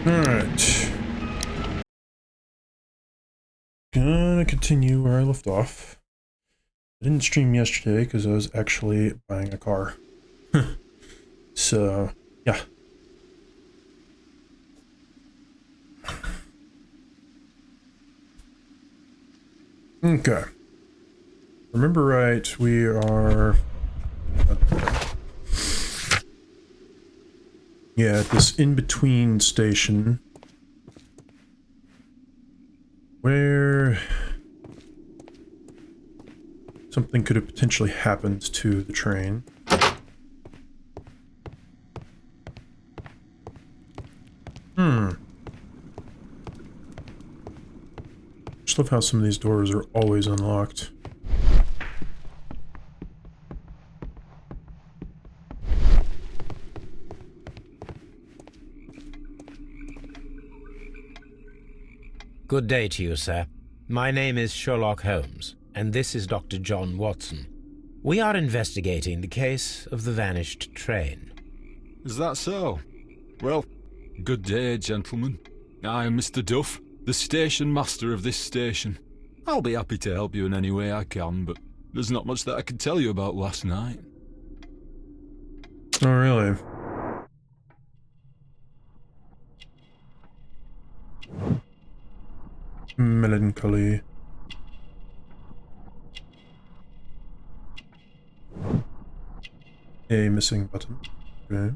Alright. Gonna continue where I left off. I didn't stream yesterday because I was actually buying a car. So, yeah. Okay. Remember right, we are... Yeah, at this in-between station. Where... something could have potentially happened to the train. Just love how some of these doors are always unlocked. Good day to you, sir. My name is Sherlock Holmes, and this is Dr. John Watson. We are investigating the case of the vanished train. Is that so? Well, good day, gentlemen. I am Mr. Duff, the station master of this station. I'll be happy to help you in any way I can, but there's not much that I can tell you about last night. Oh, really? Melancholy. A missing button. Okay.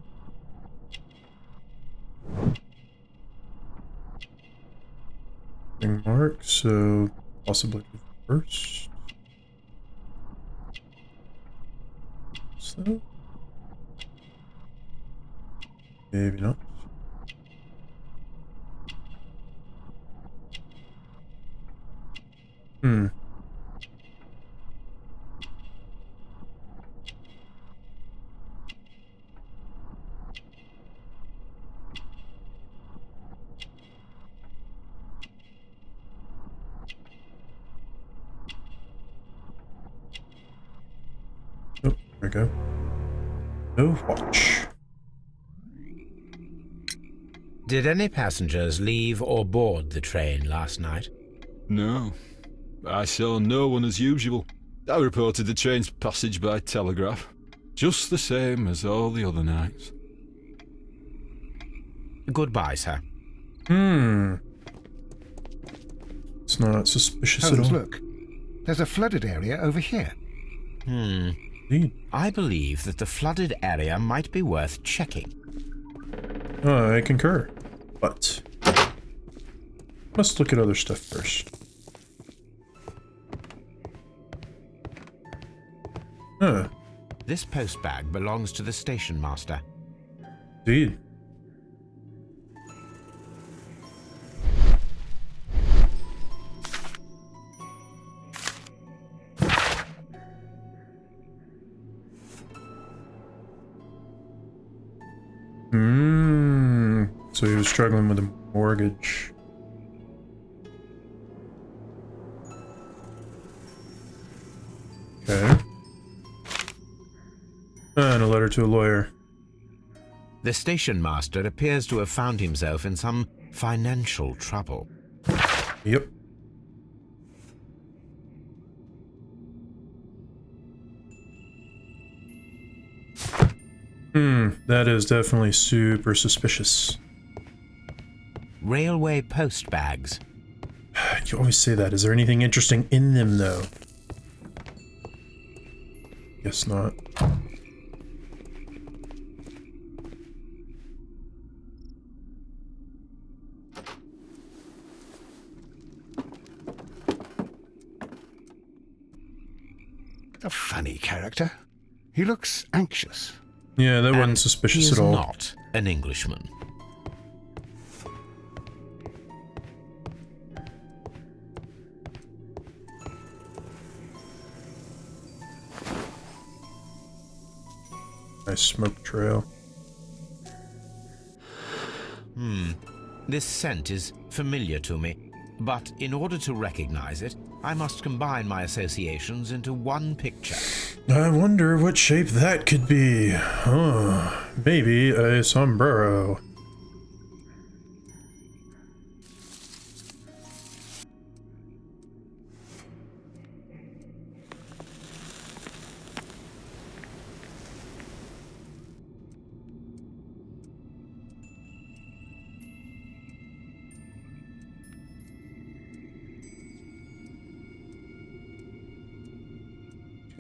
Mark, so possibly first. So maybe not. Oh, there we go. No watch. Did any passengers leave or board the train last night? No. I saw no one as usual. I reported the train's passage by telegraph. Just the same as all the other nights. Goodbye, sir. It's not suspicious at Holmes, all. look. There's a flooded area over here. Indeed. I believe that the flooded area might be worth checking. I concur. But let's look at other stuff first. Huh. This postbag belongs to the station master. Indeed. So he was struggling with a mortgage. Okay. And a letter to a lawyer. The station master appears to have found himself in some financial trouble. Yep. That is definitely super suspicious. Railway postbags. You always say that. Is there anything interesting in them, though? Guess not. A funny character. He looks anxious. Yeah, that wasn't And suspicious he is at all. not an Englishman. Nice smoke trail. This scent is familiar to me, but in order to recognize it, I must combine my associations into one picture. I wonder what shape that could be. Maybe a sombrero.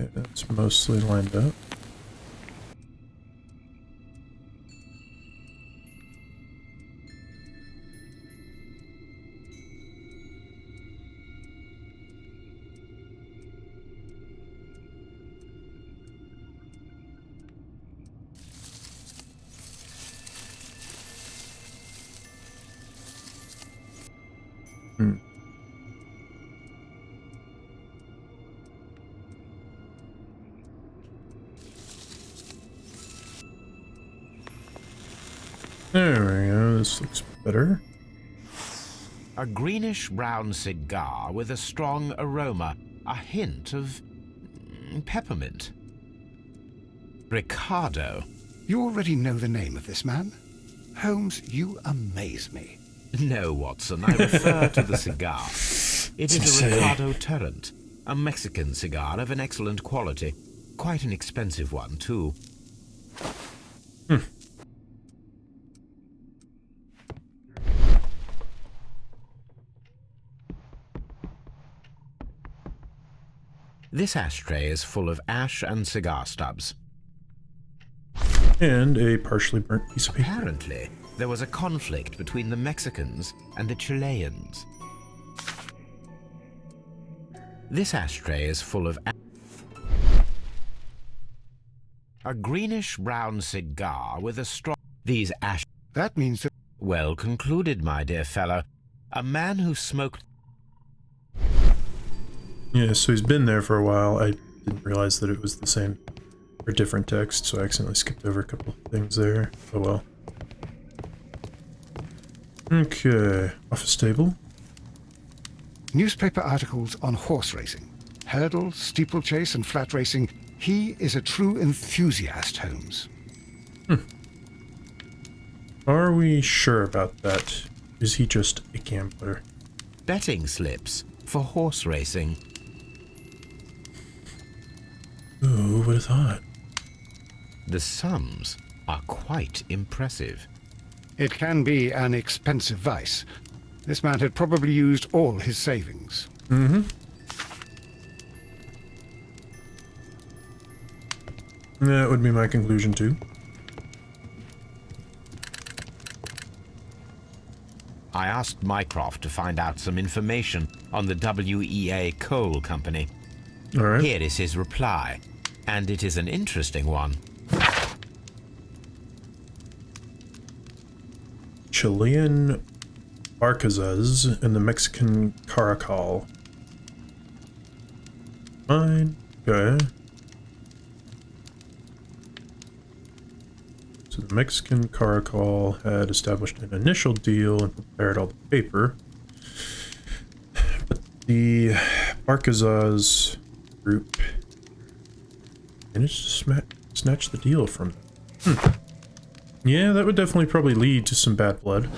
Okay, that's mostly lined up. There we go, this looks better. A greenish-brown cigar with a strong aroma, a hint of peppermint. Ricardo. You already know the name of this man? Holmes, you amaze me. No, Watson, I refer to the cigar. It is a Ricardo Turrent, a Mexican cigar of an excellent quality. Quite an expensive one, too. This ashtray is full of ash and cigar stubs. And a partially burnt piece of paper. Apparently, there was a conflict between the Mexicans and the Chileans. This ashtray is full of a greenish-brown cigar with a strong... These ash... That means that... Well concluded, my dear fellow. A man who smoked... Yeah, so he's been there for a while. I didn't realize that it was the same or different text, so I accidentally skipped over a couple of things there. Oh well. Okay, office table. Newspaper articles on horse racing. Hurdle, steeplechase, and flat racing. He is a true enthusiast, Holmes. Are we sure about that? Is he just a gambler? betting slips for horse racing. Who would have thought? The sums are quite impressive. It can be an expensive vice. This man had probably used all his savings. Mm-hmm. That would be my conclusion, too. I asked Mycroft to find out some information on the WEA Coal Company. All right. Here is his reply, and it is an interesting one. Chilean Barcazas and the Mexican Caracal. Fine. Okay. So the Mexican Caracal had established an initial deal and prepared all the paper. But the Barcazas group managed to snatch the deal from them. Yeah, that would definitely probably lead to some bad blood.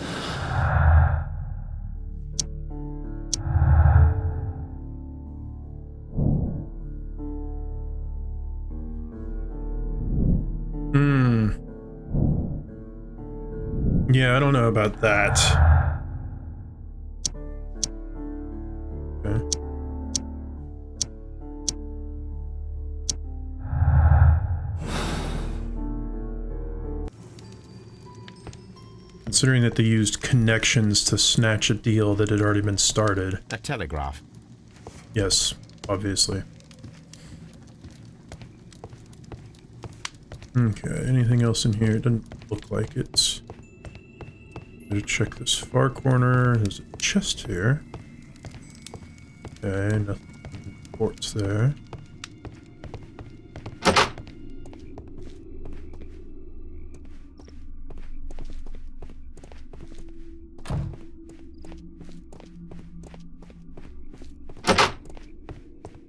Yeah, I don't know about that. Okay. Considering that they used connections to snatch a deal that had already been started. A telegraph. Yes, obviously. Okay, anything else in here? It doesn't look like it. Better check this far corner. There's a chest here. Okay, nothing imports there.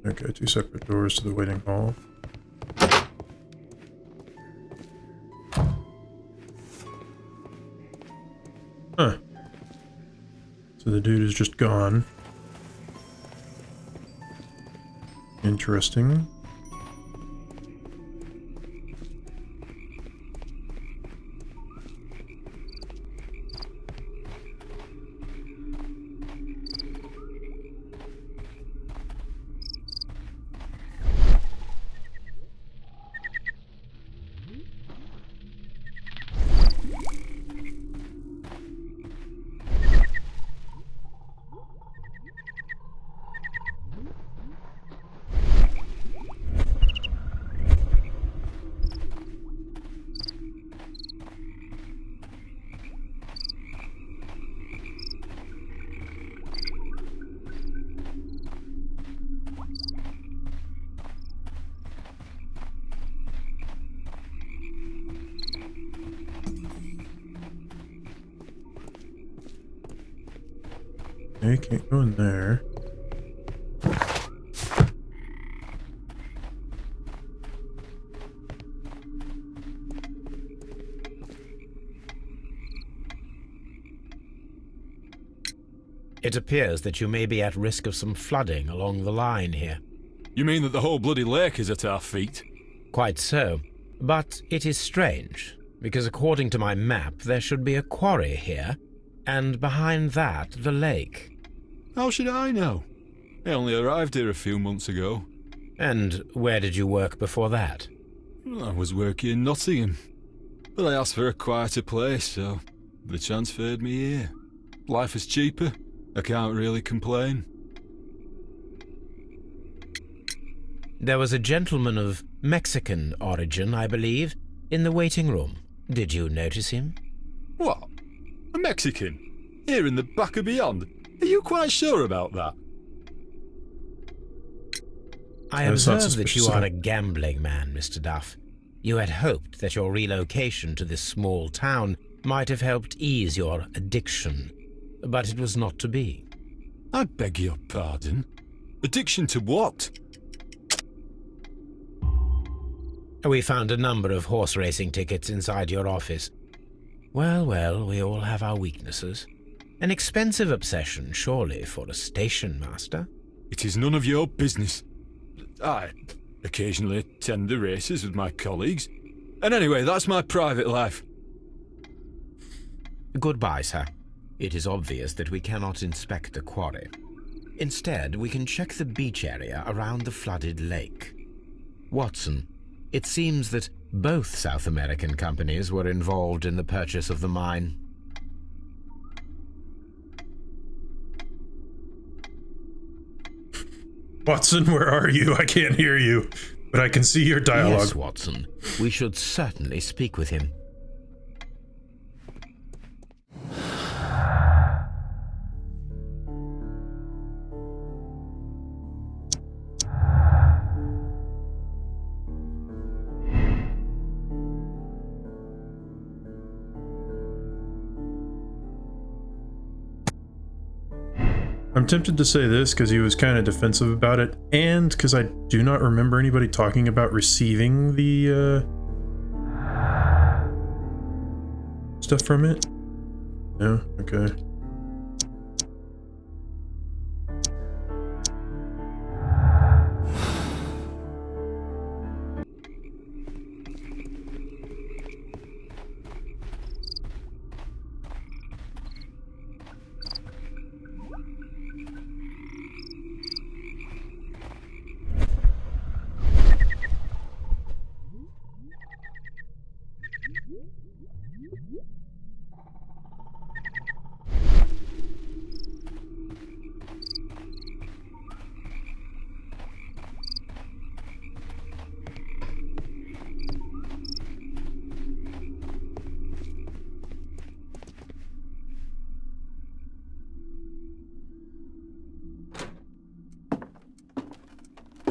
Okay, two separate doors to the waiting hall. Huh. So the dude is just gone. Interesting. Okay, can't go in there. It appears that you may be at risk of some flooding along the line here. You mean that the whole bloody lake is at our feet? Quite so. But it is strange, because according to my map, there should be a quarry here, and behind that, the lake. How should I know? I only arrived here a few months ago. And where did you work before that? I was working in Nottingham, but I asked for a quieter place, so they transferred me here. Life is cheaper. I can't really complain. There was a gentleman of Mexican origin, I believe, in the waiting room. Did you notice him? What? A Mexican? Here in the back of beyond? Are you quite sure about that? I That's not observe that you suspicious at are all. a gambling man, Mr. Duff. You had hoped that your relocation to this small town might have helped ease your addiction, but it was not to be. I beg your pardon? Addiction to what? We found a number of horse racing tickets inside your office. Well, well, we all have our weaknesses. An expensive obsession, surely, for a station master. It is none of your business. I occasionally attend the races with my colleagues. And anyway, that's my private life. Goodbye, sir. It is obvious that we cannot inspect the quarry. Instead, we can check the beach area around the flooded lake. Watson, it seems that both South American companies were involved in the purchase of the mine. Watson, where are you? I can't hear you, but I can see your dialogue. Yes, Watson. We should certainly speak with him. I'm tempted to say this because he was kind of defensive about it, and because I do not remember anybody talking about receiving the stuff from it. No? Okay.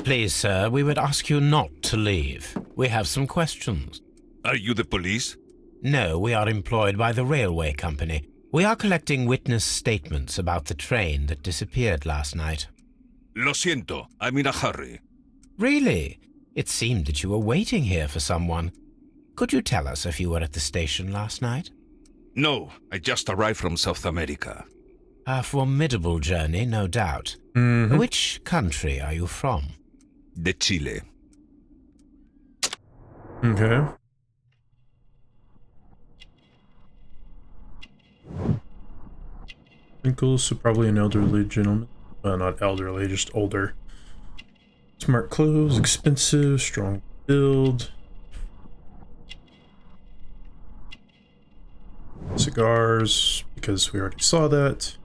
Please, sir, we would ask you not to leave. We have some questions. Are you the police? No, we are employed by the railway company. We are collecting witness statements about the train that disappeared last night. Lo siento, I'm in a hurry. Really? It seemed that you were waiting here for someone. Could you tell us if you were at the station last night? No, I just arrived from South America. A formidable journey, no doubt. Mm-hmm. Which country are you from? De Chile. Okay. Wrinkles, so probably an elderly gentleman. Well, not elderly, just older. Smart clothes, expensive, strong build. Cigars, because we already saw that.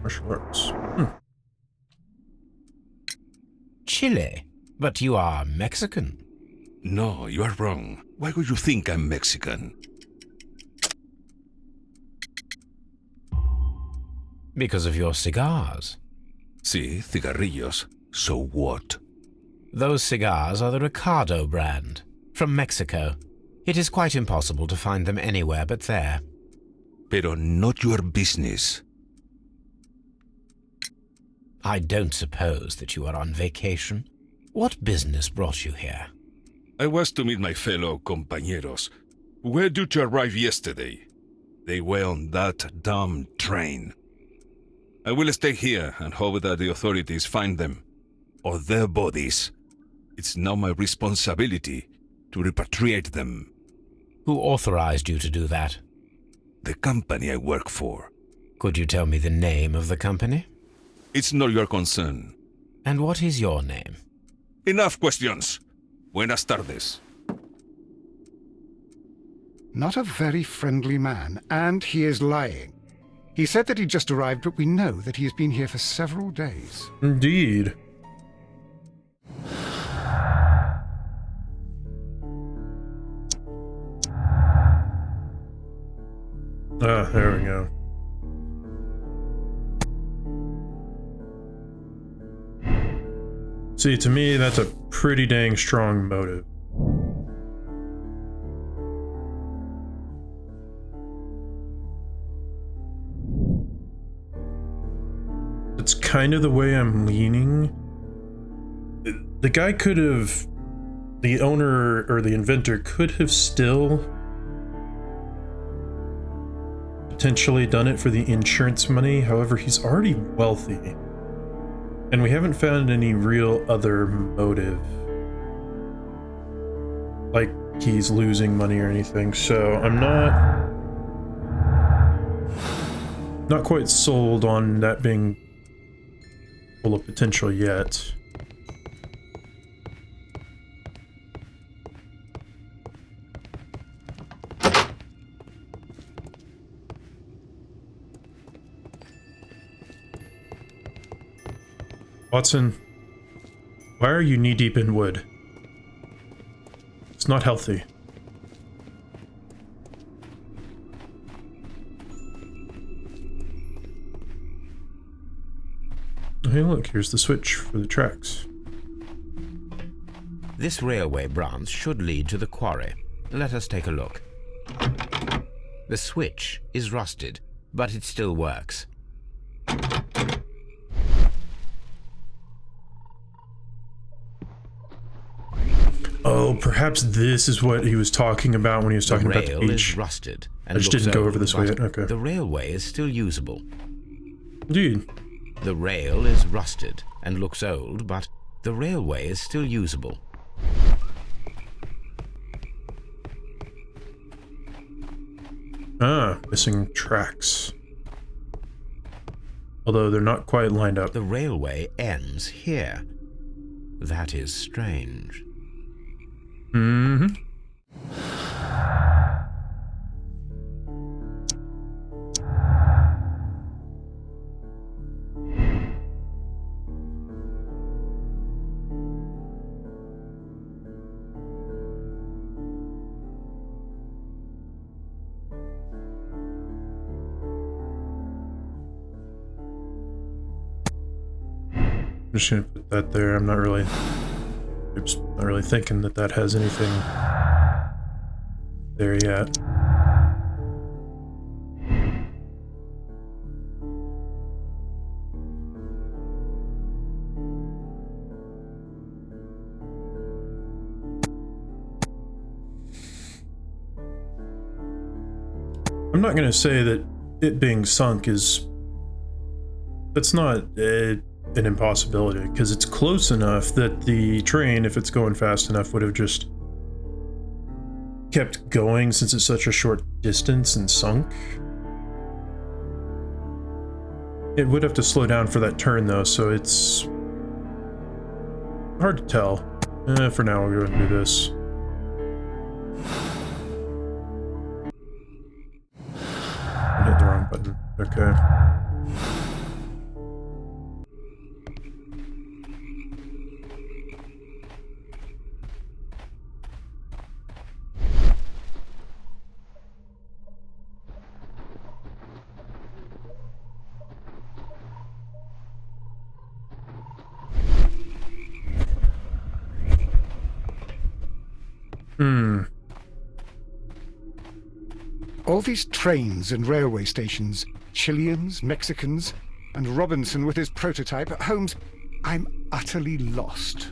Martial arts. Chile? But you are Mexican. No, you are wrong. Why would you think I'm Mexican? Because of your cigars. Sí, cigarrillos. So what? Those cigars are the Ricardo brand, from Mexico. It is quite impossible to find them anywhere but there. pero not your business. I don't suppose that you are on vacation. What business brought you here? I was to meet my fellow compañeros, who were due to arrive yesterday. They were on that damn train. I will stay here and hope that the authorities find them, or their bodies. It's now my responsibility to repatriate them. Who authorized you to do that? The company I work for. Could you tell me the name of the company? It's not your concern. And what is your name? Enough questions. Buenas tardes. Not a very friendly man, and he is lying. He said that he just arrived, but we know that he has been here for several days. Indeed. Ah, there we go. See, to me, that's a pretty dang strong motive. It's kind of the way I'm leaning. The guy could have... The owner or the inventor could have still potentially done it for the insurance money. However, he's already wealthy. And we haven't found any real other motive. Like he's losing money or anything. So I'm not quite sold on that being full of potential yet. Watson, why are you knee-deep in wood? It's not healthy. Hey, look, here's the switch for the tracks. This railway branch should lead to the quarry. Let us take a look. The switch is rusted, but it still works. Oh, perhaps this is what he was talking about when he was talking about the rail beach. is rusted and I just looks didn't go old, over this way but yet. Okay. The railway is still usable. Indeed. The rail is rusted and looks old, but the railway is still usable. Ah, missing tracks. Although they're not quite lined up. The railway ends here. That is strange. Mm-hmm. I'm just gonna put that there. I'm not really... Oops, not really thinking that that has anything there yet. I'm not going to say that it being sunk is... That's not an impossibility, because it's close enough that the train, if it's going fast enough, would have just kept going since it's such a short distance and sunk. It would have to slow down for that turn though, so it's hard to tell. For now, we'll go ahead and do this. I hit the wrong button. Okay. All these trains and railway stations, Chileans, Mexicans, and Robinson with his prototype. Holmes, I'm utterly lost.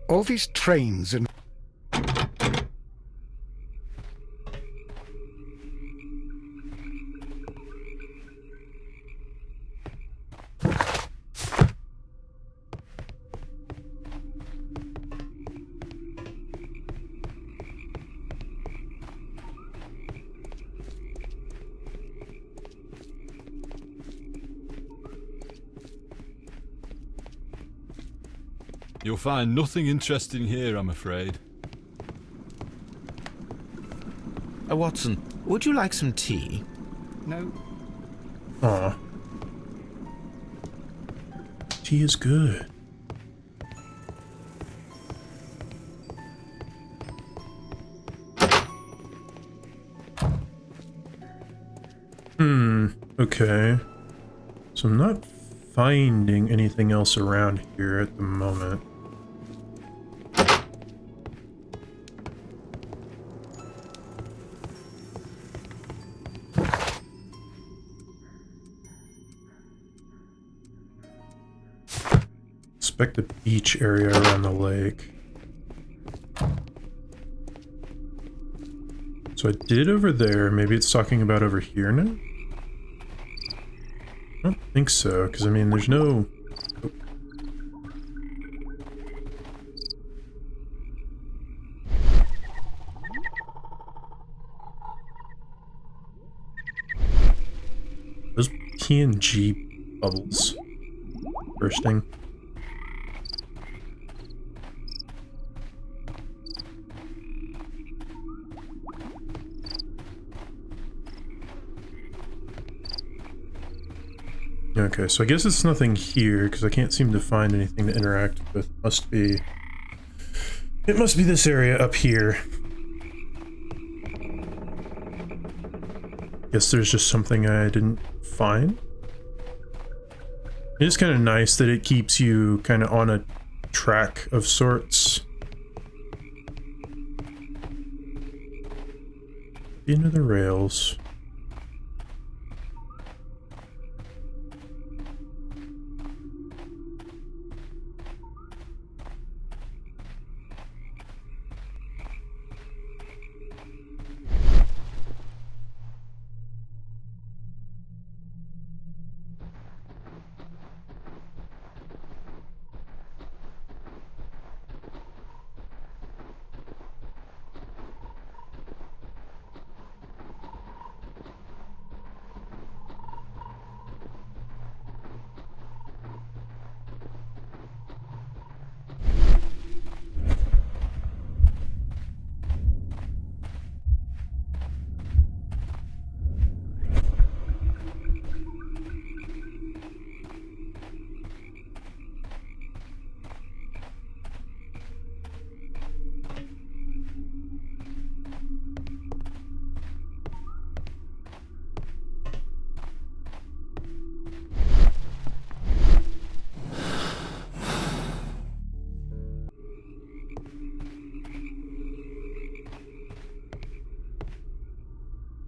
All these trains and... You'll find nothing interesting here, I'm afraid. Watson, would you like some tea? No. Aw. Tea is good. Okay. So I'm not finding anything else around here at the moment. Inspect the beach area around the lake. So I did over there. Maybe it's talking about over here now? I don't think so, because I mean, there's no... Oh. Those PNG bubbles bursting. Okay, so I guess it's nothing here, because I can't seem to find anything to interact with. It must be this area up here. Guess there's just something I didn't find. It is kind of nice that it keeps you kind of on a track of sorts. Into the rails.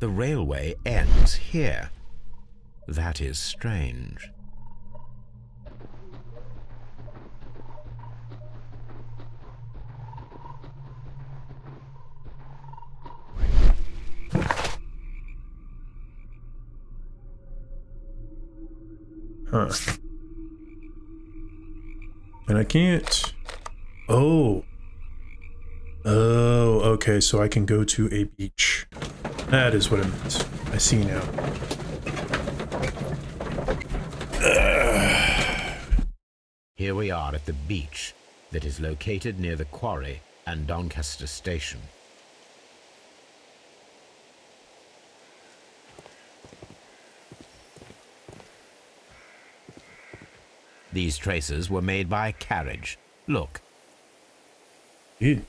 The railway ends here. That is strange. Huh. And I can't... Oh. Oh, okay, so I can go to a beach. That is what it means. I see now. Here we are at the beach that is located near the quarry and Doncaster Station. These traces were made by a carriage. Look. Indeed.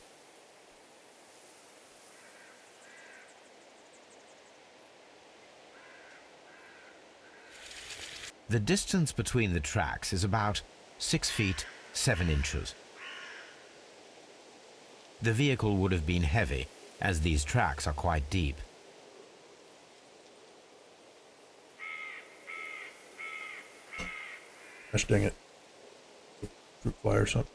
The distance between the tracks is about 6 feet 7 inches. The vehicle would have been heavy, as these tracks are quite deep. Gosh dang it. Fruit fly or something.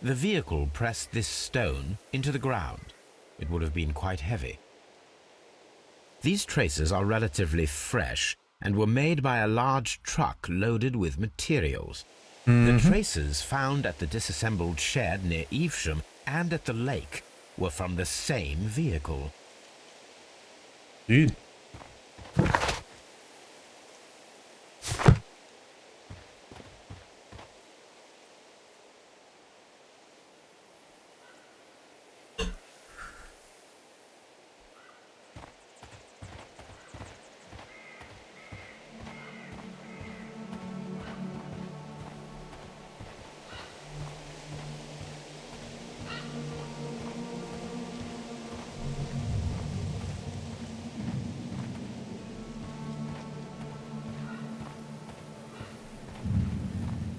The vehicle pressed this stone into the ground. It would have been quite heavy. These traces are relatively fresh and were made by a large truck loaded with materials. The traces found at the disassembled shed near Evesham and at the lake were from the same vehicle. Indeed.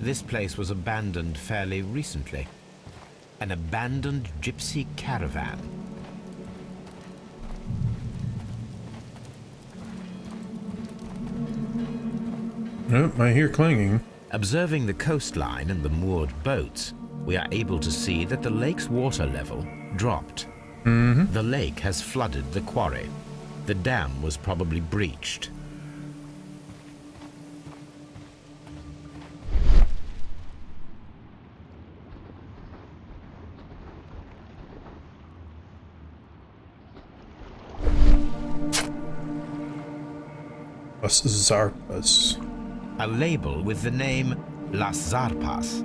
This place was abandoned fairly recently. An abandoned gypsy caravan. Nope, I hear clanging. Observing the coastline and the moored boats, we are able to see that the lake's water level dropped. The lake has flooded the quarry. The dam was probably breached. Las Zarpas. A label with the name Las Zarpas.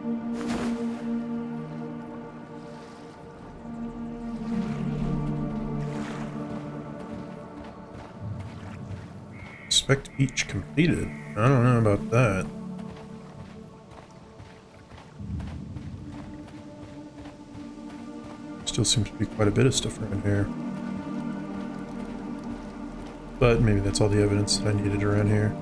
Inspect beach completed. I don't know about that. Still seems to be quite a bit of stuff around here. But maybe that's all the evidence that I needed around here.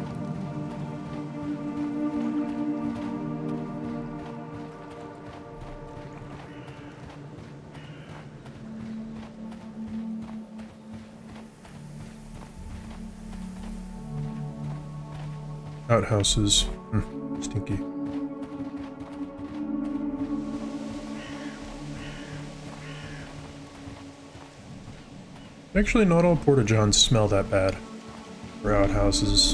Outhouses. Stinky. Actually, not all porta-johns smell that bad for outhouses.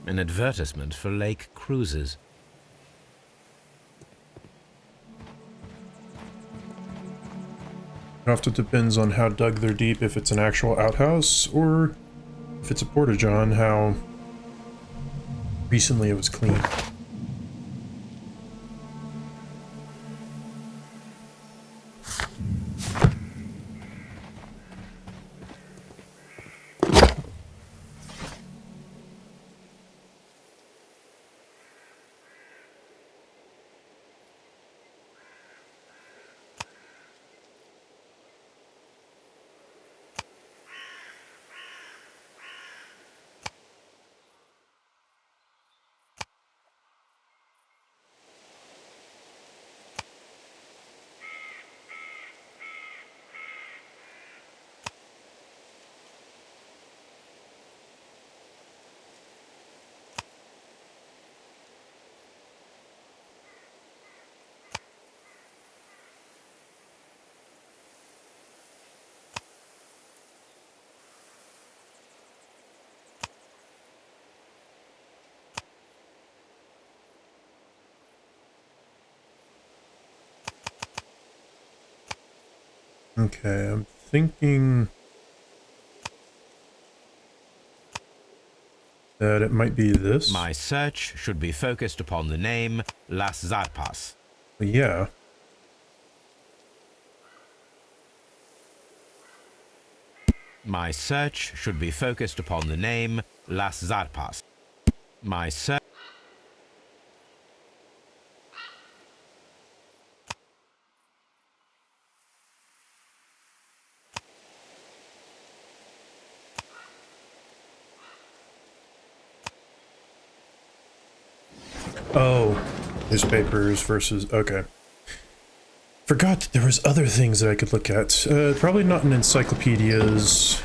An advertisement for lake cruises. It often depends on how dug they're deep, if it's an actual outhouse, or if it's a porta-john, how recently it was cleaned. Okay, I'm thinking that it might be this. My search should be focused upon the name Las Zarpas. Yeah. My search should be focused upon the name Las Zarpas. My search... Oh, newspapers versus... Okay. Forgot that there was other things that I could look at. Probably not in encyclopedias.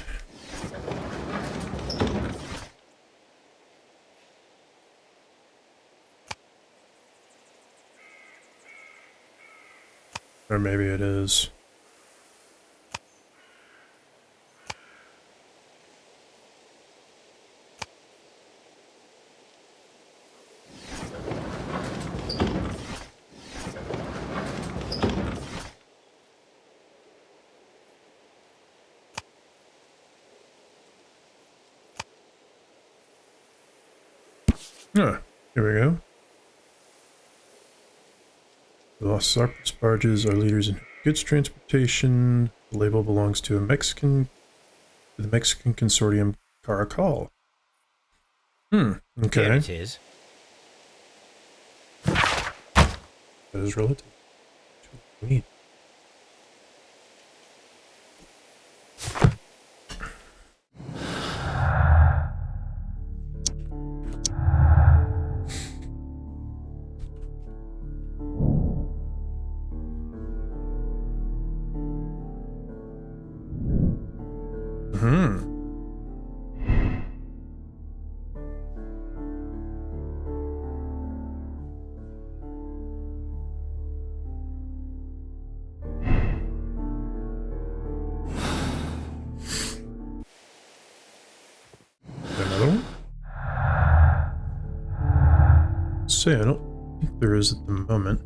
Or maybe it is. Ah, here we go. The Los Zarpus barges are leaders in goods transportation. The label belongs to the Mexican consortium Caracal. Okay. Here it is. That is relative. Neat. Another one? Say, I don't think there is at the moment.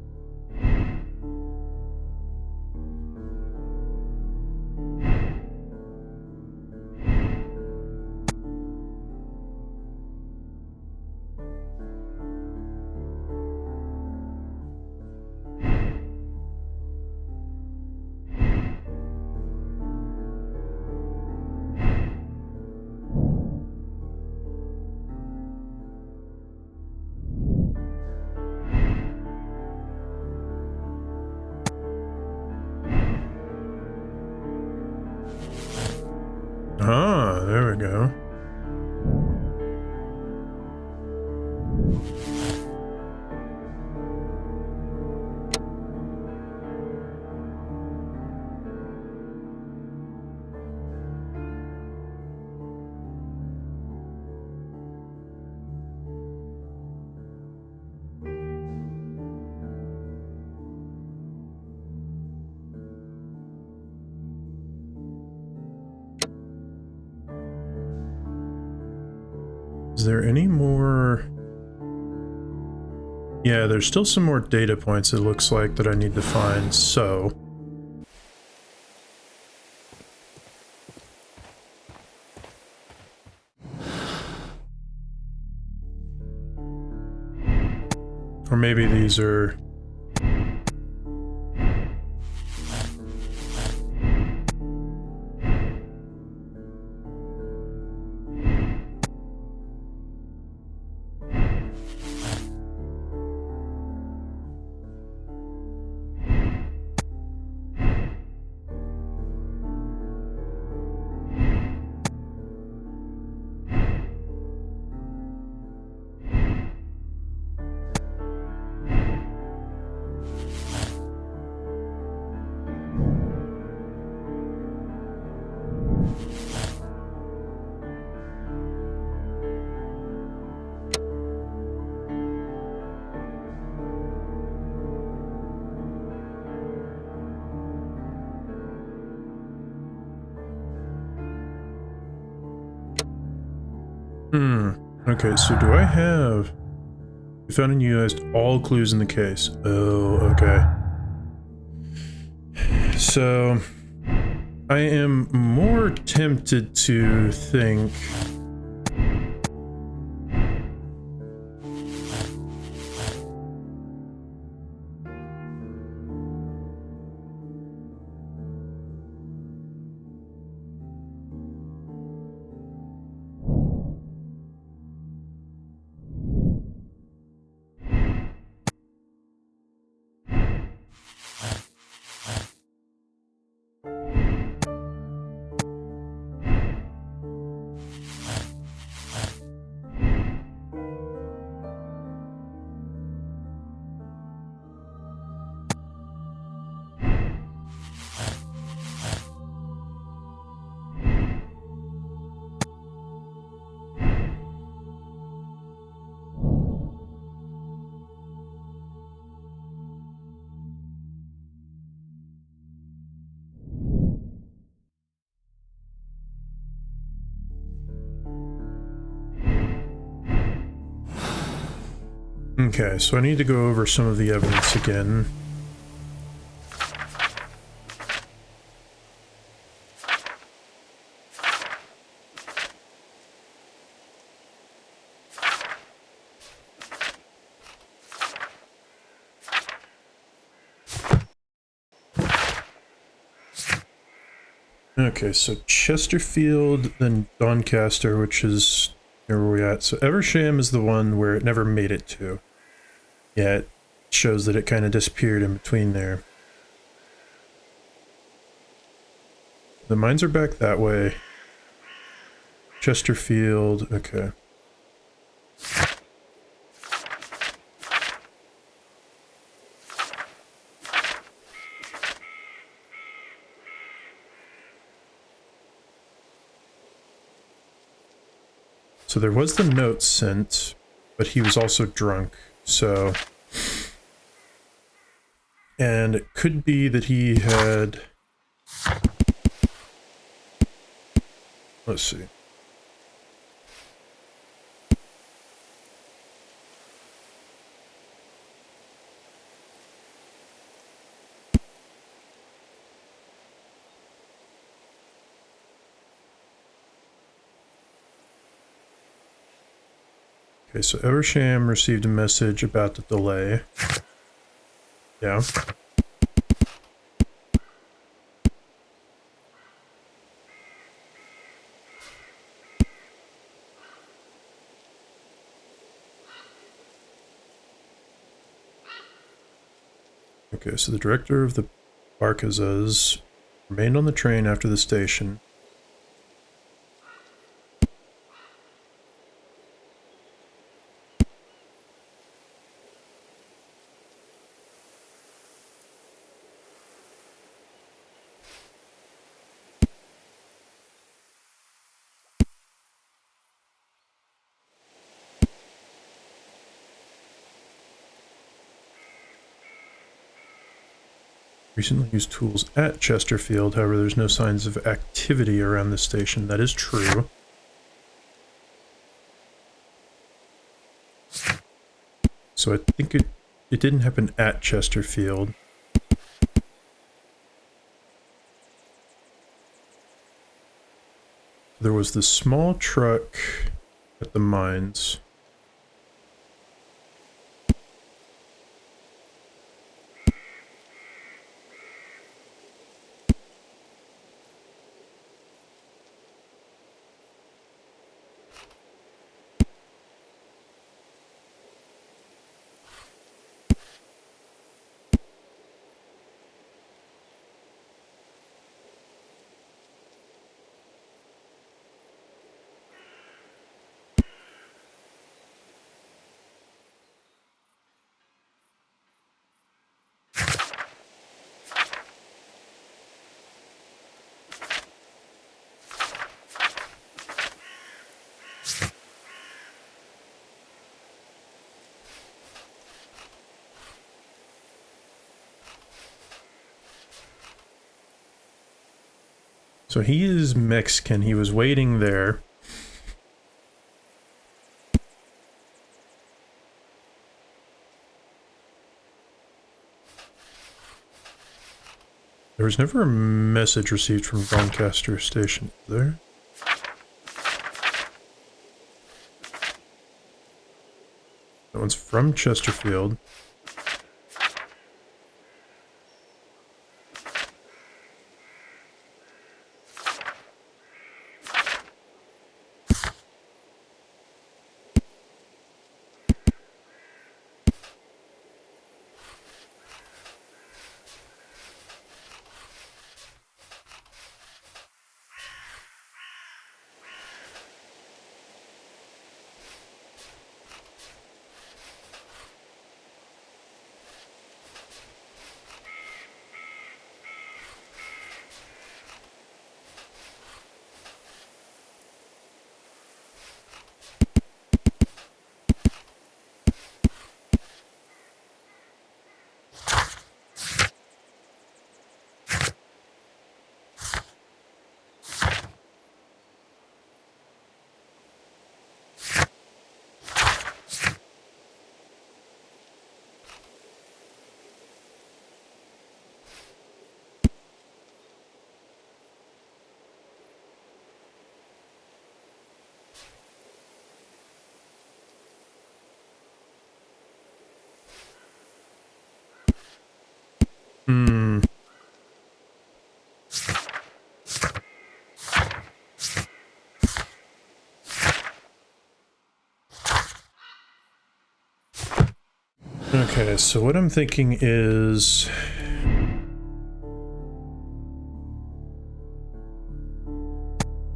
Ah, there we go. Is there any more? Yeah, there's still some more data points, it looks like, that I need to find, so... Or maybe these are... Okay, so do I have... You found and utilized all clues in the case. Oh, okay. So... I am more tempted to think... Okay, so I need to go over some of the evidence again. Okay, so Chesterfield, then Doncaster, which is where we're at. So Eversham is the one where it never made it to. Yeah, it shows that it kind of disappeared in between there. The mines are back that way. Chesterfield, okay. So there was the note sent, but he was also drunk, so... And it could be that he had... Let's see. Okay, so Eversham received a message about the delay. Yeah. Okay, so the director of the Barkazas remained on the train after the station. Recently used tools at Chesterfield, however there's no signs of activity around the station. That is true. So I think it didn't happen at Chesterfield. There was the small truck at the mines. So he is Mexican. He was waiting there. There was never a message received from Doncaster Station, is there? That one's from Chesterfield. Okay, so what I'm thinking is...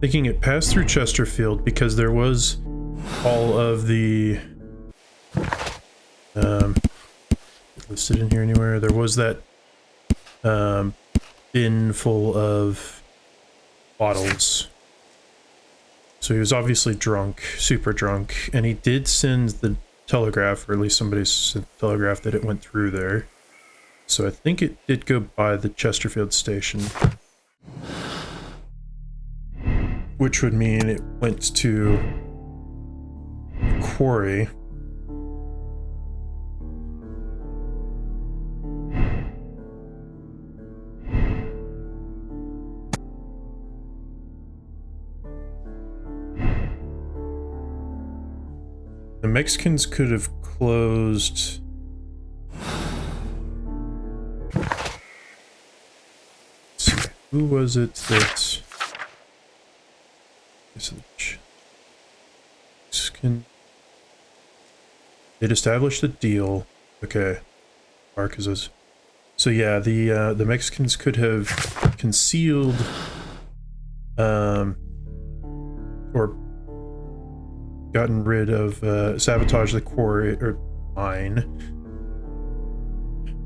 thinking it passed through Chesterfield because there was all of the... listed in here anywhere. There was that bin full of bottles. So he was obviously drunk, super drunk, and he did send the telegraph, or at least somebody sent the telegraph that it went through there. So I think it did go by the Chesterfield station. Which would mean it went to a quarry. The Mexicans could have closed... Let's see, who was it that... Mexican... They'd established a deal. Okay. Marquez's. So yeah, the Mexicans could have concealed... or gotten rid of, sabotage the quarry, or mine,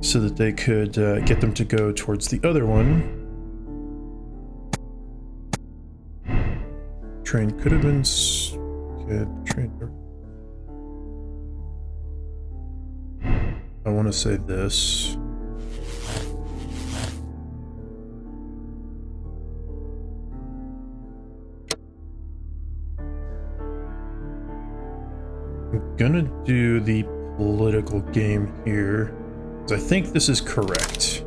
so that they could get them to go towards the other one. Train could have been... train... I want to say this. I'm gonna do the political game here, because I think this is correct.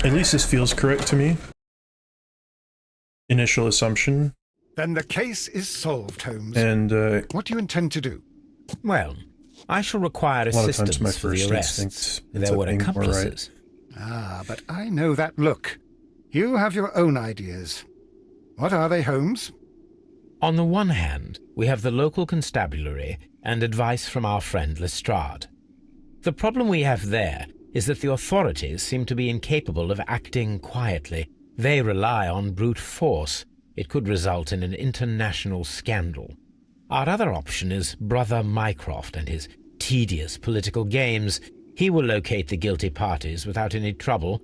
At least this feels correct to me. Initial assumption. Then the case is solved, Holmes. And, what do you intend to do? Well, I shall require a lot of times assistance my for the first arrests. instinct There ends were up being more right. accomplices. Ah, but I know that look. You have your own ideas. What are they, Holmes? On the one hand, we have the local constabulary and advice from our friend Lestrade. The problem we have there is that the authorities seem to be incapable of acting quietly. They rely on brute force. It could result in an international scandal. Our other option is Brother Mycroft and his tedious political games. He will locate the guilty parties without any trouble,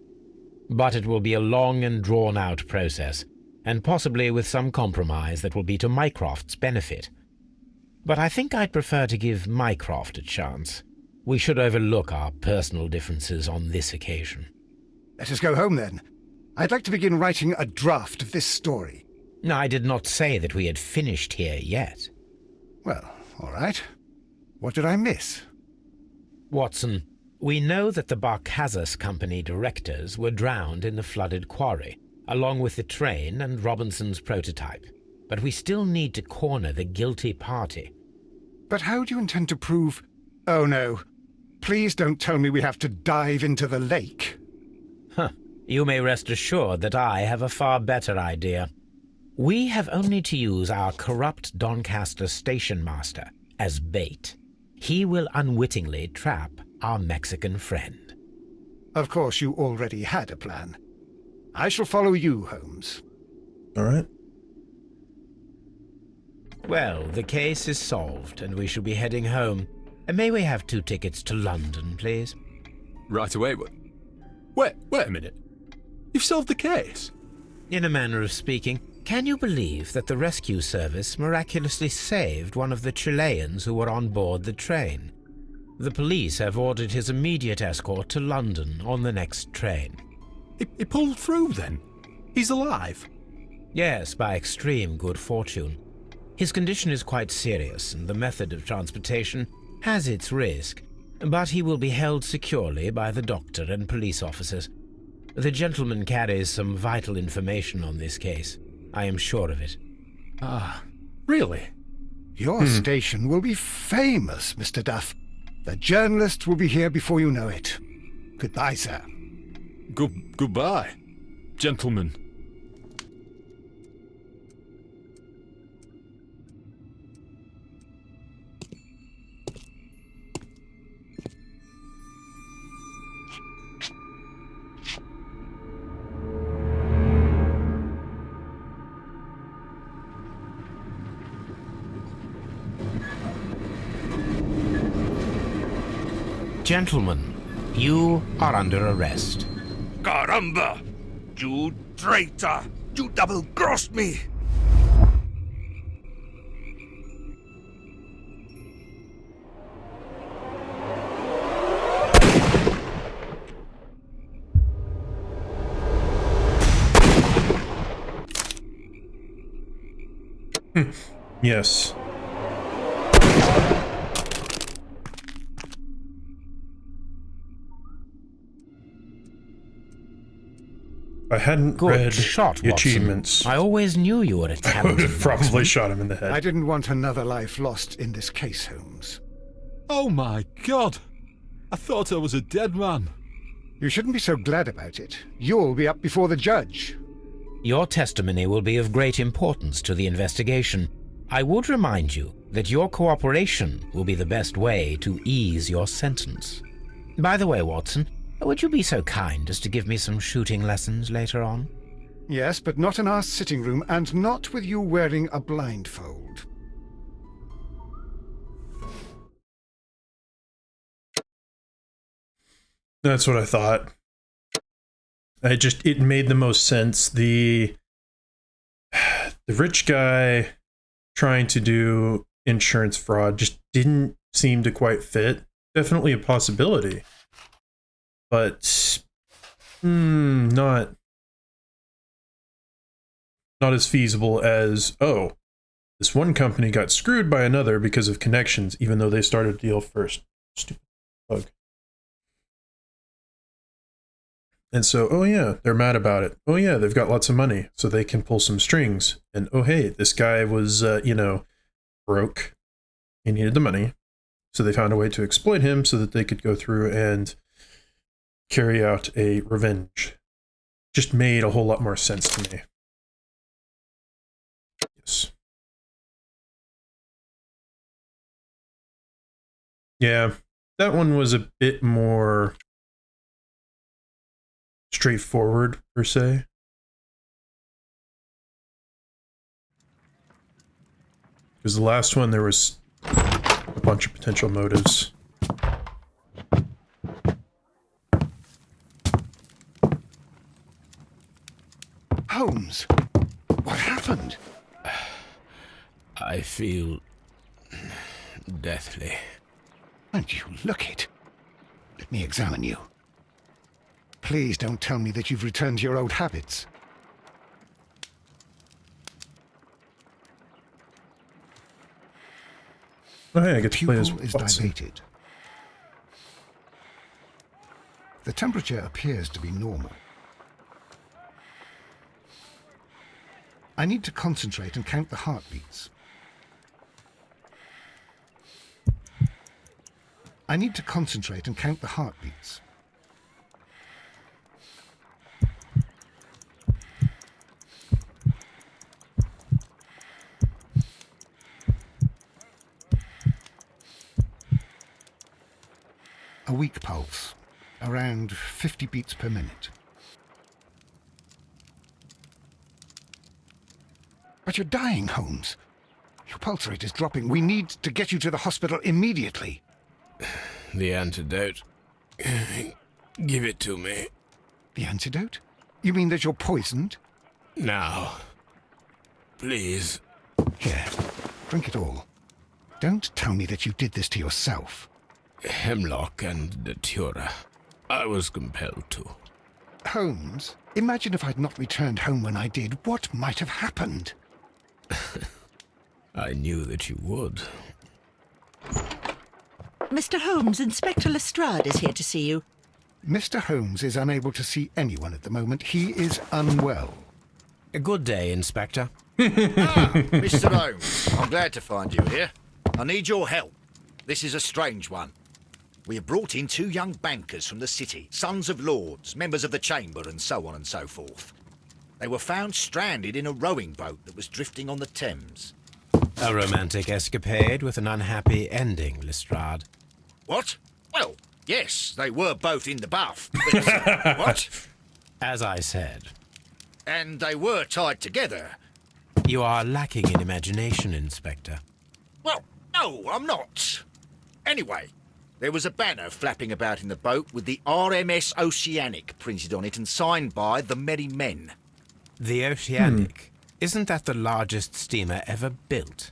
but it will be a long and drawn-out process, and possibly with some compromise that will be to Mycroft's benefit. But I think I'd prefer to give Mycroft a chance. We should overlook our personal differences on this occasion. Let us go home, then. I'd like to begin writing a draft of this story. I did not say that we had finished here yet. Well, all right. What did I miss? Watson, we know that the Barcazas Company directors were drowned in the flooded quarry, along with the train and Robinson's prototype. But we still need to corner the guilty party. But how do you intend to prove... Oh, no. Please don't tell me we have to dive into the lake. Huh. You may rest assured that I have a far better idea. We have only to use our corrupt Doncaster station master as bait. He will unwittingly trap our Mexican friend. Of course, you already had a plan. I shall follow you, Holmes. All right. Well, the case is solved, and we shall be heading home. May we have 2 tickets to London, please? Right away, wait a minute. You've solved the case? In a manner of speaking, can you believe that the rescue service miraculously saved one of the Chileans who were on board the train? The police have ordered his immediate escort to London on the next train. He pulled through, then? He's alive? Yes, by extreme good fortune. His condition is quite serious, and the method of transportation has its risk, but he will be held securely by the doctor and police officers. The gentleman carries some vital information on this case. I am sure of it. Ah, really? Your station will be famous, Mr. Duff. The journalists will be here before you know it. Goodbye, sir. Goodbye, gentlemen. Gentlemen, you are under arrest. Caramba! You traitor! You double-crossed me! Yes. I hadn't Good read shot, the Watson. achievements. I always knew you were a I would talented have probably marksman. shot him in the head. I didn't want another life lost in this case, Holmes. Oh my God! I thought I was a dead man. You shouldn't be so glad about it. You'll be up before the judge. Your testimony will be of great importance to the investigation. I would remind you that your cooperation will be the best way to ease your sentence. By the way, Watson, would you be so kind as to give me some shooting lessons later on? Yes, but not in our sitting room, and not with you wearing a blindfold. That's what I thought. It made the most sense. The rich guy trying to do insurance fraud just didn't seem to quite fit. Definitely a possibility, but not as feasible as, oh, this one company got screwed by another because of connections, even though they started a deal first. Stupid bug. And so, oh yeah, they're mad about it. Oh yeah, they've got lots of money, so they can pull some strings. And oh hey, this guy was, broke. He needed the money. So they found a way to exploit him so that they could go through and carry out a revenge. Just made a whole lot more sense to me. Yes. Yeah, that one was a bit more straightforward, per se. Because the last one, there was a bunch of potential motives. Holmes, what happened? I feel deathly. And you look it. Let me examine you. Please don't tell me that you've returned to your old habits. Oh, hey, I get to play as Pupil is Watson. dilated. The temperature appears to be normal. I need to concentrate and count the heartbeats. I need to concentrate and count the heartbeats. A weak pulse, around 50 beats per minute. But you're dying, Holmes. Your pulse rate is dropping. We need to get you to the hospital immediately. The antidote. Give it to me. The antidote? You mean that you're poisoned? Now. Please. Here, drink it all. Don't tell me that you did this to yourself. Hemlock and datura. I was compelled to. Holmes, imagine if I'd not returned home when I did. What might have happened? I knew that you would. Mr. Holmes, Inspector Lestrade is here to see you. Mr. Holmes is unable to see anyone at the moment. He is unwell. A good day, Inspector. Mr. Holmes, I'm glad to find you here. I need your help. This is a strange one. We have brought in 2 young bankers from the city, sons of lords, members of the chamber, and so on and so forth. They were found stranded in a rowing boat that was drifting on the Thames. A romantic escapade with an unhappy ending, Lestrade. What? Well, yes, they were both in the bath. But, what? As I said, And they were tied together. you are lacking in imagination, Inspector. Well, no, I'm not. Anyway, There was a banner flapping about in the boat with the RMS Oceanic printed on it and signed by the Merry Men. The Oceanic. Isn't that the largest steamer ever built?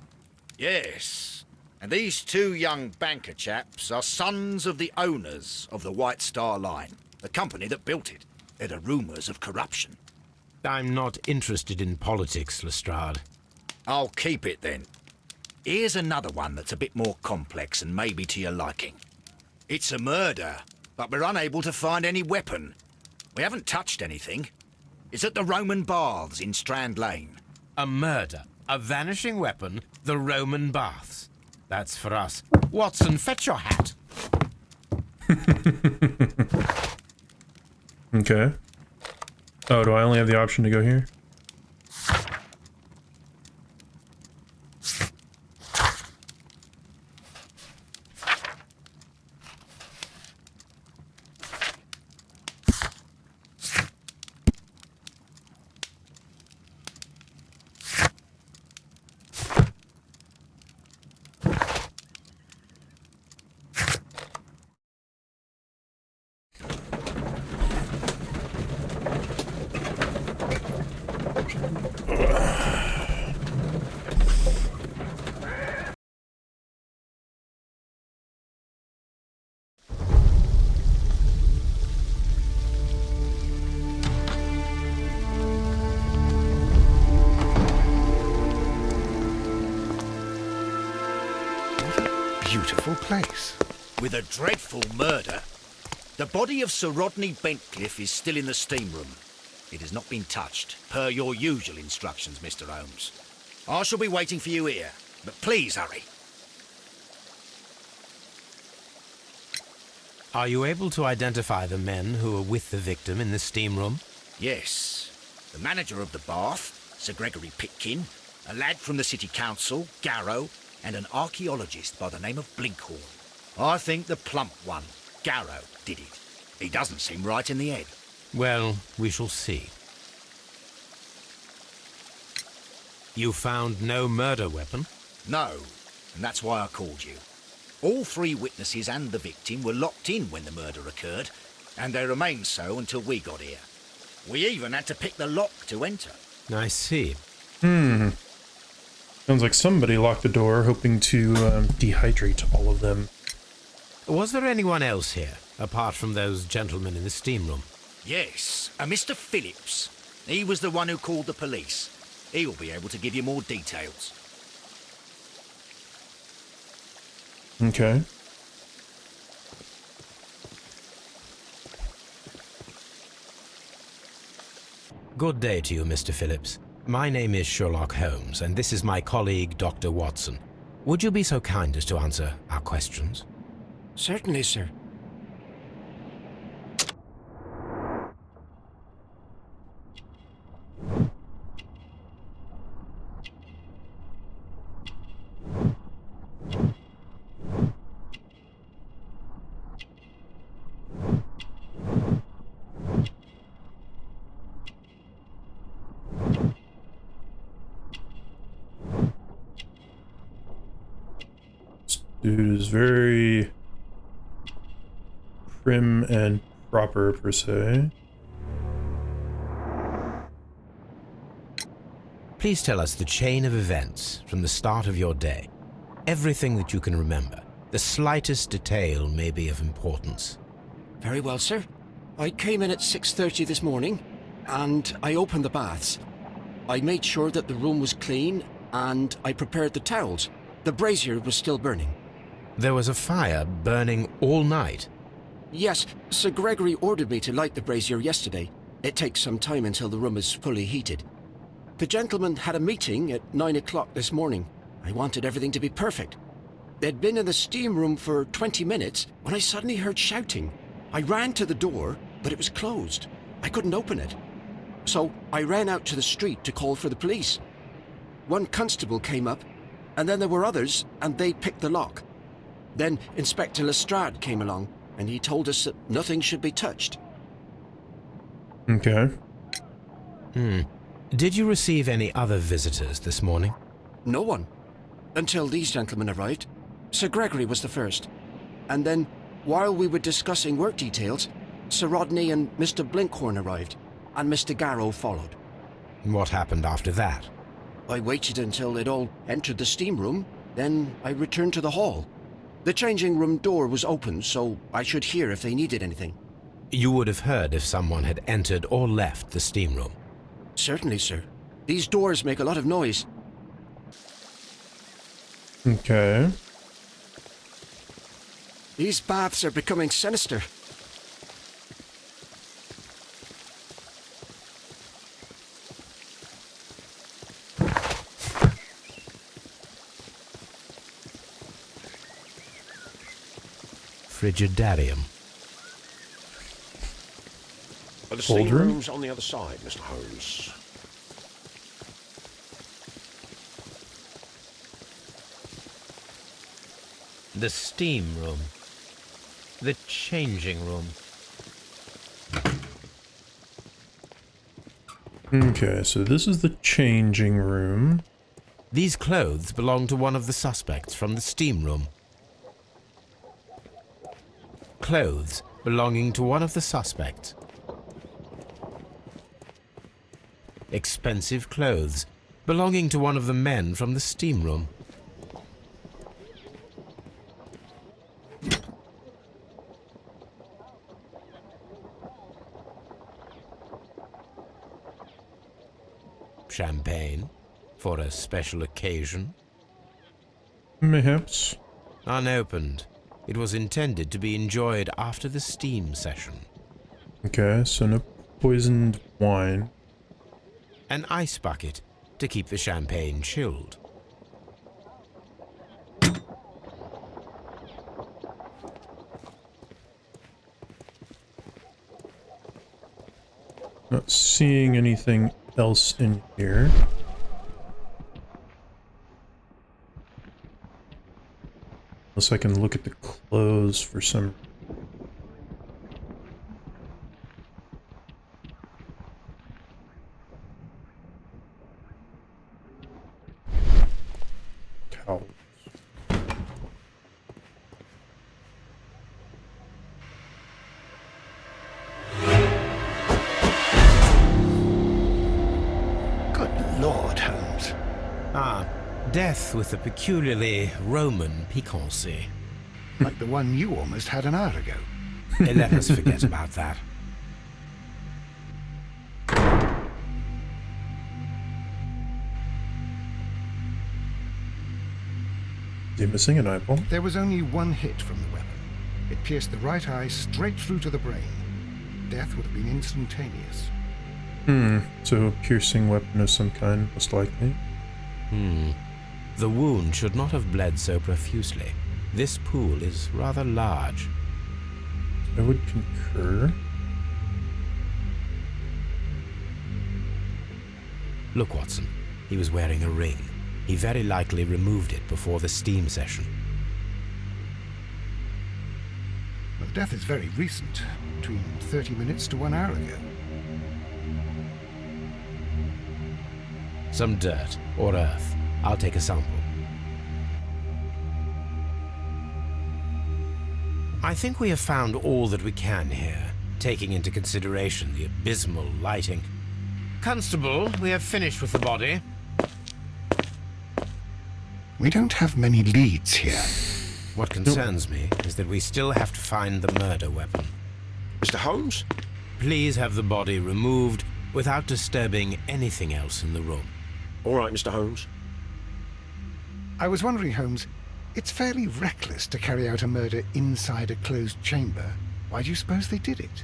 Yes. And these two young banker chaps are sons of the owners of the White Star Line, the company that built it. There are rumours of corruption. I'm not interested in politics, Lestrade. I'll keep it then. Here's another one that's a bit more complex and maybe to your liking. It's a murder, but we're unable to find any weapon. We haven't touched anything. It's at the Roman Baths in Strand Lane. A murder, a vanishing weapon, the Roman Baths. That's for us. Watson, fetch your hat. Okay. Oh, do I only have the option to go here? Beautiful place. With a dreadful murder. The body of Sir Rodney Bentcliffe is still in the steam room. It has not been touched, per your usual instructions, Mr. Holmes. I shall be waiting for you here, but please hurry. Are you able to identify the men who were with the victim in the steam room? Yes. The manager of the bath, Sir Gregory Pitkin, a lad from the City Council, Garrow, and an archaeologist by the name of Blinkhorn. I think the plump one, Garrow, did it. He doesn't seem right in the head. Well, we shall see. You found no murder weapon? No, and that's why I called you. All three witnesses and the victim were locked in when the murder occurred, and they remained so until we got here. We even had to pick the lock to enter. I see. Sounds like somebody locked the door, hoping to dehydrate all of them. Was there anyone else here, apart from those gentlemen in the steam room? Yes, a Mr. Phillips. He was the one who called the police. He'll be able to give you more details. Okay. Good day to you, Mr. Phillips. My name is Sherlock Holmes, and this is my colleague, Dr. Watson. Would you be so kind as to answer our questions? Certainly, sir. Dude is very prim and proper, per se. Please tell us the chain of events from the start of your day. Everything that you can remember. The slightest detail may be of importance. Very well, sir. I came in at 6:30 this morning, and I opened the baths. I made sure that the room was clean, and I prepared the towels. The brazier was still burning. There was a fire burning all night. Yes, Sir Gregory ordered me to light the brazier yesterday. It takes some time until the room is fully heated. The gentlemen had a meeting at 9 o'clock this morning. I wanted everything to be perfect. They'd been in the steam room for 20 minutes when I suddenly heard shouting. I ran to the door, but it was closed. I couldn't open it. So I ran out to the street to call for the police. One constable came up, and then there were others, and they picked the lock. Then Inspector Lestrade came along, and he told us that nothing should be touched. Okay. Did you receive any other visitors this morning? No one. Until these gentlemen arrived. Sir Gregory was the first. And then, while we were discussing work details, Sir Rodney and Mr. Blinkhorn arrived, and Mr. Garrow followed. What happened after that? I waited until they'd all entered the steam room, then I returned to the hall. The changing room door was open, so I should hear if they needed anything. You would have heard if someone had entered or left the steam room. Certainly, sir. These doors make a lot of noise. Okay. These baths are becoming sinister. Frigidarium. The Cold steam room? room's on the other side, Mr. Holmes. The steam room. The changing room. Okay, so this is the changing room. These clothes belong to one of the suspects from the steam room. Clothes belonging to one of the suspects. Expensive clothes belonging to one of the men from the steam room. Champagne for a special occasion. Mayhaps. Unopened. It was intended to be enjoyed after the steam session. Okay, so no poisoned wine. An ice bucket to keep the champagne chilled. Not seeing anything else in here. Unless I can look at the clothes for some... towels. Good Lord, Holmes. Ah, death with a peculiarly Roman piquancy. Like the one you almost had an hour ago. Let us forget about that. Is he missing an eyeball? There was only one hit from the weapon. It pierced the right eye straight through to the brain. Death would have been instantaneous. So a piercing weapon of some kind, most likely. The wound should not have bled so profusely. This pool is rather large. I would concur. Look, Watson. He was wearing a ring. He very likely removed it before the steam session. Well, death is very recent. Between 30 minutes to 1 hour ago. Some dirt or earth. I'll take a sample. I think we have found all that we can here, taking into consideration the abysmal lighting. Constable, we have finished with the body. We don't have many leads here. What concerns me is that we still have to find the murder weapon. Mr. Holmes? Please have the body removed without disturbing anything else in the room. All right, Mr. Holmes. I was wondering, Holmes, it's fairly reckless to carry out a murder inside a closed chamber. Why do you suppose they did it?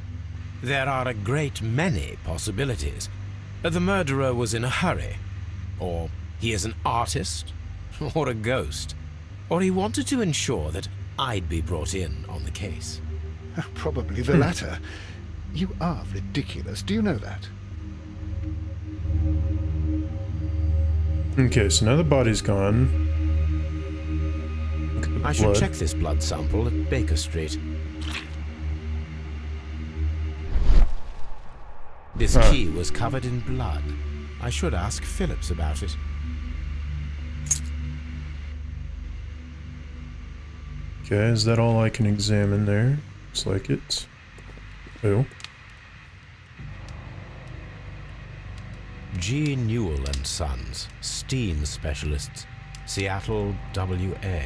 There are a great many possibilities. The murderer was in a hurry. Or he is an artist. Or a ghost. Or he wanted to ensure that I'd be brought in on the case. Probably the latter. You are ridiculous. Do you know that? Okay, so now the body's gone. Look at the I should blood. check this blood sample at Baker Street. This key was covered in blood. I should ask Phillips about it. Okay, is that all I can examine there? Looks like it. Oh. G. Newell and Sons, steam specialists, Seattle, WA.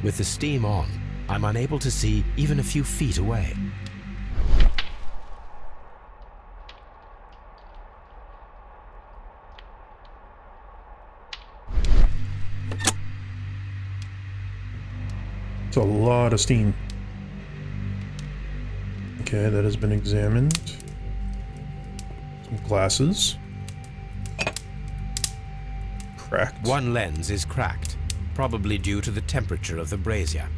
With the steam on, I'm unable to see even a few feet away. It's a lot of steam. Okay, that has been examined. Some glasses. Cracked. One lens is cracked, probably due to the temperature of the brazier.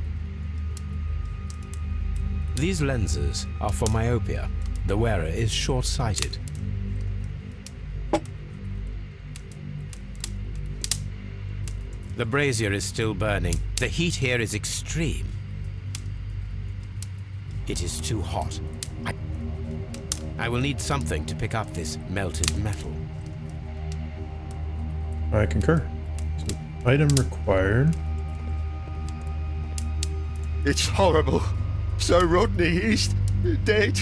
These lenses are for myopia. The wearer is short-sighted. The brazier is still burning. The heat here is extreme. It is too hot. I will need something to pick up this melted metal. I concur. So, item required. It's horrible. So Rodney is dead.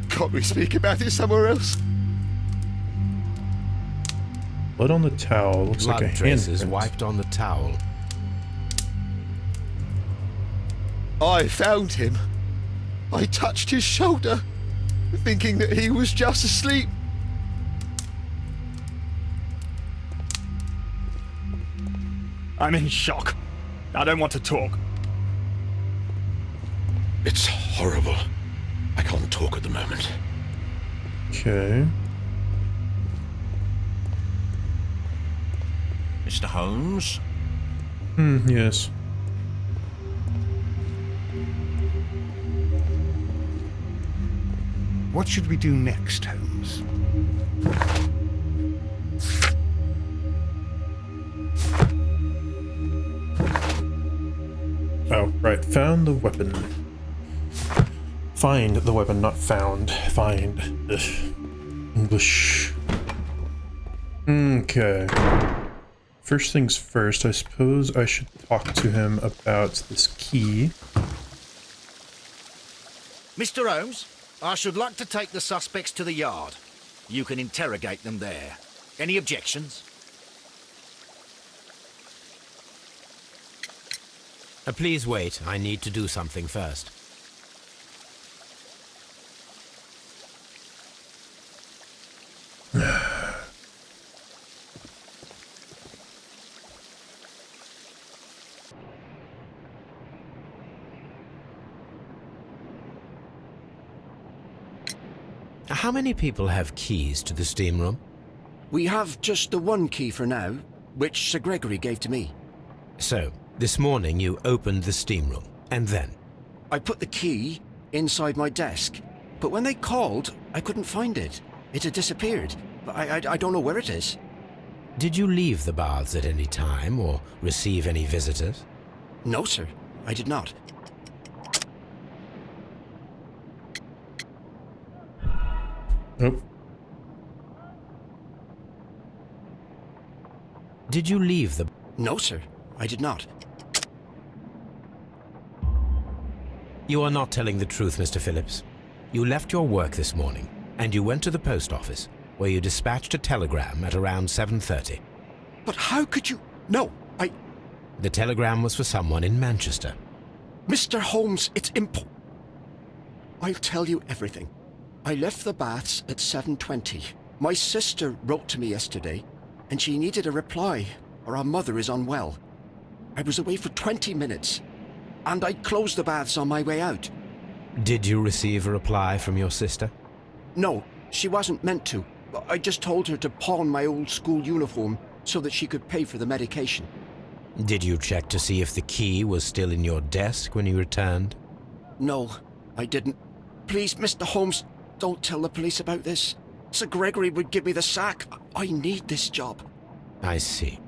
Can't we speak about it somewhere else? Blood on the towel. Looks Blood like a traces handprint. wiped on the towel. I found him. I touched his shoulder, thinking that he was just asleep. I'm in shock. I don't want to talk. It's horrible. I can't talk at the moment. Okay. Mr. Holmes? Yes. What should we do next, Holmes? Oh, right. Found the weapon. Find the weapon, not found. Find. Ugh. English. Okay. First things first, I suppose I should talk to him about this key. Mr. Holmes, I should like to take the suspects to the yard. You can interrogate them there. Any objections? Please wait. I need to do something first. How many people have keys to the steam room? We have just the one key for now, which Sir Gregory gave to me. So, this morning you opened the steam room, and then? I put the key inside my desk, but when they called, I couldn't find it. It had disappeared. I don't know where it is. Did you leave the baths at any time, or receive any visitors? No, sir, I did not. Nope. Did you leave the... No, sir, I did not. You are not telling the truth, Mr. Phillips. You left your work this morning, and you went to the post office, where you dispatched a telegram at around 7:30. But how could you... No, The telegram was for someone in Manchester. Mr. Holmes, it's I'll tell you everything. I left the baths at 7:20. My sister wrote to me yesterday, and she needed a reply, or our mother is unwell. I was away for 20 minutes, and I closed the baths on my way out. Did you receive a reply from your sister? No, she wasn't meant to. I just told her to pawn my old school uniform so that she could pay for the medication. Did you check to see if the key was still in your desk when you returned? No, I didn't. Please, Mr. Holmes, don't tell the police about this. Sir Gregory would give me the sack. I need this job. I see.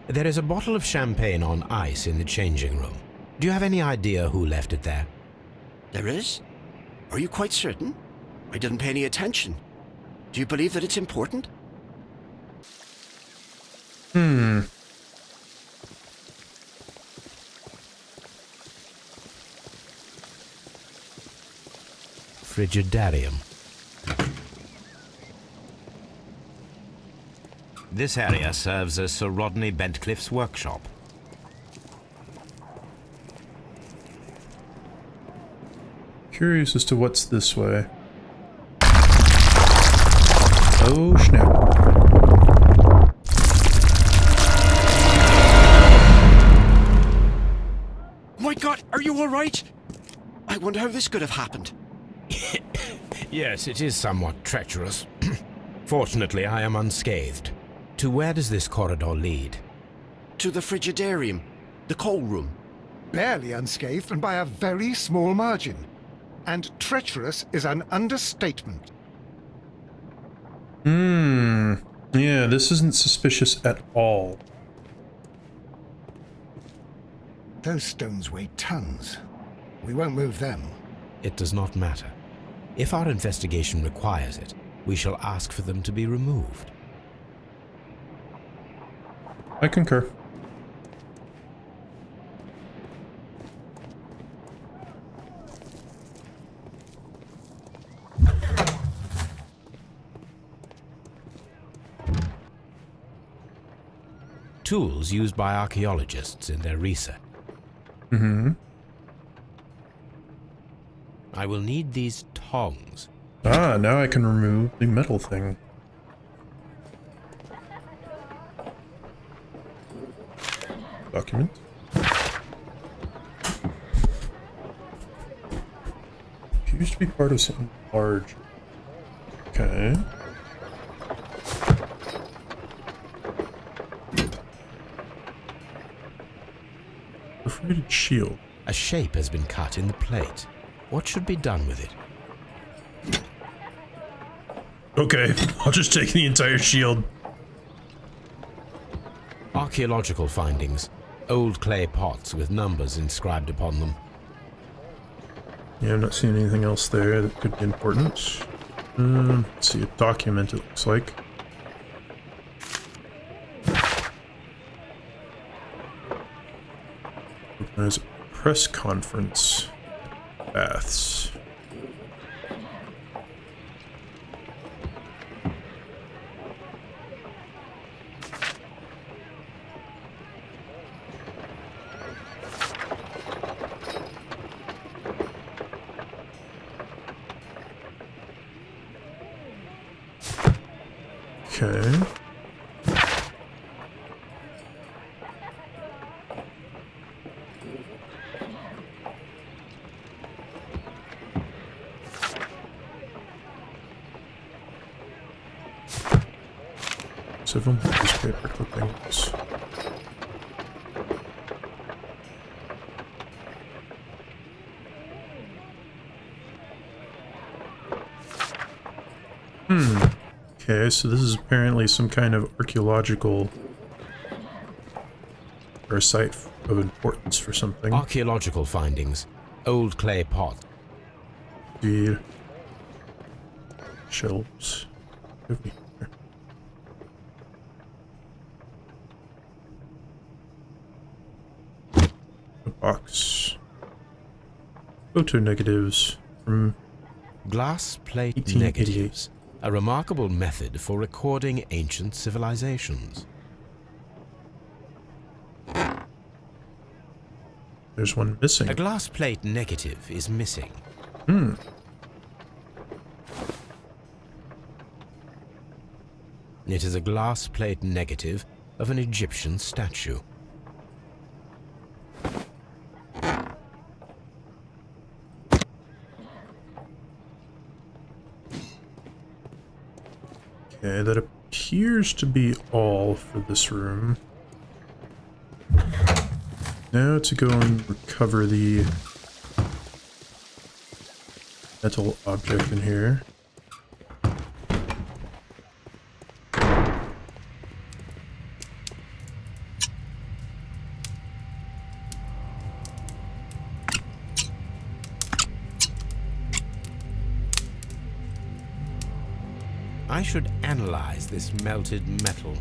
There is a bottle of champagne on ice in the changing room. Do you have any idea who left it there? There is? Are you quite certain? I didn't pay any attention. Do you believe that it's important? Frigidarium. This area serves as Sir Rodney Bentcliffe's workshop. Curious as to what's this way. Oh, snap. My God, are you all right? I wonder how this could have happened. Yes, it is somewhat treacherous. Fortunately, I am unscathed. To where does this corridor lead? To the Frigidarium, the coal room. Barely unscathed and by a very small margin. And treacherous is an understatement. Yeah, this isn't suspicious at all. Those stones weigh tons. We won't move them. It does not matter. If our investigation requires it, we shall ask for them to be removed. I concur. Tools used by archaeologists in their research. I will need these tongs. Ah, now I can remove the metal thing. Document. Appears to be part of something large. Okay. Perforated shield. A shape has been cut in the plate. What should be done with it? Okay, I'll just take the entire shield. Archaeological findings. Old clay pots with numbers inscribed upon them. Yeah, I'm not seeing anything else there that could be important. Let's see, a document it looks like. There's a press conference. Baths. Okay. Several newspaper clippings. Okay, so this is apparently some kind of archaeological or a site of importance for something. Archaeological findings. Old clay pot. Indeed. Shelves. Over here. A box. Photo negatives from Glass plate 1888. negatives. A remarkable method for recording ancient civilizations. There's one missing. A glass plate negative is missing. It is a glass plate negative of an Egyptian statue. Okay, that appears to be all for this room. Now to go and recover the metal object in here. I should analyze this melted metal.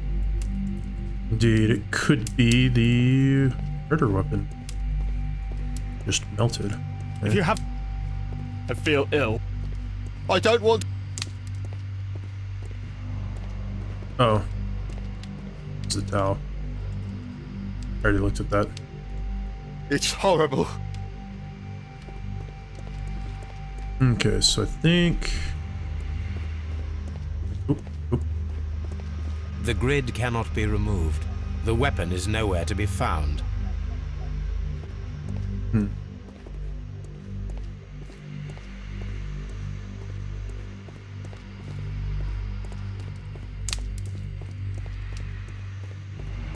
Indeed, it could be the murder weapon. Just melted. If you have... I feel ill. I don't want... Oh. It's a towel. I already looked at that. It's horrible. Okay, so I think... Oop, oop. The grid cannot be removed. The weapon is nowhere to be found.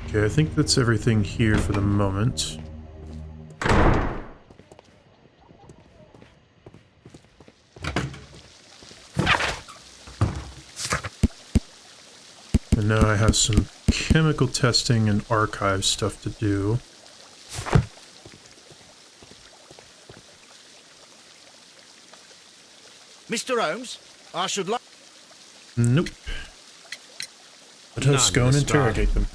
Okay, I think that's everything here for the moment. And now I have some chemical testing and archive stuff to do. Mr. Holmes, I should like... Nope. Let us go and interrogate them.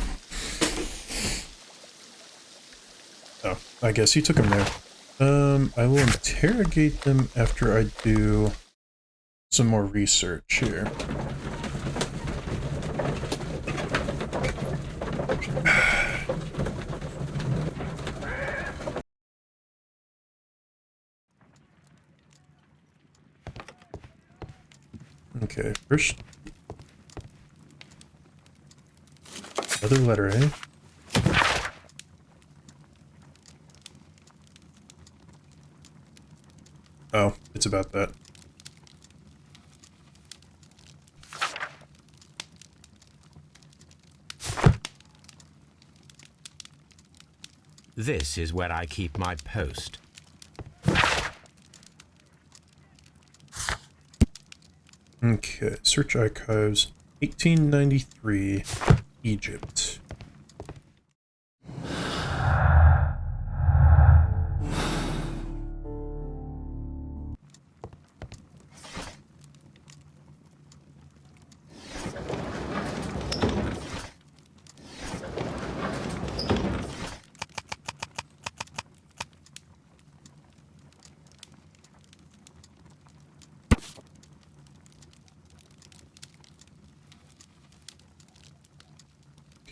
Oh, I guess he took them there. I will interrogate them after I do some more research here. Okay, first... Another letter, eh? Oh, it's about that. This is where I keep my post. Okay, search archives, 1893, Egypt.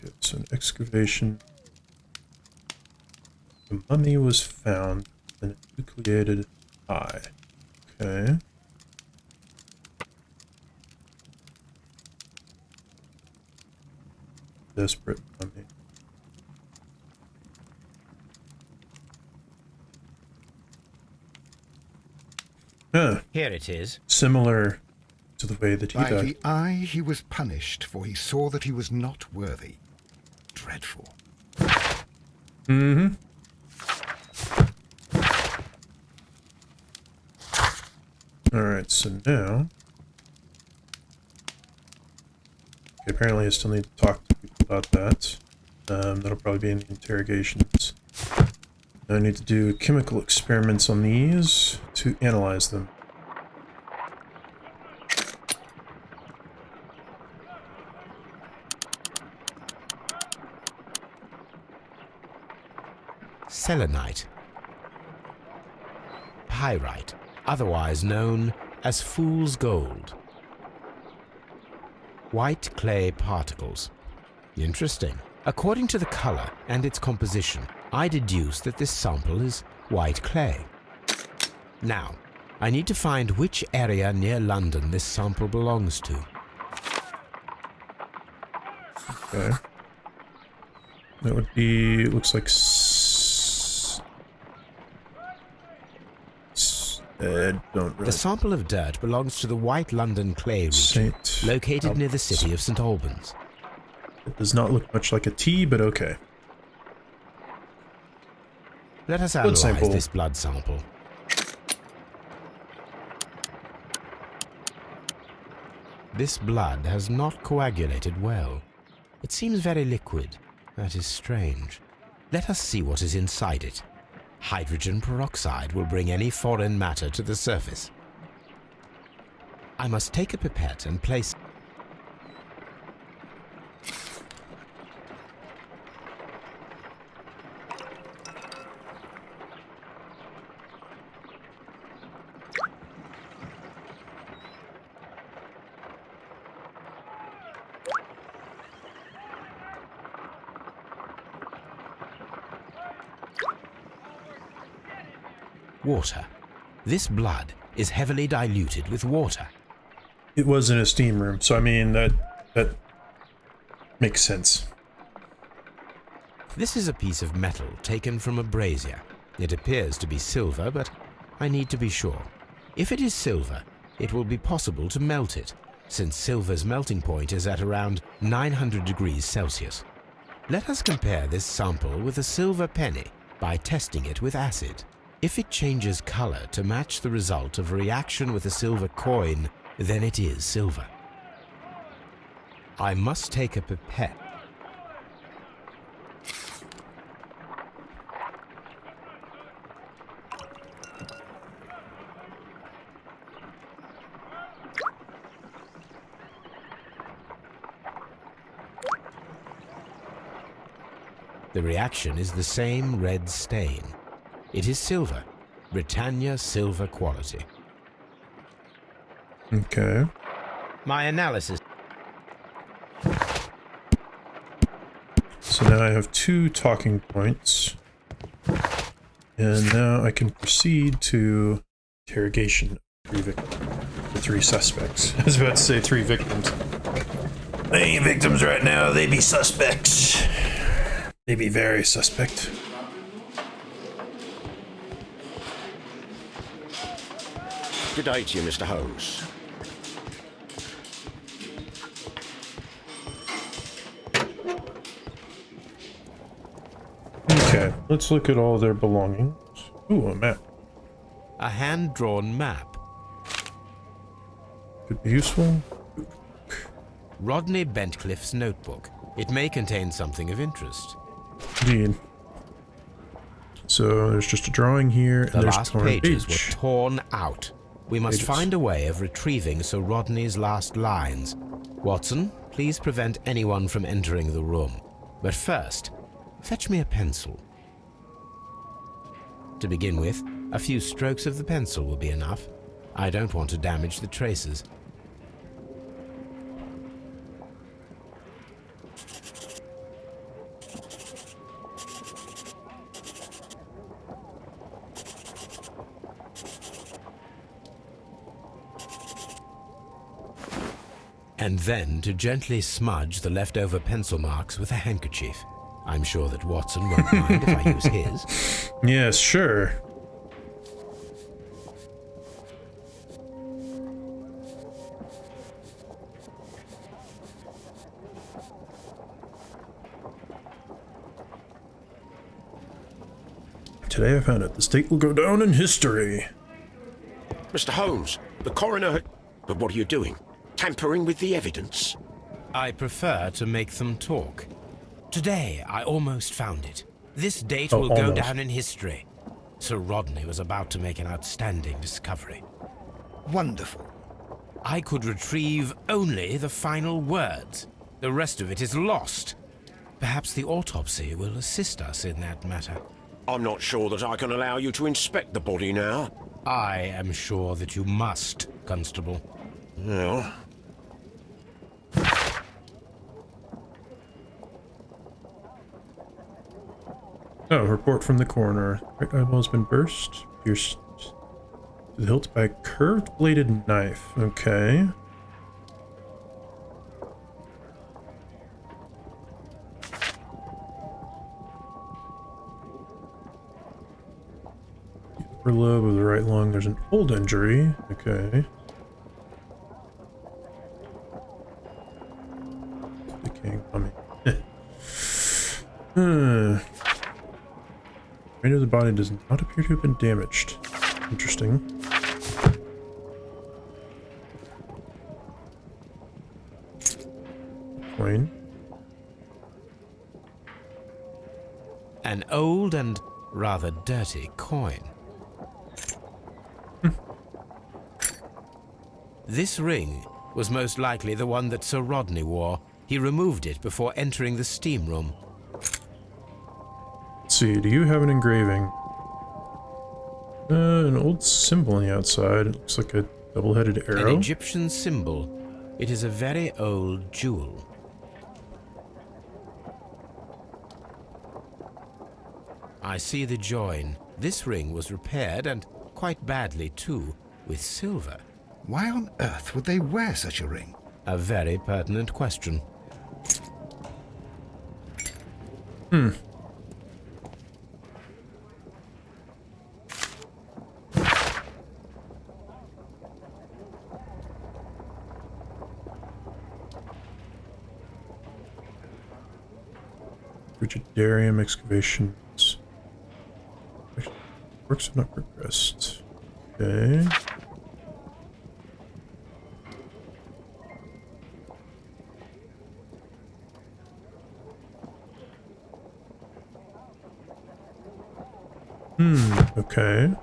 Okay, so an excavation. The mummy was found in a nucleated eye. Okay. Desperate mummy. Huh. Here it is. Similar to the way that he By died. the eye he was punished, for he saw that he was not worthy. Dreadful. Mm-hmm. Alright, so now... Okay, apparently I still need to talk to people about that. That'll probably be in the interrogations. Now I need to do chemical experiments on these to analyze them. Selenite. Pyrite, otherwise known as fool's gold. White clay particles. Interesting. According to the color and its composition, I deduce that this sample is white clay. Now, I need to find which area near London this sample belongs to. Okay. That would be, it looks like don't really. The sample of dirt belongs to the White London clay region, located near the city of St. Albans. It does not look much like a T, but okay. Let us analyze this blood sample. This blood has not coagulated well. It seems very liquid. That is strange. Let us see what is inside it. Hydrogen peroxide will bring any foreign matter to the surface. I must take a pipette and place... water. This blood is heavily diluted with water. It was in a steam room, so I mean, that makes sense. This is a piece of metal taken from a brazier. It appears to be silver, but I need to be sure. If it is silver, it will be possible to melt it, since silver's melting point is at around 900 degrees Celsius. Let us compare this sample with a silver penny by testing it with acid. If it changes color to match the result of a reaction with a silver coin, then it is silver. I must take a pipette. The reaction is the same red stain. It is silver, Britannia silver quality. Okay. My analysis. So now I have 2 talking points. And now I can proceed to interrogation of 3 suspects. I was about to say 3 victims. They ain't victims right now, they be suspects. They be very suspect. Good day to you, Mr. Holmes. Okay, let's look at all their belongings. Ooh, a map. A hand-drawn map. Could be useful. Rodney Bentcliffe's notebook. It may contain something of interest. Indeed. So there's just a drawing here, and The there's last torn pages page. were torn out. We must find a way of retrieving Sir Rodney's last lines. Watson, please prevent anyone from entering the room. But first, fetch me a pencil. To begin with, a few strokes of the pencil will be enough. I don't want to damage the traces. And then to gently smudge the leftover pencil marks with a handkerchief. I'm sure that Watson won't mind if I use his. Yes, sure. Today I found out the state will go down in history. Mr. Holmes, the coroner... But what are you doing? Tampering with the evidence? I prefer to make them talk. Today, I almost found it. This date will go down in history. Sir Rodney was about to make an outstanding discovery. Wonderful. I could retrieve only the final words. The rest of it is lost. Perhaps the autopsy will assist us in that matter. I'm not sure that I can allow you to inspect the body now. I am sure that you must, Constable. Well... Oh, report from the coroner. Right eyeball has been burst, pierced to the hilt by a curved bladed knife. Okay. The upper lobe of the right lung, there's an old injury. Okay. Decaying plumbing. Right of the body does not appear to have been damaged. Interesting. Coin. An old and rather dirty coin. This ring was most likely the one that Sir Rodney wore. He removed it before entering the steam room. Let's see, do you have an engraving? An old symbol on the outside. It looks like a double-headed arrow. An Egyptian symbol. It is a very old jewel. I see the join, This ring was repaired, and quite badly too, with silver. Why on earth would they wear such a ring? A very pertinent question. Frigidarium excavations. Works have not progressed. Okay. Okay.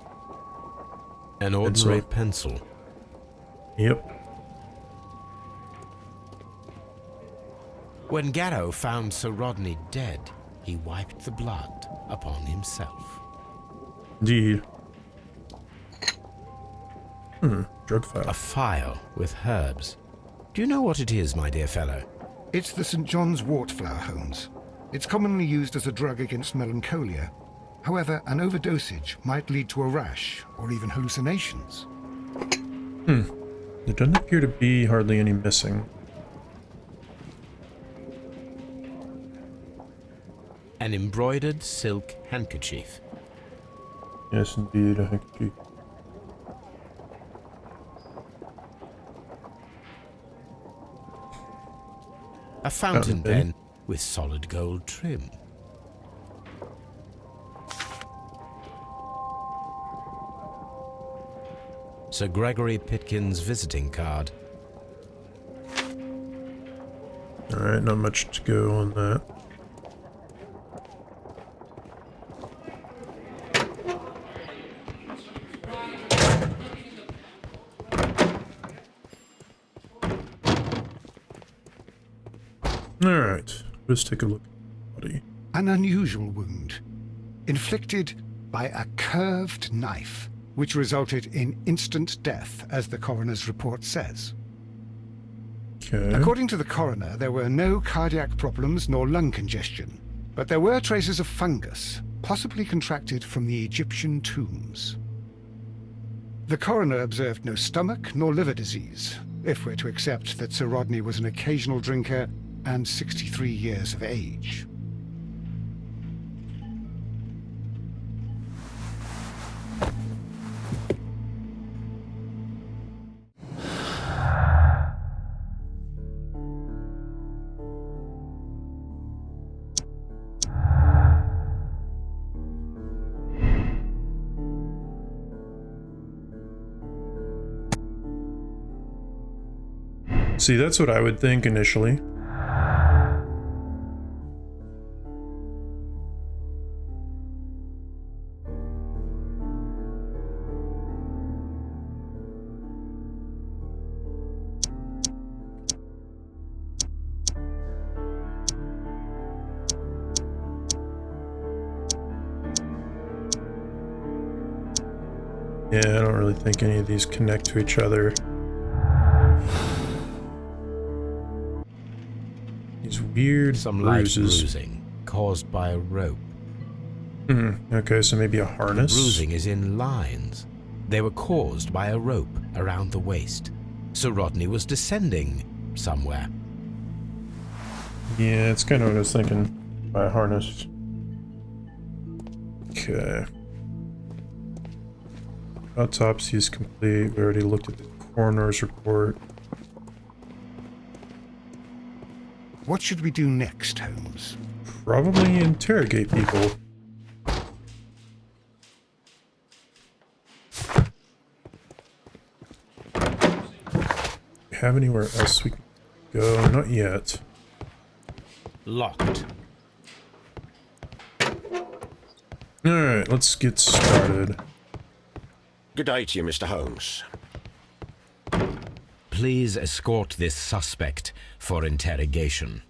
An ordinary pencil. Yep. When Garrow found Sir Rodney dead, he wiped the blood upon himself. Indeed. Drug file. A file with herbs. Do you know what it is, my dear fellow? It's the St. John's wort flower, Holmes. It's commonly used as a drug against melancholia. However, an overdosage might lead to a rash or even hallucinations. There doesn't appear to be hardly any missing. An embroidered silk handkerchief. Yes, indeed, a handkerchief. A fountain pen with solid gold trim. Sir Gregory Pitkin's visiting card. Alright, not much to go on that. Alright, let's take a look at the body. An unusual wound, inflicted by a curved knife, which resulted in instant death, as the coroner's report says. Okay. According to the coroner, there were no cardiac problems nor lung congestion, but there were traces of fungus, possibly contracted from the Egyptian tombs. The coroner observed no stomach nor liver disease, if we're to accept that Sir Rodney was an occasional drinker and 63 years of age. See, that's what I would think initially. Yeah, I don't really think any of these connect to each other. These weird Some light bruises. bruising caused by a rope. Okay, so maybe a harness. Bruising is in lines. They were caused by a rope around the waist. Sir Rodney was descending somewhere. Yeah, it's kind of what I was thinking. By a harness. Okay. Autopsy is complete. We already looked at the coroner's report. What should we do next, Holmes? Probably interrogate people. Have anywhere else we can go? Not yet. Locked. Alright, let's get started. Good day to you, Mr. Holmes. Please escort this suspect for interrogation.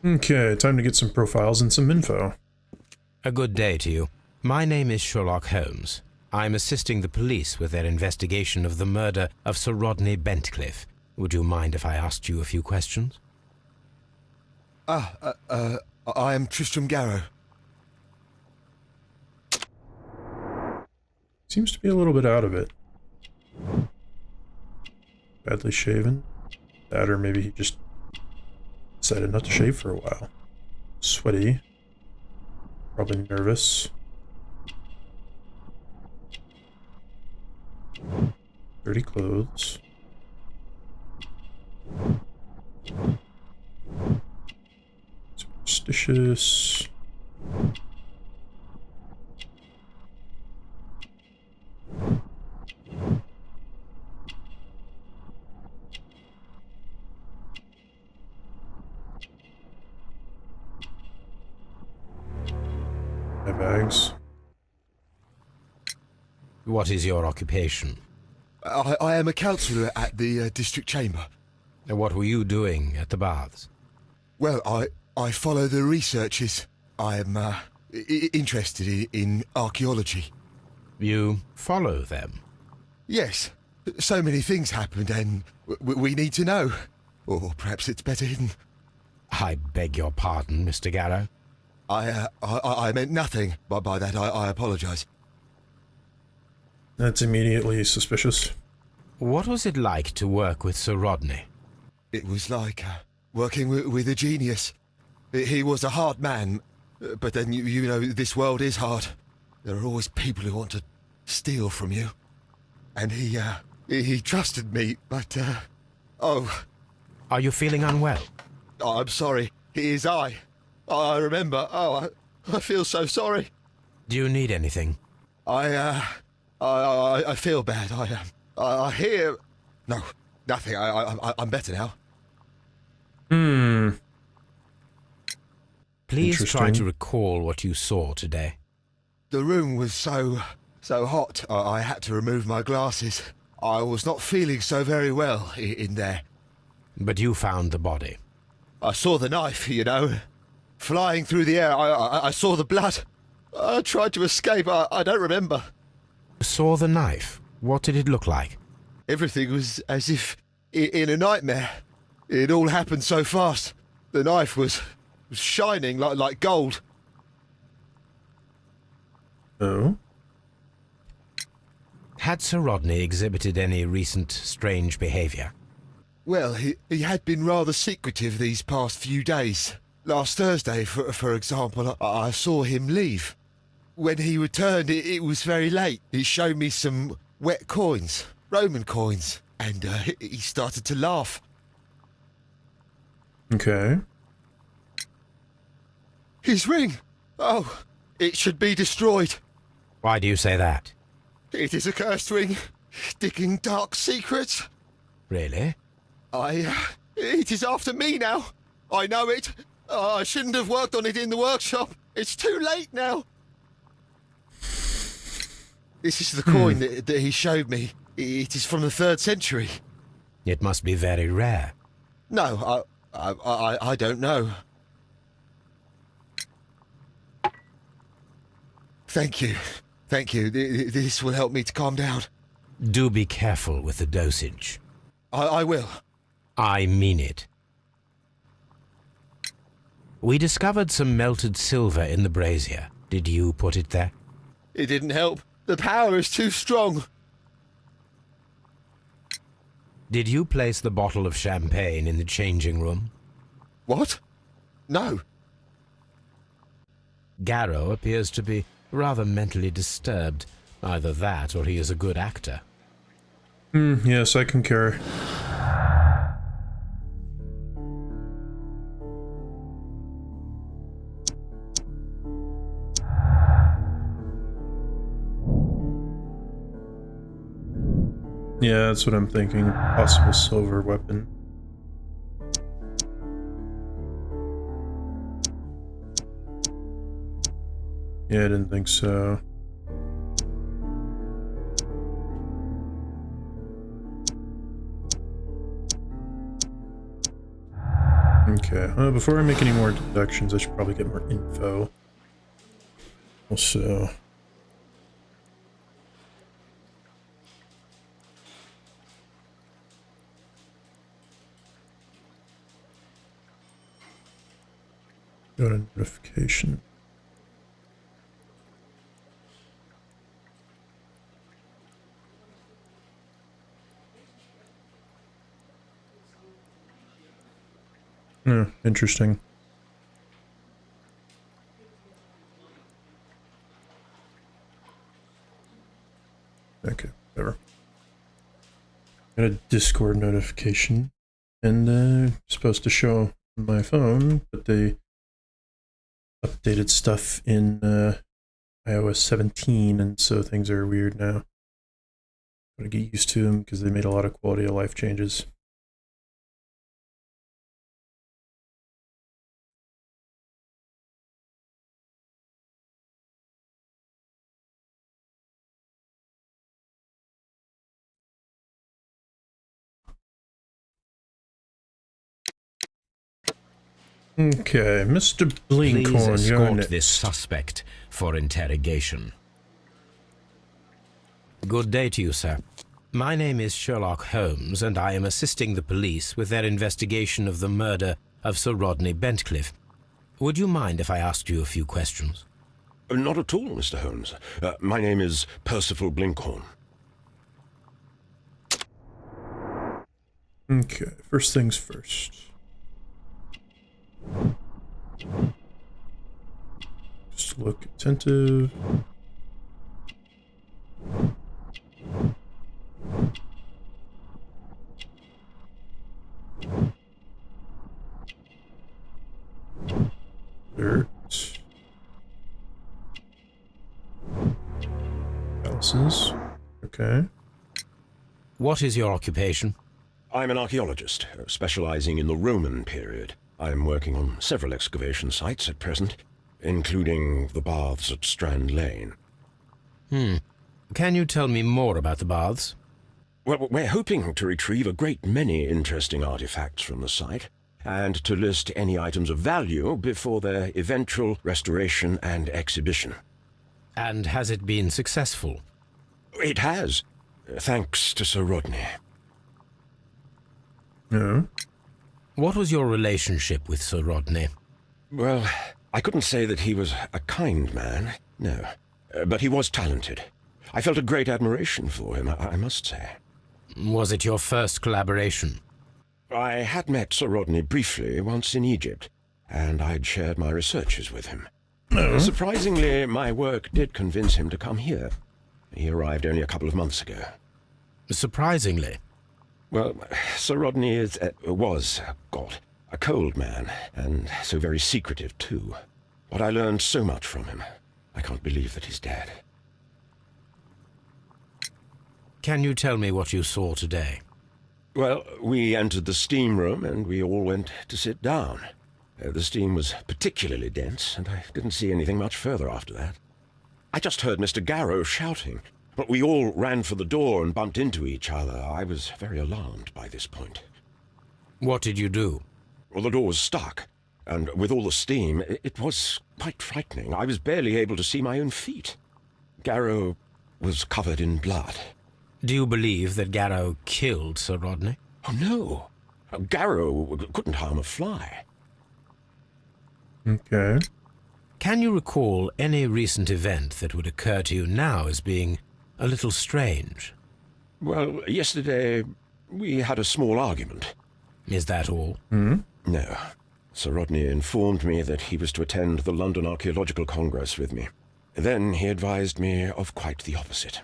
Okay, time to get some profiles and some info. A good day to you. My name is Sherlock Holmes. I'm assisting the police with their investigation of the murder of Sir Rodney Bentcliffe. Would you mind if I asked you a few questions? I am Tristram Garrow. Seems to be a little bit out of it. Badly shaven. That, or maybe he just decided not to shave for a while. Sweaty. Probably nervous. Dirty clothes. Superstitious. My bags. What is your occupation? I am a councillor at the district chamber. And what were you doing at the baths? Well, I follow the researches. I am interested in archaeology. You follow them? Yes. So many things happened and we need to know. Or perhaps it's better hidden. I beg your pardon, Mr. Garrow. I meant nothing by that. I apologise. That's immediately suspicious. What was it like to work with Sir Rodney? It was like working with a genius. He was a hard man, but then you know this world is hard. There are always people who want to steal from you. And he trusted me, but oh. Are you feeling unwell? I'm sorry. It is I remember. Oh, I feel so sorry. Do you need anything? I feel bad. I hear. No, nothing. I'm better now. Please try to recall what you saw today. The room was so hot. I had to remove my glasses. I was not feeling so very well in there. But you found the body. I saw the knife, you know, flying through the air. I saw the blood. I tried to escape. I don't remember. You saw the knife? What did it look like? Everything was as if in a nightmare. It all happened so fast. The knife was shining like gold. Oh? Had Sir Rodney exhibited any recent strange behaviour? Well, he had been rather secretive these past few days. Last Thursday, for example, I saw him leave. When he returned, it was very late. He showed me some wet coins, Roman coins, and he started to laugh. Okay. His ring! Oh, it should be destroyed. Why do you say that? It is a cursed ring, digging dark secrets. Really? It is after me now. I know it. I shouldn't have worked on it in the workshop. It's too late now. This is the coin that he showed me. It is from the 3rd century. It must be very rare. No, I don't know. Thank you. Thank you. This will help me to calm down. Do be careful with the dosage. I will. I mean it. We discovered some melted silver in the brazier. Did you put it there? It didn't help. The power is too strong. Did you place the bottle of champagne in the changing room? What? No. Garrow appears to be rather mentally disturbed. Either that or he is a good actor. Yes, I concur. Yeah, that's what I'm thinking. Possible silver weapon. Yeah, I didn't think so. Okay, before I make any more deductions, I should probably get more info. Also... Go to notification. Yeah, interesting. Okay, whatever. Got a Discord notification, and supposed to show on my phone, but they updated stuff in iOS 17, and so things are weird now. Gotta get used to them because they made a lot of quality of life changes. Okay, Mr. Please Blinkhorn, you're escort next. this suspect for interrogation. Good day to you, sir. My name is Sherlock Holmes, and I am assisting the police with their investigation of the murder of Sir Rodney Bentcliffe. Would you mind if I asked you a few questions? Not at all, Mr. Holmes. My name is Percival Blinkhorn. Okay, first things first. Just look attentive. Dirt. Houses. Okay. What is your occupation? I'm an archaeologist, specializing in the Roman period. I'm working on several excavation sites at present, including the baths at Strand Lane. Can you tell me more about the baths? Well, we're hoping to retrieve a great many interesting artifacts from the site, and to list any items of value before their eventual restoration and exhibition. And has it been successful? It has, thanks to Sir Rodney. No. What was your relationship with Sir Rodney? Well, I couldn't say that he was a kind man, no. But he was talented. I felt a great admiration for him, I must say. Was it your first collaboration? I had met Sir Rodney briefly once in Egypt, and I'd shared my researches with him. Surprisingly, my work did convince him to come here. He arrived only a couple of months ago. Surprisingly? Well, Sir Rodney was a cold man, and so very secretive too. But I learned so much from him. I can't believe that he's dead. Can you tell me what you saw today? Well, we entered the steam room and we all went to sit down. The steam was particularly dense, and I didn't see anything much further after that. I just heard Mr. Garrow shouting, but we all ran for the door and bumped into each other. I was very alarmed by this point. What did you do? Well, the door was stuck, and with all the steam, it was quite frightening. I was barely able to see my own feet. Garrow was covered in blood. Do you believe that Garrow killed Sir Rodney? Oh, no. Garrow couldn't harm a fly. Okay. Can you recall any recent event that would occur to you now as being a little strange? Well, yesterday we had a small argument. Is that all? No. Sir Rodney informed me that he was to attend the London Archaeological Congress with me. Then he advised me of quite the opposite.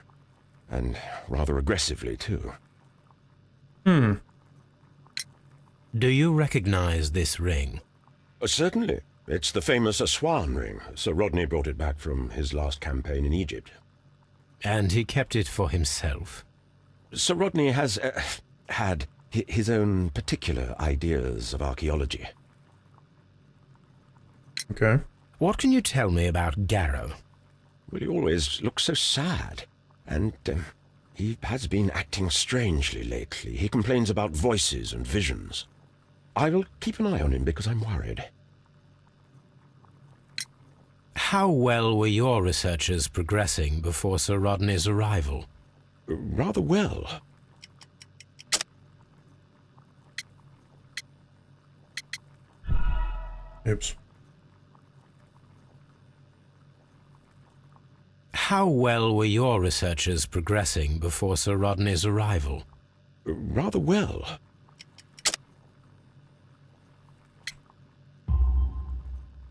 And rather aggressively, too. Do you recognize this ring? Certainly. It's the famous Aswan ring. Sir Rodney brought it back from his last campaign in Egypt. And he kept it for himself? Sir Rodney has had his own particular ideas of archaeology. Okay. What can you tell me about Garrow? Well, he always looks so sad. And he has been acting strangely lately. He complains about voices and visions. I will keep an eye on him because I'm worried. How well were your researches progressing before Sir Rodney's arrival? Rather well. Oops. How well were your researches progressing before Sir Rodney's arrival? Rather well.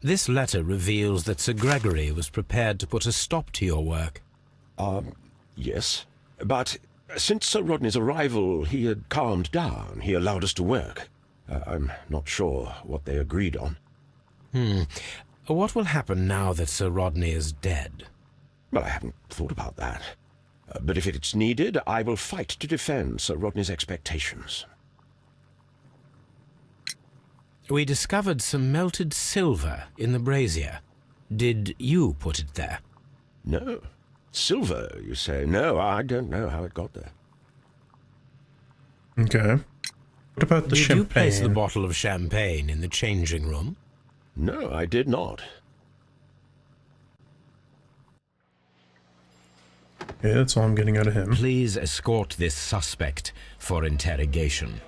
This letter reveals that Sir Gregory was prepared to put a stop to your work. Yes. But since Sir Rodney's arrival, he had calmed down. He allowed us to work. I'm not sure what they agreed on. What will happen now that Sir Rodney is dead? Well, I haven't thought about that. But if it's needed, I will fight to defend Sir Rodney's expectations. We discovered some melted silver in the brazier. Did you put it there? No. Silver, you say? No, I don't know how it got there. Okay. What about the Did champagne? you place the bottle of champagne in the changing room? No, I did not. Okay, that's all I'm getting out of him. Please escort this suspect for interrogation.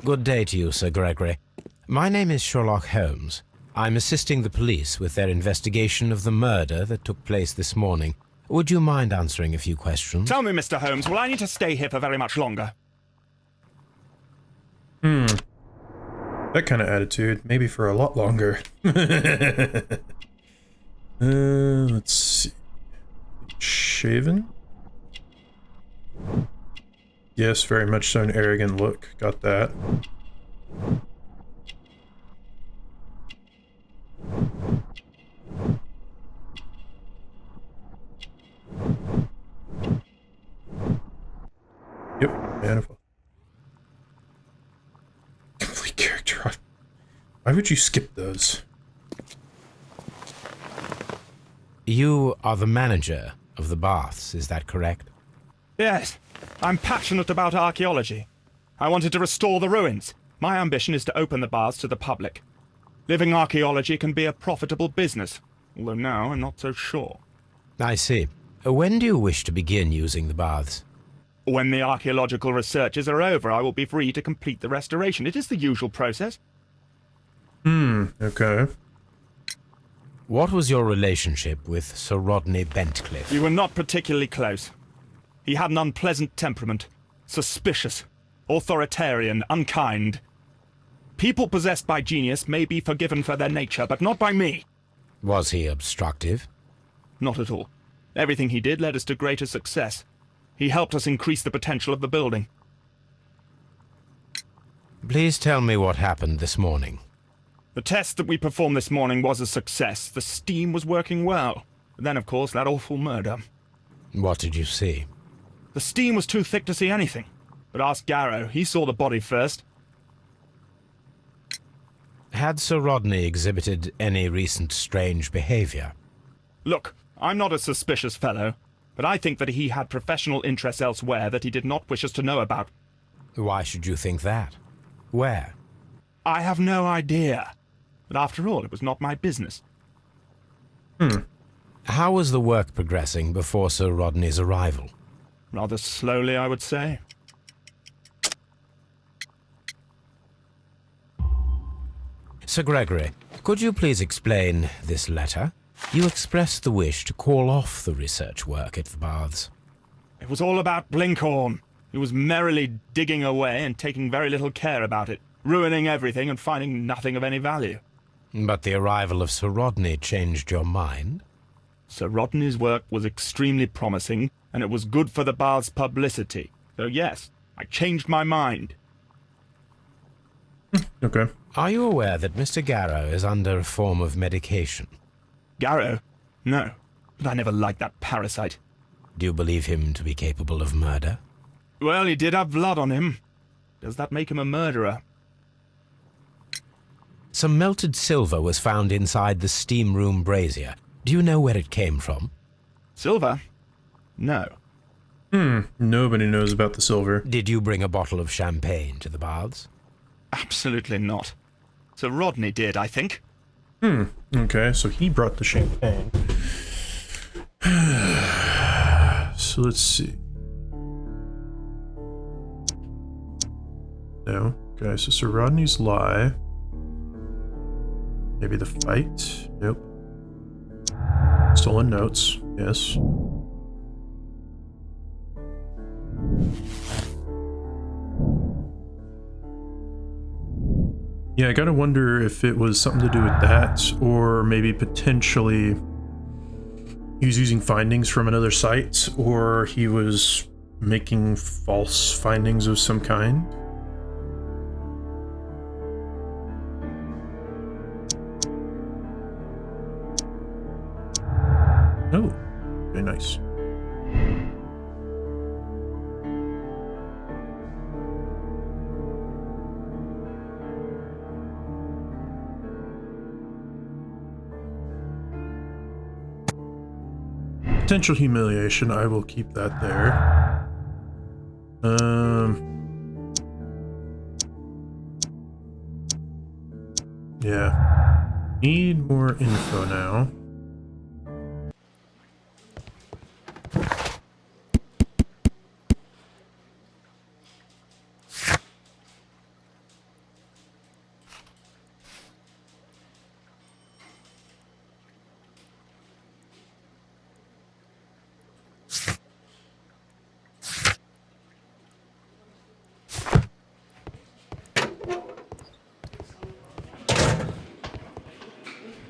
Good day to you, Sir Gregory. My name is Sherlock Holmes. I'm assisting the police with their investigation of the murder that took place this morning. Would you mind answering a few questions? Tell me, Mr. Holmes, will I need to stay here for very much longer? That kind of attitude, maybe for a lot longer. Let's see. Shaven? Yes, very much so, an arrogant look. Got that. Yep, beautiful. Complete character. Why would you skip those? You are the manager of the baths, is that correct? Yes, I'm passionate about archaeology. I wanted to restore the ruins. My ambition is to open the baths to the public. Living archaeology can be a profitable business, although now I'm not so sure. I see. When do you wish to begin using the baths? When the archaeological researches are over, I will be free to complete the restoration. It is the usual process. Okay. What was your relationship with Sir Rodney Bentcliffe? We were not particularly close. He had an unpleasant temperament, suspicious, authoritarian, unkind. People possessed by genius may be forgiven for their nature, but not by me. Was he obstructive? Not at all. Everything he did led us to greater success. He helped us increase the potential of the building. Please tell me what happened this morning. The test that we performed this morning was a success. The steam was working well. But then, of course, that awful murder. What did you see? The steam was too thick to see anything. But ask Garrow. He saw the body first. Had Sir Rodney exhibited any recent strange behavior? Look, I'm not a suspicious fellow, but I think that he had professional interests elsewhere that he did not wish us to know about. Why should you think that? Where? I have no idea. But after all, it was not my business. How was the work progressing before Sir Rodney's arrival? Rather slowly, I would say. Sir Gregory, could you please explain this letter? You expressed the wish to call off the research work at the baths. It was all about Blinkhorn. He was merrily digging away and taking very little care about it, ruining everything and finding nothing of any value. But the arrival of Sir Rodney changed your mind? Sir Rodney's work was extremely promising, and it was good for the bath's publicity. So yes, I changed my mind. Okay. Are you aware that Mr. Garrow is under a form of medication? Garrow? No, but I never liked that parasite. Do you believe him to be capable of murder? Well, he did have blood on him. Does that make him a murderer? Some melted silver was found inside the steam room brazier. Do you know where it came from? Silver? No. Nobody knows about the silver. Did you bring a bottle of champagne to the baths? Absolutely not. Sir Rodney did, I think. Okay, so he brought the champagne. So let's see. No. Okay, so Sir Rodney's lie. Maybe the fight? Nope. Stolen notes. Yes. Yeah, I gotta wonder if it was something to do with that, or maybe potentially he was using findings from another site, or he was making false findings of some kind. Oh, very nice. Potential humiliation, I will keep that there. Yeah. Need more info now.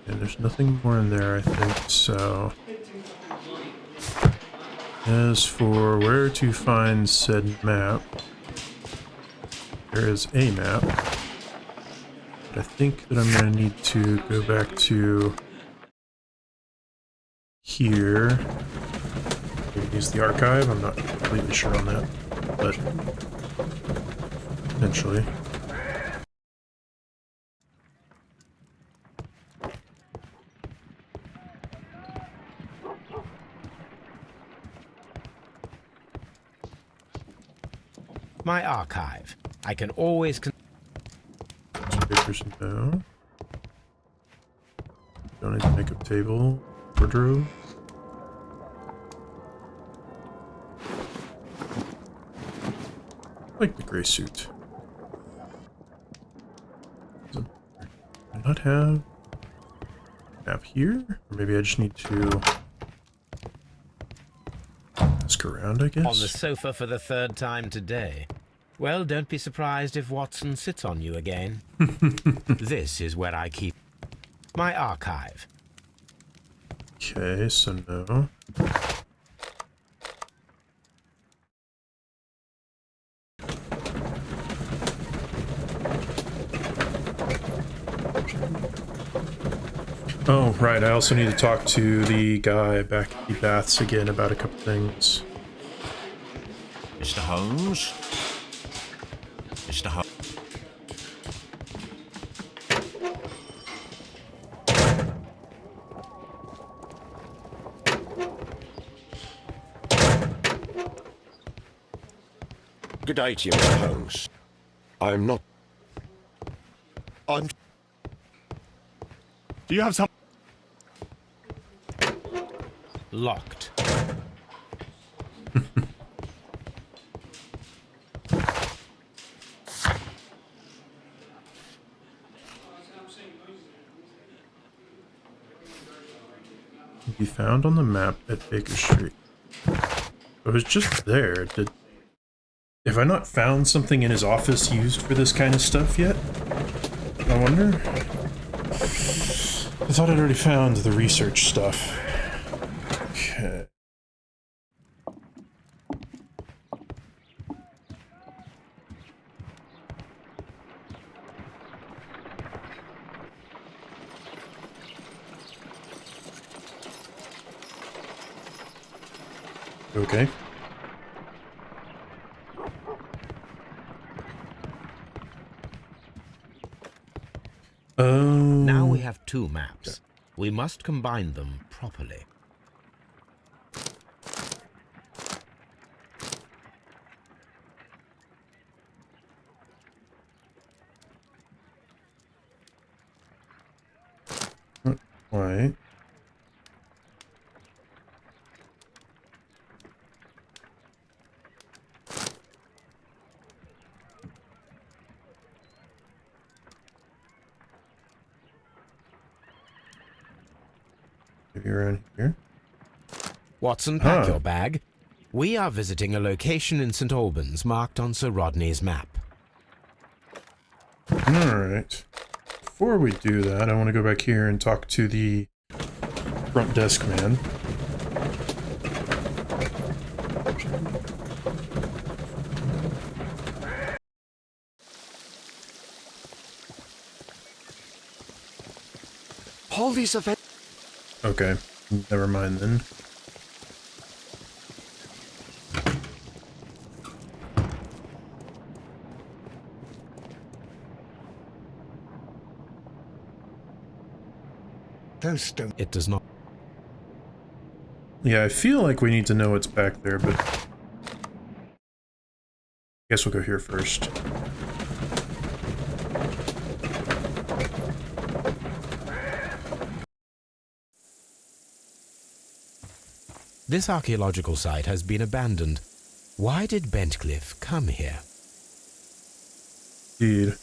And there's nothing more in there, I think, so... As for where to find said map, there is a map. But I think that I'm going to need to go back to here. Maybe use the archive, I'm not completely sure on that, but potentially. My archive. I can always... Papers, no. Don't need to make a table. Wardrobe. I like the gray suit. Does I not have a map here? Or maybe I just need to ask around, I guess? On the sofa for the third time today. Well, don't be surprised if Watson sits on you again. This is where I keep my archive. Okay, so no. Oh, right, I also need to talk to the guy back at the baths again about a couple things. Mr. Holmes? Mr. Holmes? Good day to you, Mr. Holmes. I'm not... I'm... Do you have some... Locked. Be found on the map at Baker Street. It was just there. Have I not found something in his office used for this kind of stuff yet? I wonder. I thought I'd already found the research stuff. Okay. Okay. Now we have two maps. We must combine them properly. Why? Maybe around here? Watson, pack your bag. We are visiting a location in St. Albans marked on Sir Rodney's map. Alright. before we do that, I want to go back here and talk to the front desk man. All these events... Okay, never mind then. Those stones. It does not. Yeah, I feel like we need to know what's back there, but I guess we'll go here first. This archaeological site has been abandoned. Why did Bentcliffe come here? Indeed.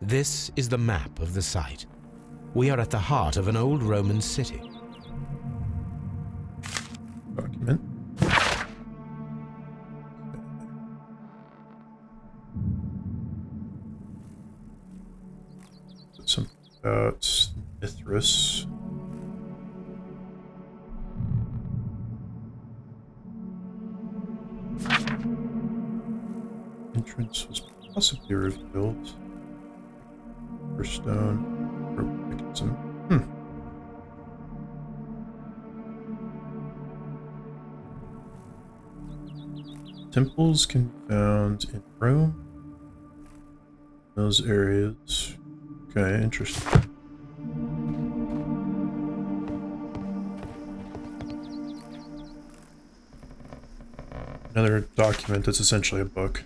This is the map of the site. We are at the heart of an old Roman city. Document. Something about Mithras. Entrance was possibly revealed. For stone, rope mechanism. Temples can be found in Rome. Those areas. Okay, interesting. Another document that's essentially a book.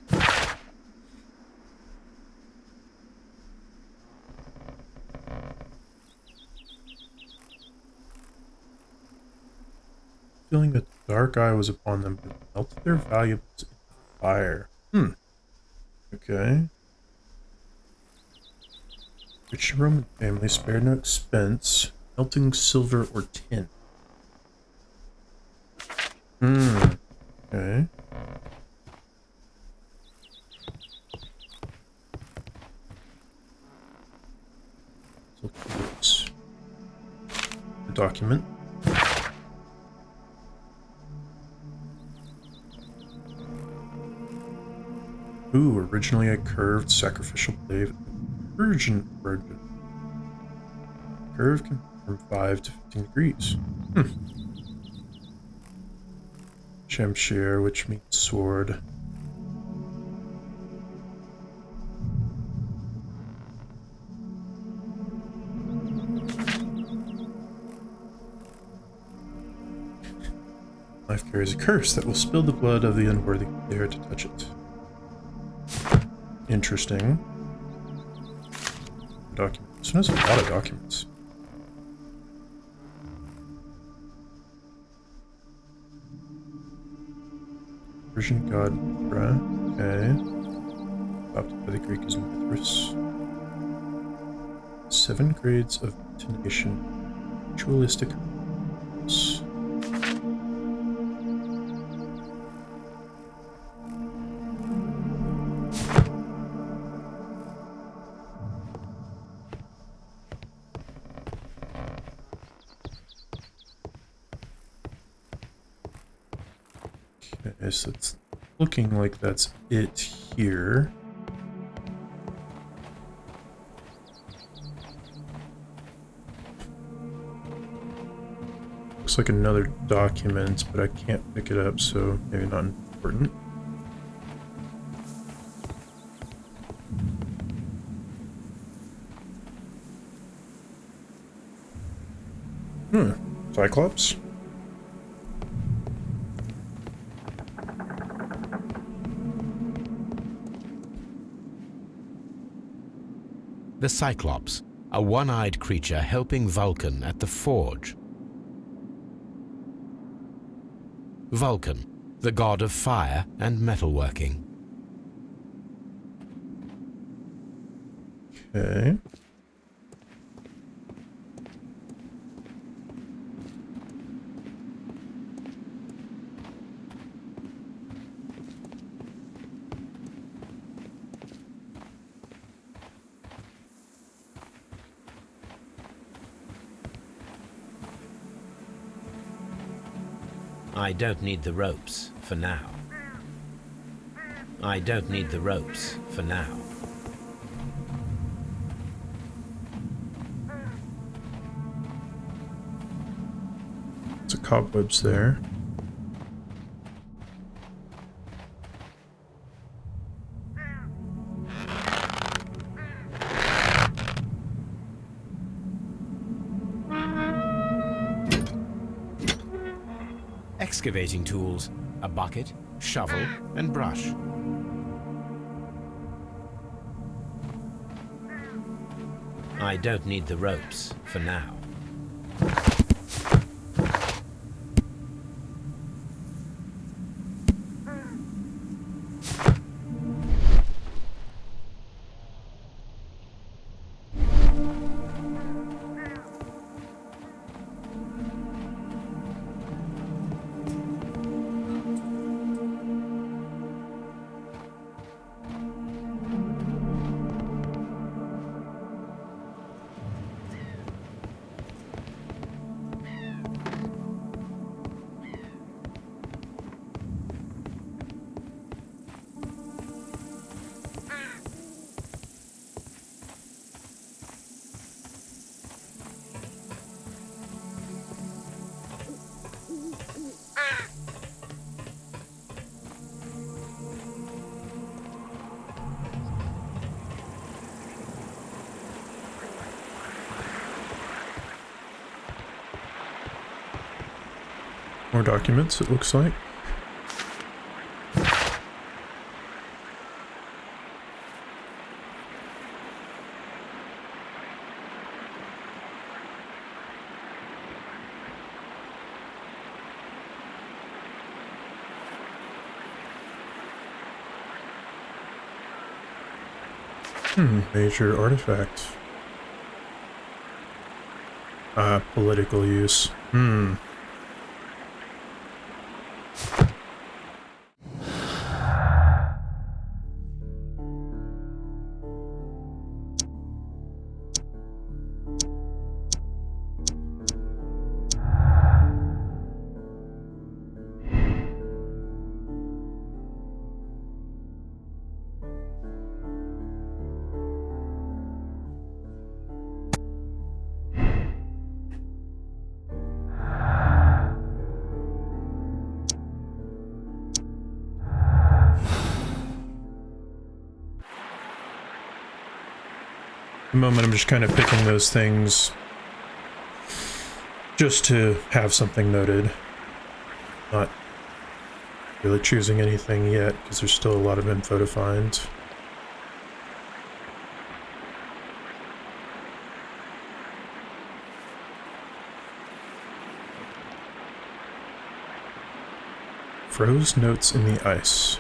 Feeling that the dark eye was upon them, but melted their valuables in the fire. Okay. Rich Roman family spared no expense, melting silver or tin. Okay. So let's the document. Ooh, originally a curved sacrificial blade of Persian origin. Curve can be from 5 to 15 degrees. Shamshir, which means sword. Life carries a curse that will spill the blood of the unworthy who dare to touch it. Interesting. Documents. This one has a lot of documents. Persian god Mithra. Okay. Adopted by the Greek as Mithras. 7 grades of intonation. Ritualistic. Okay, so it's looking like that's it here. Looks like another document, but I can't pick it up, so maybe not important. Cyclops? The Cyclops, a one-eyed creature helping Vulcan at the forge. Vulcan, the god of fire and metalworking. Okay. I don't need the ropes for now. I don't need the ropes for now. It's a cobwebs there. Excavating tools, a bucket, shovel, and brush. I don't need the ropes for now. More documents, it looks like. Major artifact. Political use. At the moment, I'm just kind of picking those things just to have something noted. Not really choosing anything yet, because there's still a lot of info to find. Froze notes in the ice.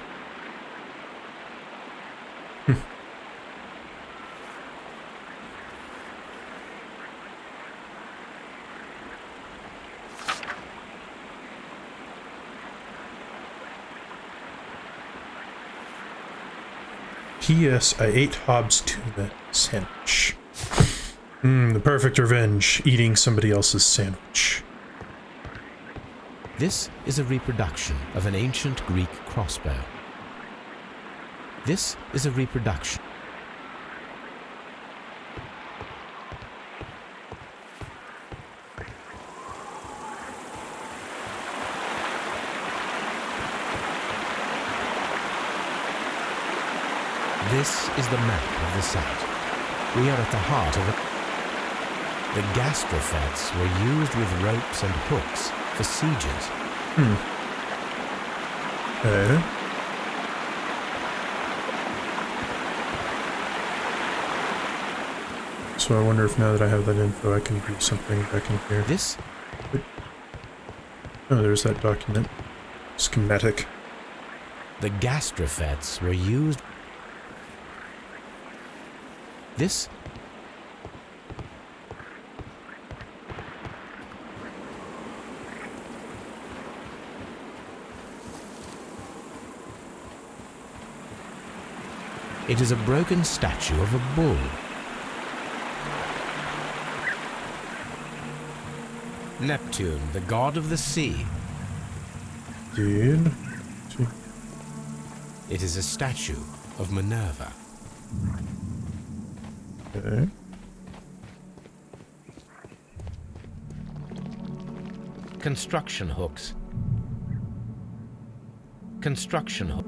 P.S. I ate Hobbs' tuna sandwich. The perfect revenge, eating somebody else's sandwich. This is a reproduction of an ancient Greek crossbow. This is a reproduction. This is the map of the site. We are at the heart of it. The gastrophets were used with ropes and hooks for sieges. Okay. So I wonder if now that I have that info, I can do something back in here. This? Oh, there's that document. Schematic. The gastrophets were used. This It is a broken statue of a bull. Neptune, the god of the sea. Dude. It is a statue of Minerva. Okay. Construction hooks. Construction hook.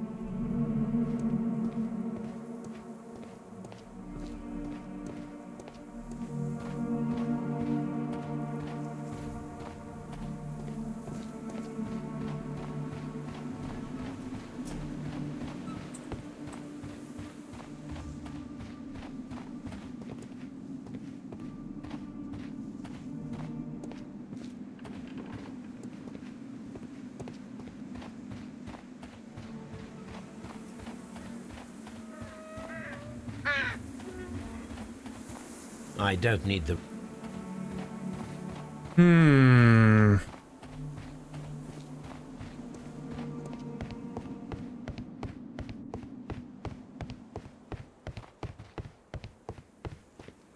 I don't need the...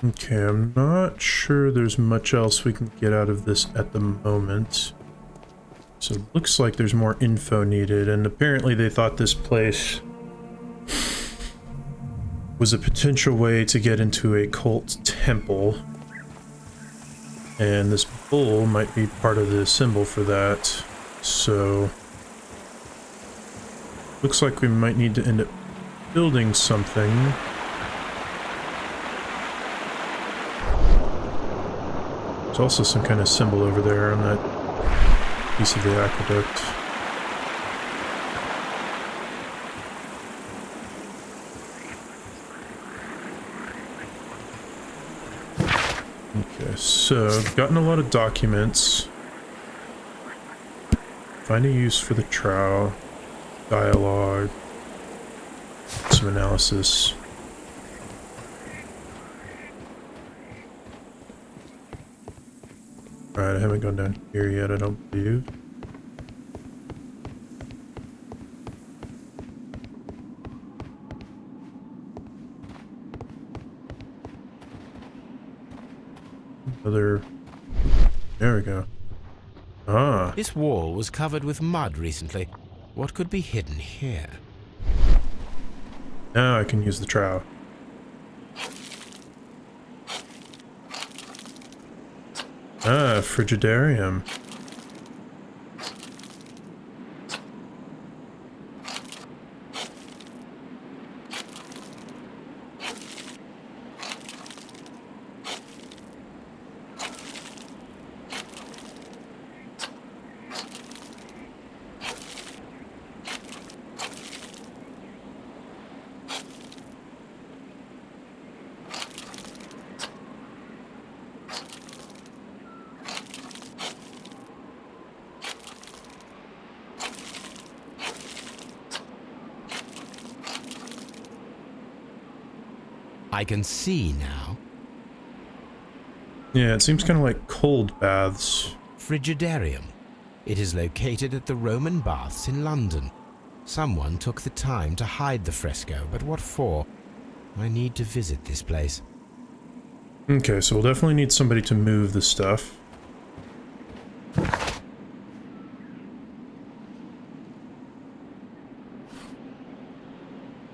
Okay, I'm not sure there's much else we can get out of this at the moment. So it looks like there's more info needed, and apparently they thought this place was a potential way to get into a cult temple. And this bull might be part of the symbol for that. So looks like we might need to end up building something. There's also some kind of symbol over there on that piece of the aqueduct. Okay, so I've gotten a lot of documents. Find a use for the trowel, dialogue, some analysis. Alright, I haven't gone down here yet, I don't believe. There we go. Ah. This wall was covered with mud recently. What could be hidden here? Now I can use the trowel. Ah, frigidarium. I can see now. Yeah, it seems kind of like cold baths. Frigidarium. It is located at the Roman Baths in London. Someone took the time to hide the fresco, but what for? I need to visit this place. Okay, so we'll definitely need somebody to move the stuff. I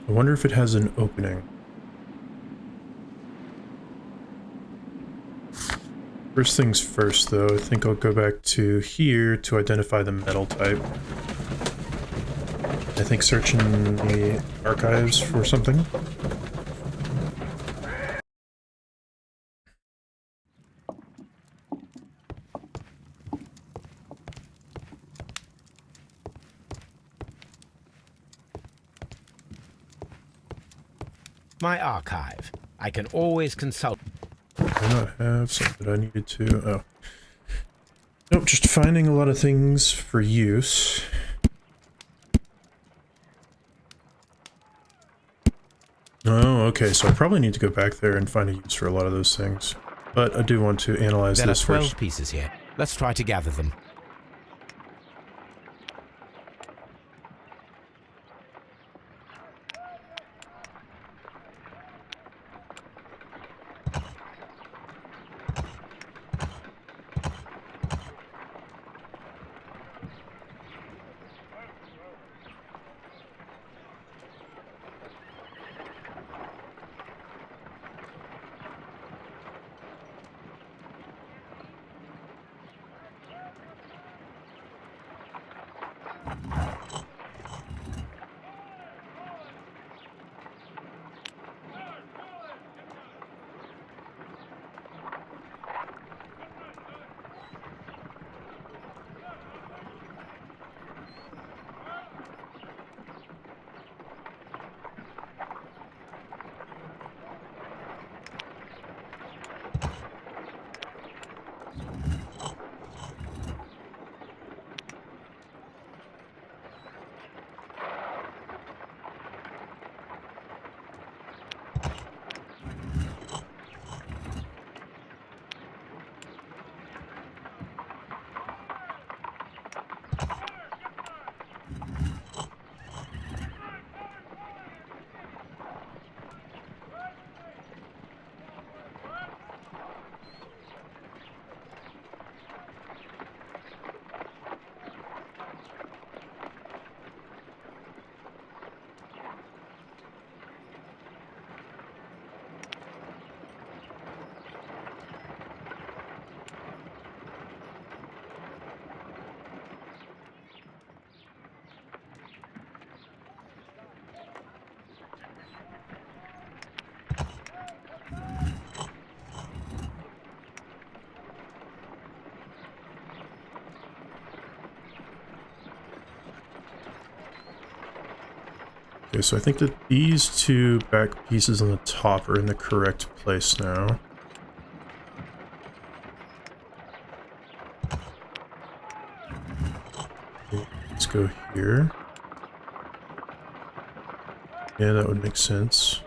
wonder if it has an opening. First things first, though, I think I'll go back to here to identify the metal type. I think searching the archives for something. My archive. I can always consult. I not have something that I needed to. Oh. Nope, just finding a lot of things for use. Oh, okay, so I probably need to go back there and find a use for a lot of those things. But I do want to analyze There are this 12 first. pieces here. Let's try to gather them. Okay, so I think that these two back pieces on the top are in the correct place now. Okay, let's go here. Yeah, that would make sense.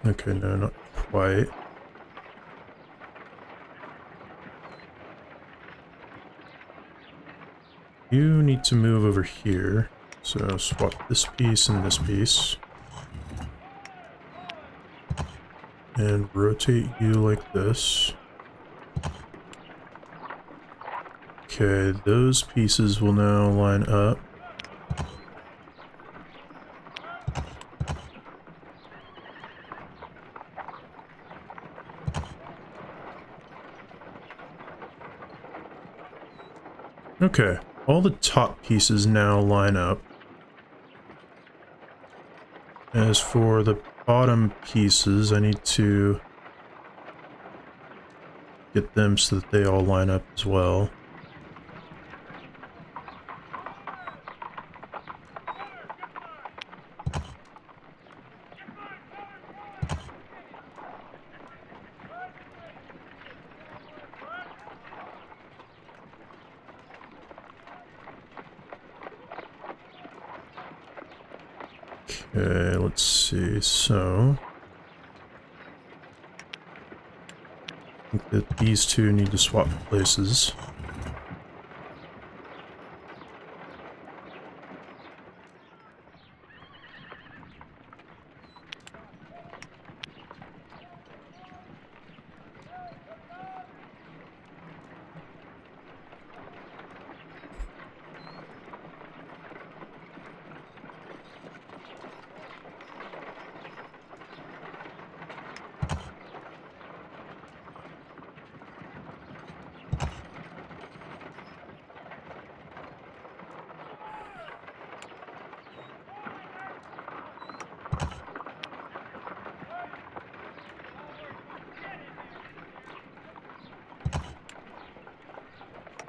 Okay, no, not quite. You need to move over here. So swap this piece and this piece. And rotate you like this. Okay, those pieces will now line up. Okay, all the top pieces now line up. As for the bottom pieces, I need to get them so that they all line up as well. Okay, let's see, so I think that these two need to swap places.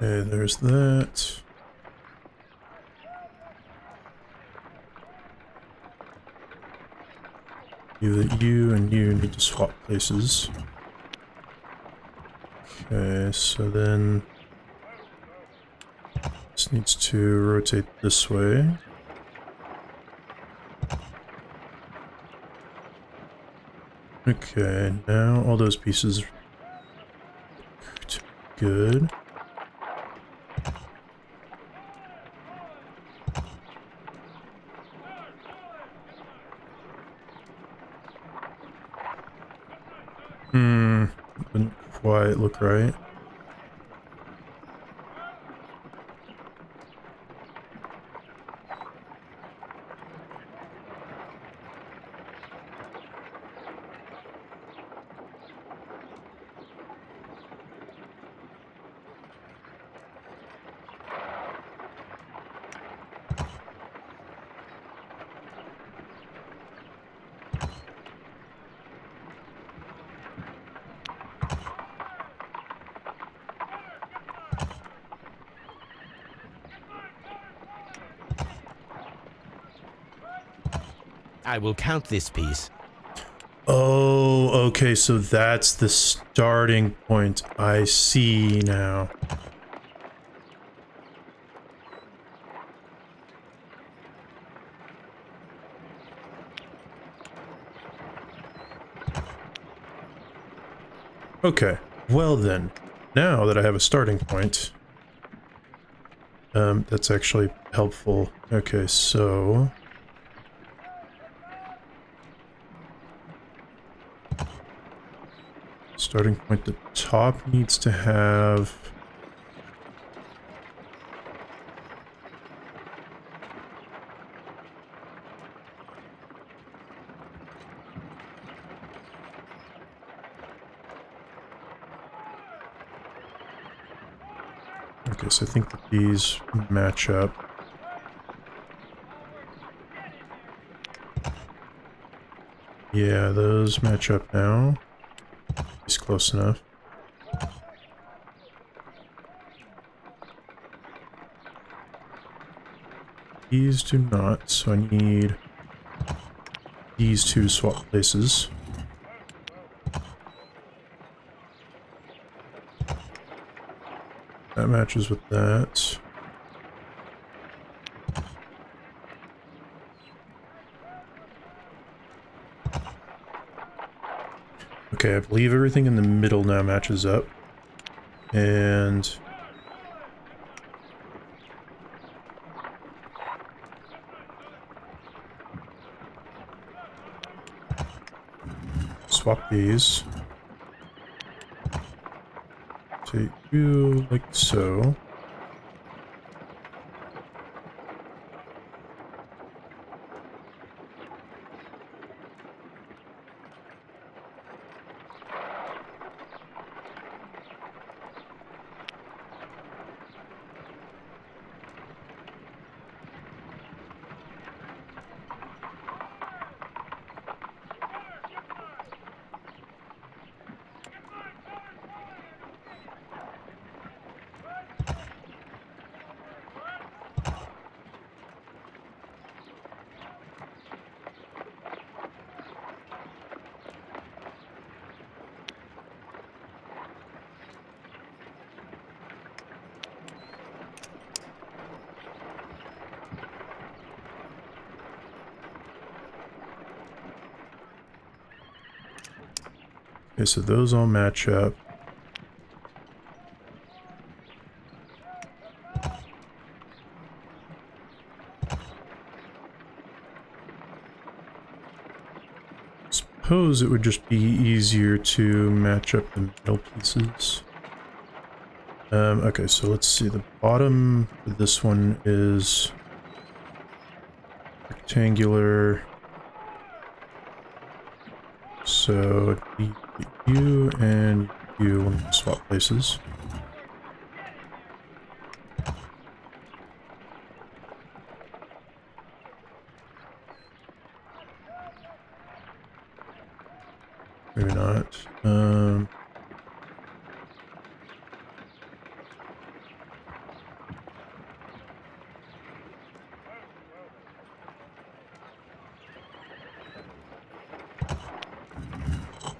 Okay, there's that. You and you need to swap places. Okay, so then this needs to rotate this way. Okay, now all those pieces look good. Wouldn't quite look right. I will count this piece. Oh, okay, so that's the starting point. I see now. Okay, well then, now that I have a starting point, that's actually helpful. Okay, so starting point, the top needs to have Okay, so I think that these match up. Yeah, those match up now. It's close enough. These do not, so I need these two to swap places. That matches with that. Okay, I believe everything in the middle now matches up. And swap these. Take you like so. Okay, so those all match up. Suppose it would just be easier to match up the middle pieces. Okay, so let's see. The bottom for this one is rectangular. So it'd be you and you want to swap places. Maybe not.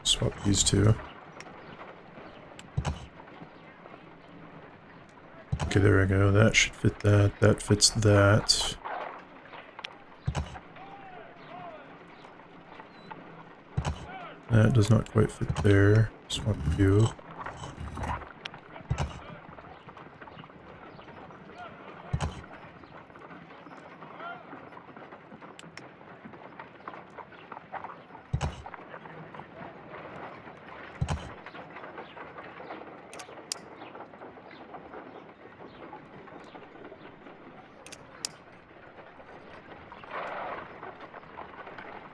Swap these two. Okay, there we go. That should fit that. That fits that. That does not quite fit there. Swap you.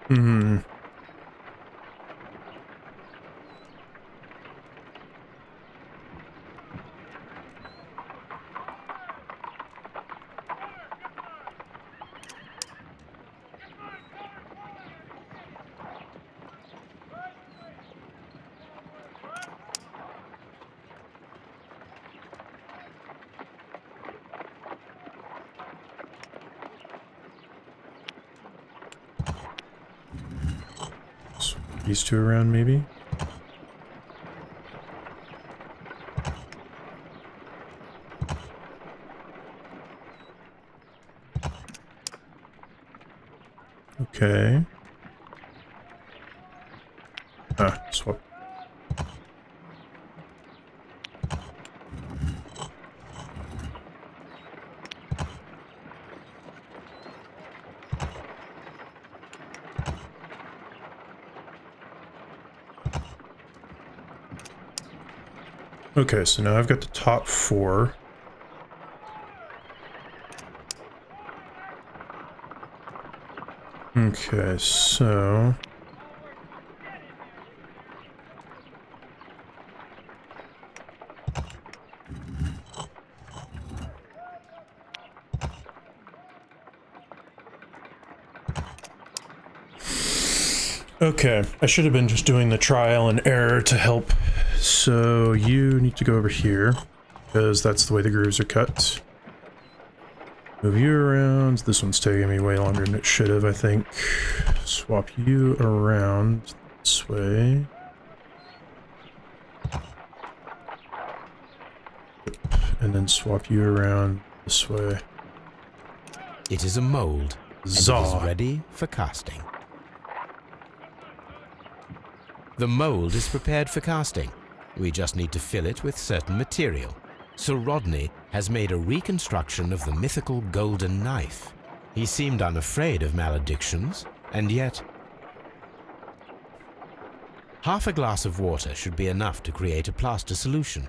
Hmm. These two around, maybe? Okay. Ah, swap. Okay, so now I've got the top four. Okay, so... Okay, I should have been just doing the trial and error to help. So you need to go over here, because that's the way the grooves are cut. Move you around. This one's taking me way longer than it should have, I think. Swap you around this way. And then swap you around this way. It is a mold, and it is ready for casting. The mold is prepared for casting. We just need to fill it with certain material. Sir Rodney has made a reconstruction of the mythical golden knife. He seemed unafraid of maledictions, and yet... Half a glass of water should be enough to create a plaster solution.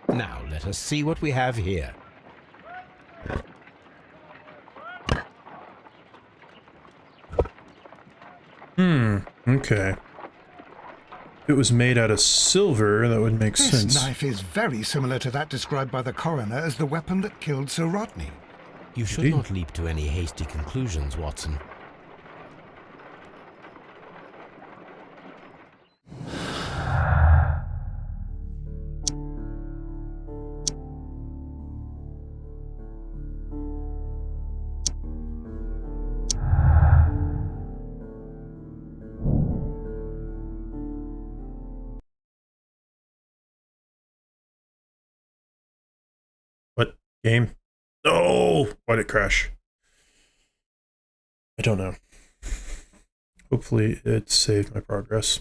Now, let us see what we have here. Okay. If it was made out of silver, that would make sense. This knife is very similar to that described by the coroner as the weapon that killed Sir Rodney. You should not leap to any hasty conclusions, Watson. What? Game? No! Why'd it crash? I don't know. Hopefully it saved my progress.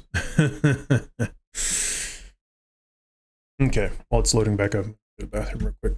Okay, while it's loading back up, go to the bathroom real quick.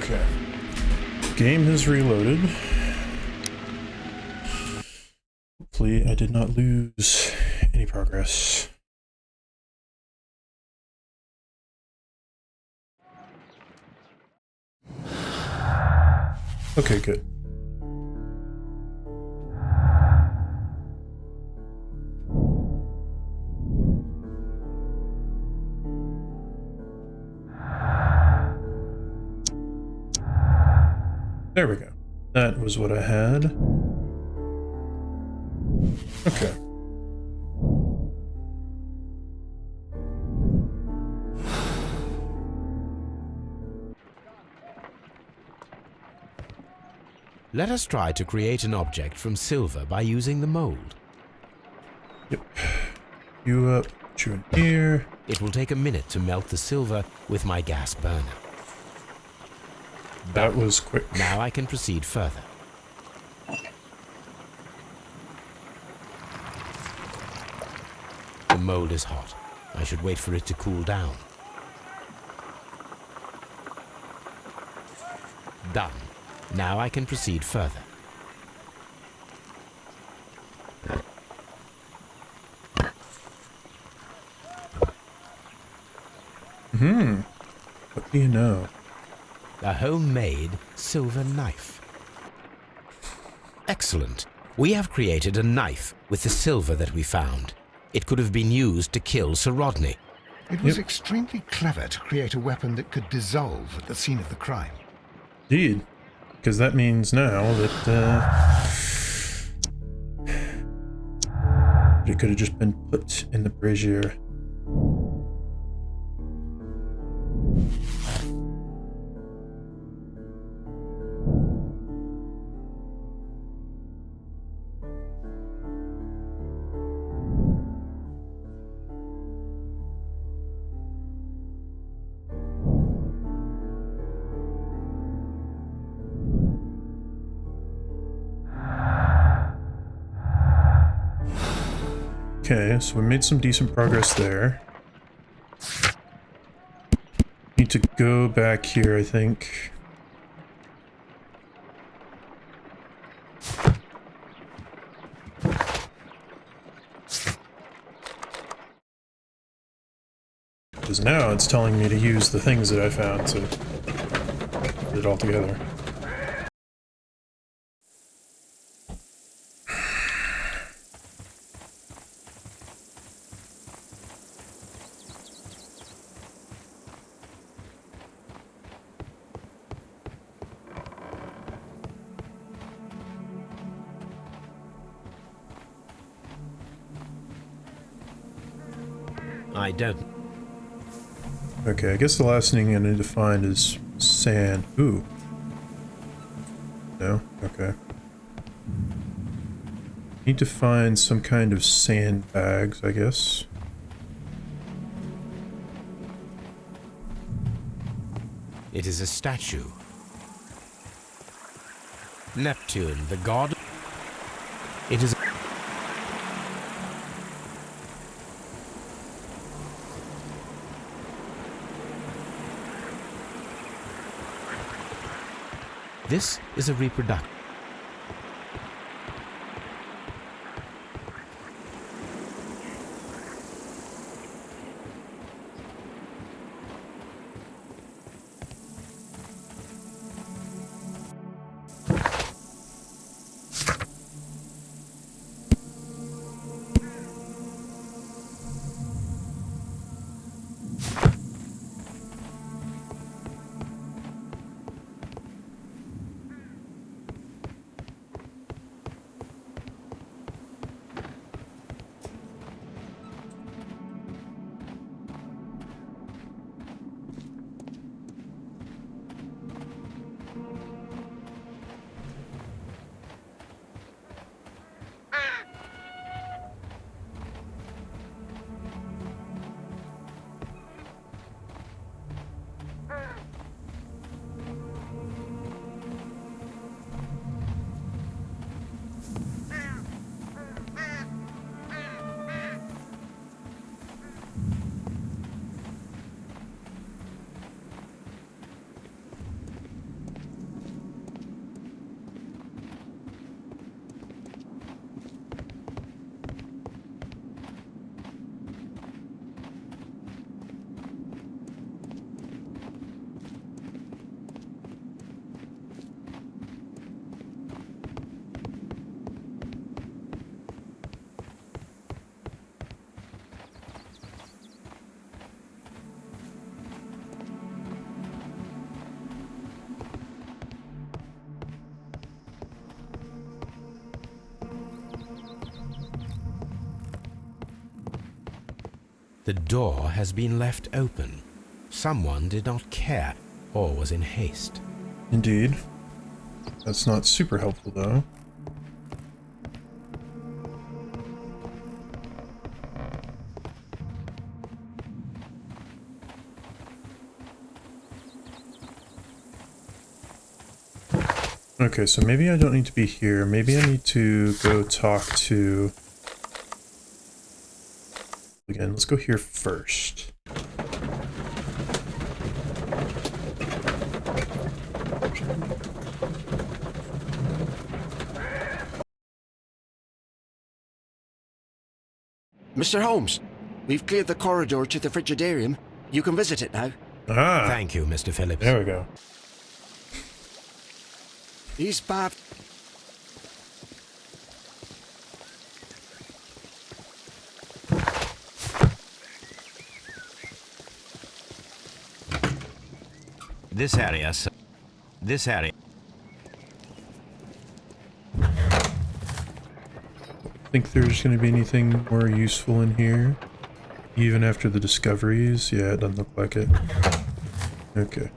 Okay. Game has reloaded. Hopefully I did not lose any progress. Okay, good. There we go. That was what I had. Okay. Let us try to create an object from silver by using the mold. Yep. You up, put you in here. It will take a minute to melt the silver with my gas burner. That was quick. Now I can proceed further. The mold is hot. I should wait for it to cool down. Done. Now I can proceed further. What do you know? A homemade silver knife. Excellent. We have created a knife with the silver that we found. It could have been used to kill Sir Rodney. It was extremely clever to create a weapon that could dissolve at the scene of the crime. Indeed. Because that means now that it could have just been put in the brazier. Okay, so we made some decent progress there. Need to go back here, I think. Because now it's telling me to use the things that I found to put it all together. I don't. Okay, I guess the last thing I need to find is sand. Ooh. No? Okay. Need to find some kind of sandbags, I guess. It is a statue. Neptune, the god. It is. This is a reproduction. The door has been left open. Someone did not care or was in haste. Indeed. That's not super helpful, though. Okay, so maybe I don't need to be here. Maybe I need to go talk to... Again, let's go here first. Mr. Holmes, we've cleared the corridor to the frigidarium. You can visit it now. Ah! Thank you, Mr. Phillips. There we go. These bad... This area, sir. This area. Think there's going to be anything more useful in here? Even after the discoveries? Yeah, it doesn't look like it. Okay.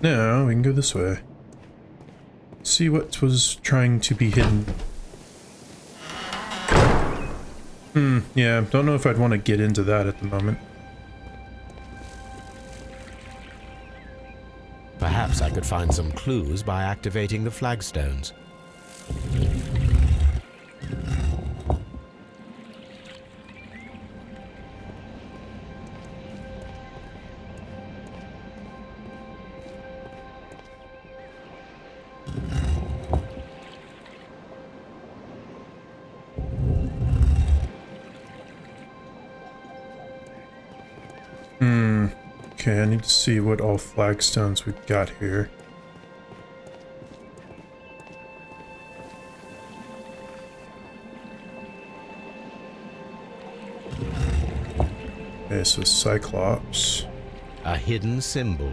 Now, we can go this way. See what was trying to be hidden. Yeah, don't know if I'd want to get into that at the moment. Perhaps I could find some clues by activating the flagstones. Okay, I need to see what all flagstones we've got here. Okay, so Cyclops. A hidden symbol.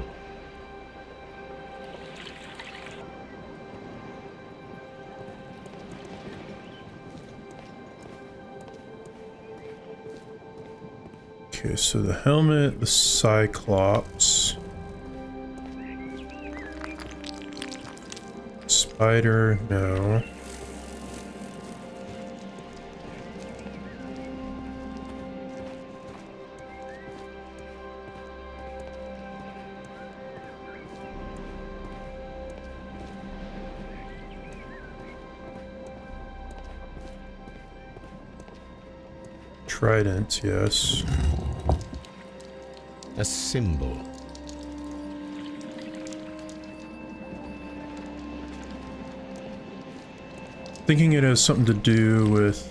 Okay, so the helmet, the Cyclops. Spider, no. Trident, yes. A symbol. Thinking it has something to do with...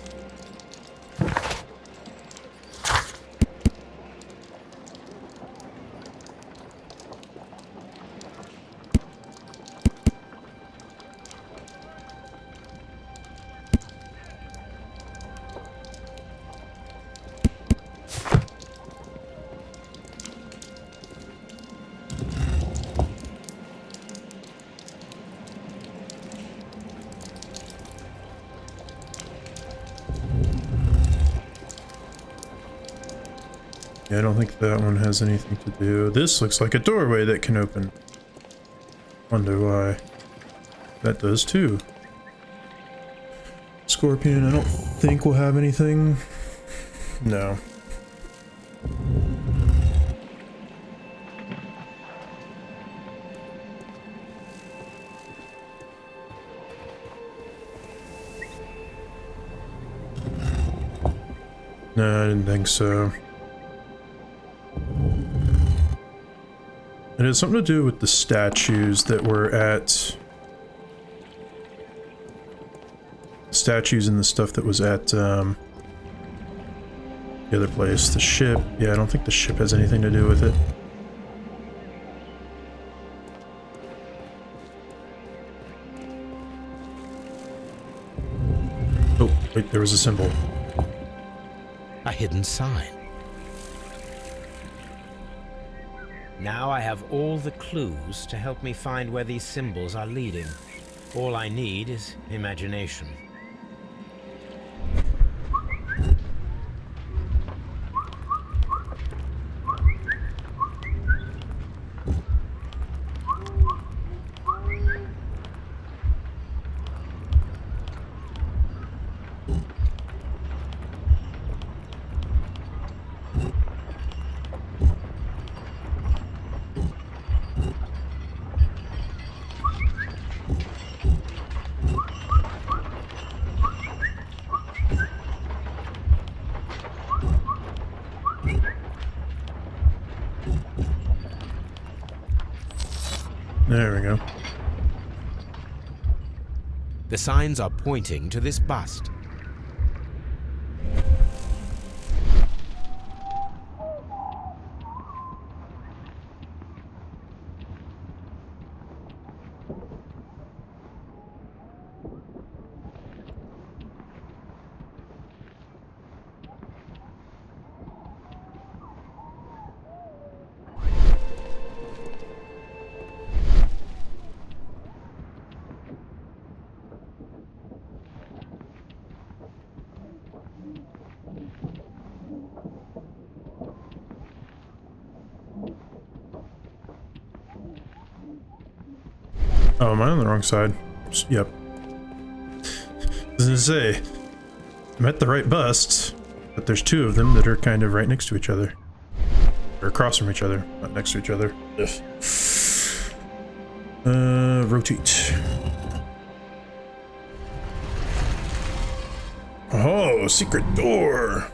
Yeah, I don't think that one has anything to do. This looks like a doorway that can open. Wonder why. That does too. Scorpion, I don't think we'll have anything. No. No, I didn't think so. It has something to do with the statues that were at... Statues and the stuff that was at, the other place. The ship. Yeah, I don't think the ship has anything to do with it. Oh, wait, there was a symbol. A hidden sign. Now I have all the clues to help me find where these symbols are leading. All I need is imagination. There we go. The signs are pointing to this bust. Oh, am I on the wrong side? Yep. I was gonna say, I'm at the right busts, but there's two of them that are kind of right next to each other. Or across from each other, not next to each other. Rotate. Oh, secret door!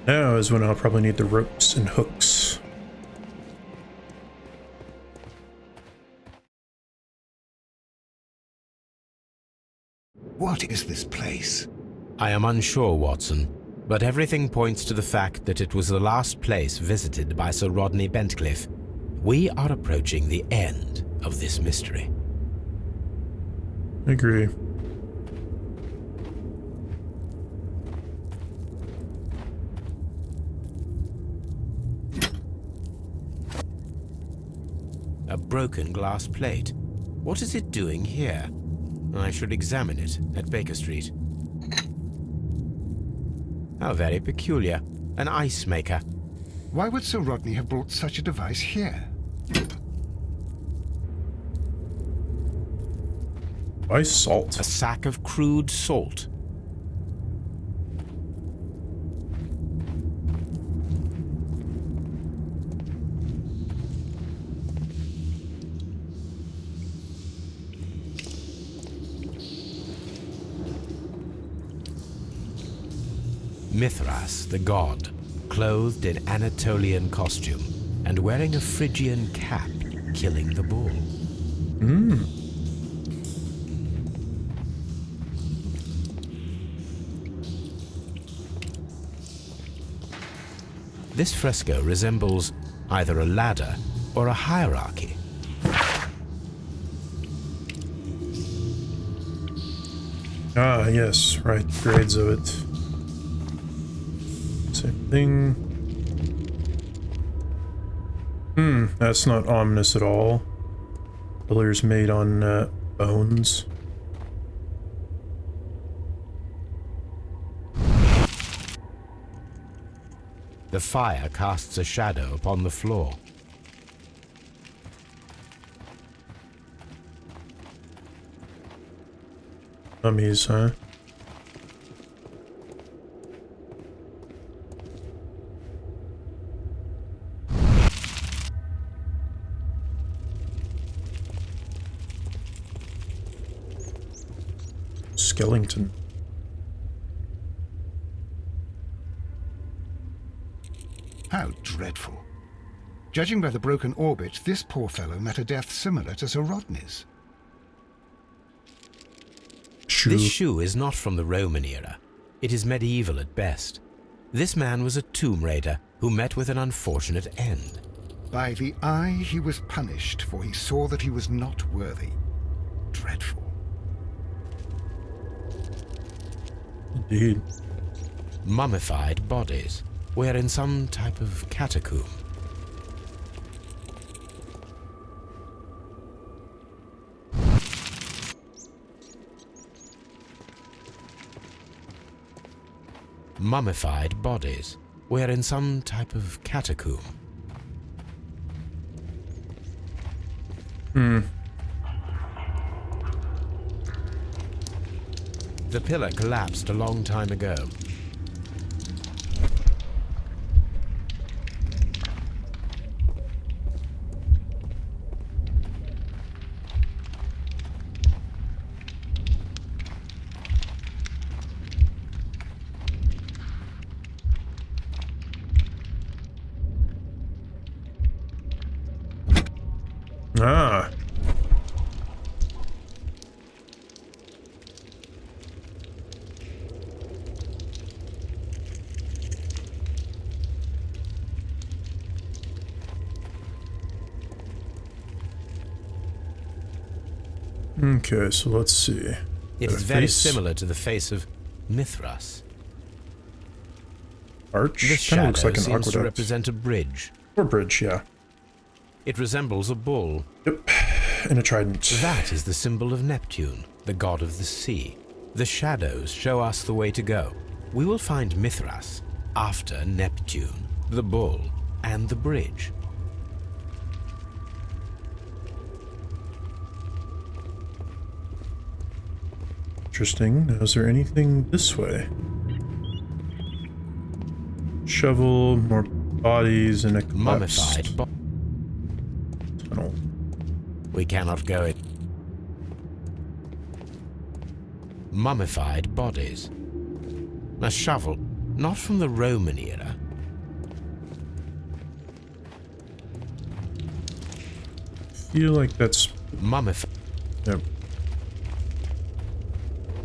Now is when I'll probably need the ropes and hooks. What is this place? I am unsure, Watson, but everything points to the fact that it was the last place visited by Sir Rodney Bentcliffe. We are approaching the end of this mystery. Agree. A broken glass plate. What is it doing here? I should examine it at Baker Street. How very peculiar. An ice maker. Why would Sir Rodney have brought such a device here? Why salt? A sack of crude salt. Mithras, the god, clothed in Anatolian costume and wearing a Phrygian cap, killing the bull. This fresco resembles either a ladder or a hierarchy. Ah, yes, right, grades of it. Same thing. That's not ominous at all. Pillars made on bones. The fire casts a shadow upon the floor. Mummies, huh? Skellington. How dreadful. Judging by the broken orbit, this poor fellow met a death similar to Sir Rodney's. This shoe is not from the Roman era. It is medieval at best. This man was a tomb raider who met with an unfortunate end. By the eye he was punished, for he saw that he was not worthy. Dreadful. Indeed. Mummified bodies. We're in some type of catacomb. Mummified bodies. We're in some type of catacomb. The pillar collapsed a long time ago. Ah. Okay, so let's see. It is very similar to the face of Mithras. Arch? This Kind of shadow looks like an seems to aqueduct. represent a bridge. Or bridge, yeah. It resembles a bull. Yep, and a trident. That is the symbol of Neptune, the god of the sea. The shadows show us the way to go. We will find Mithras after Neptune, the bull, and the bridge. Interesting. Now, is there anything this way? Shovel, more bodies, and a collapsed Mummified tunnel. We cannot go it. Mummified bodies. A shovel, not from the Roman era. Feel like that's Mummified. Yep.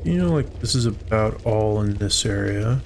Feel like this is about all in this area.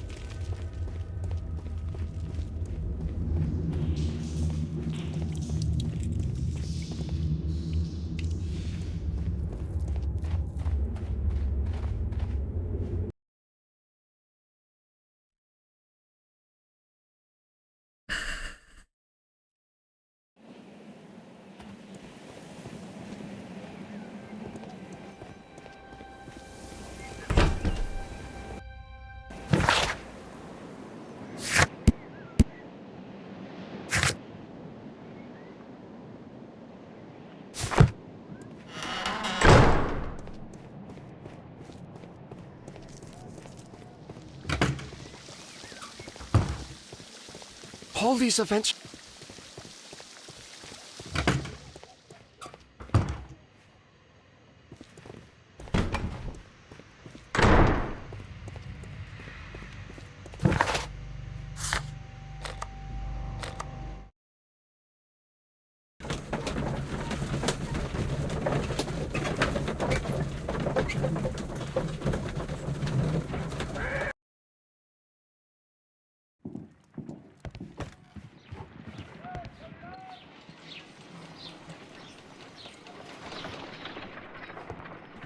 All these events...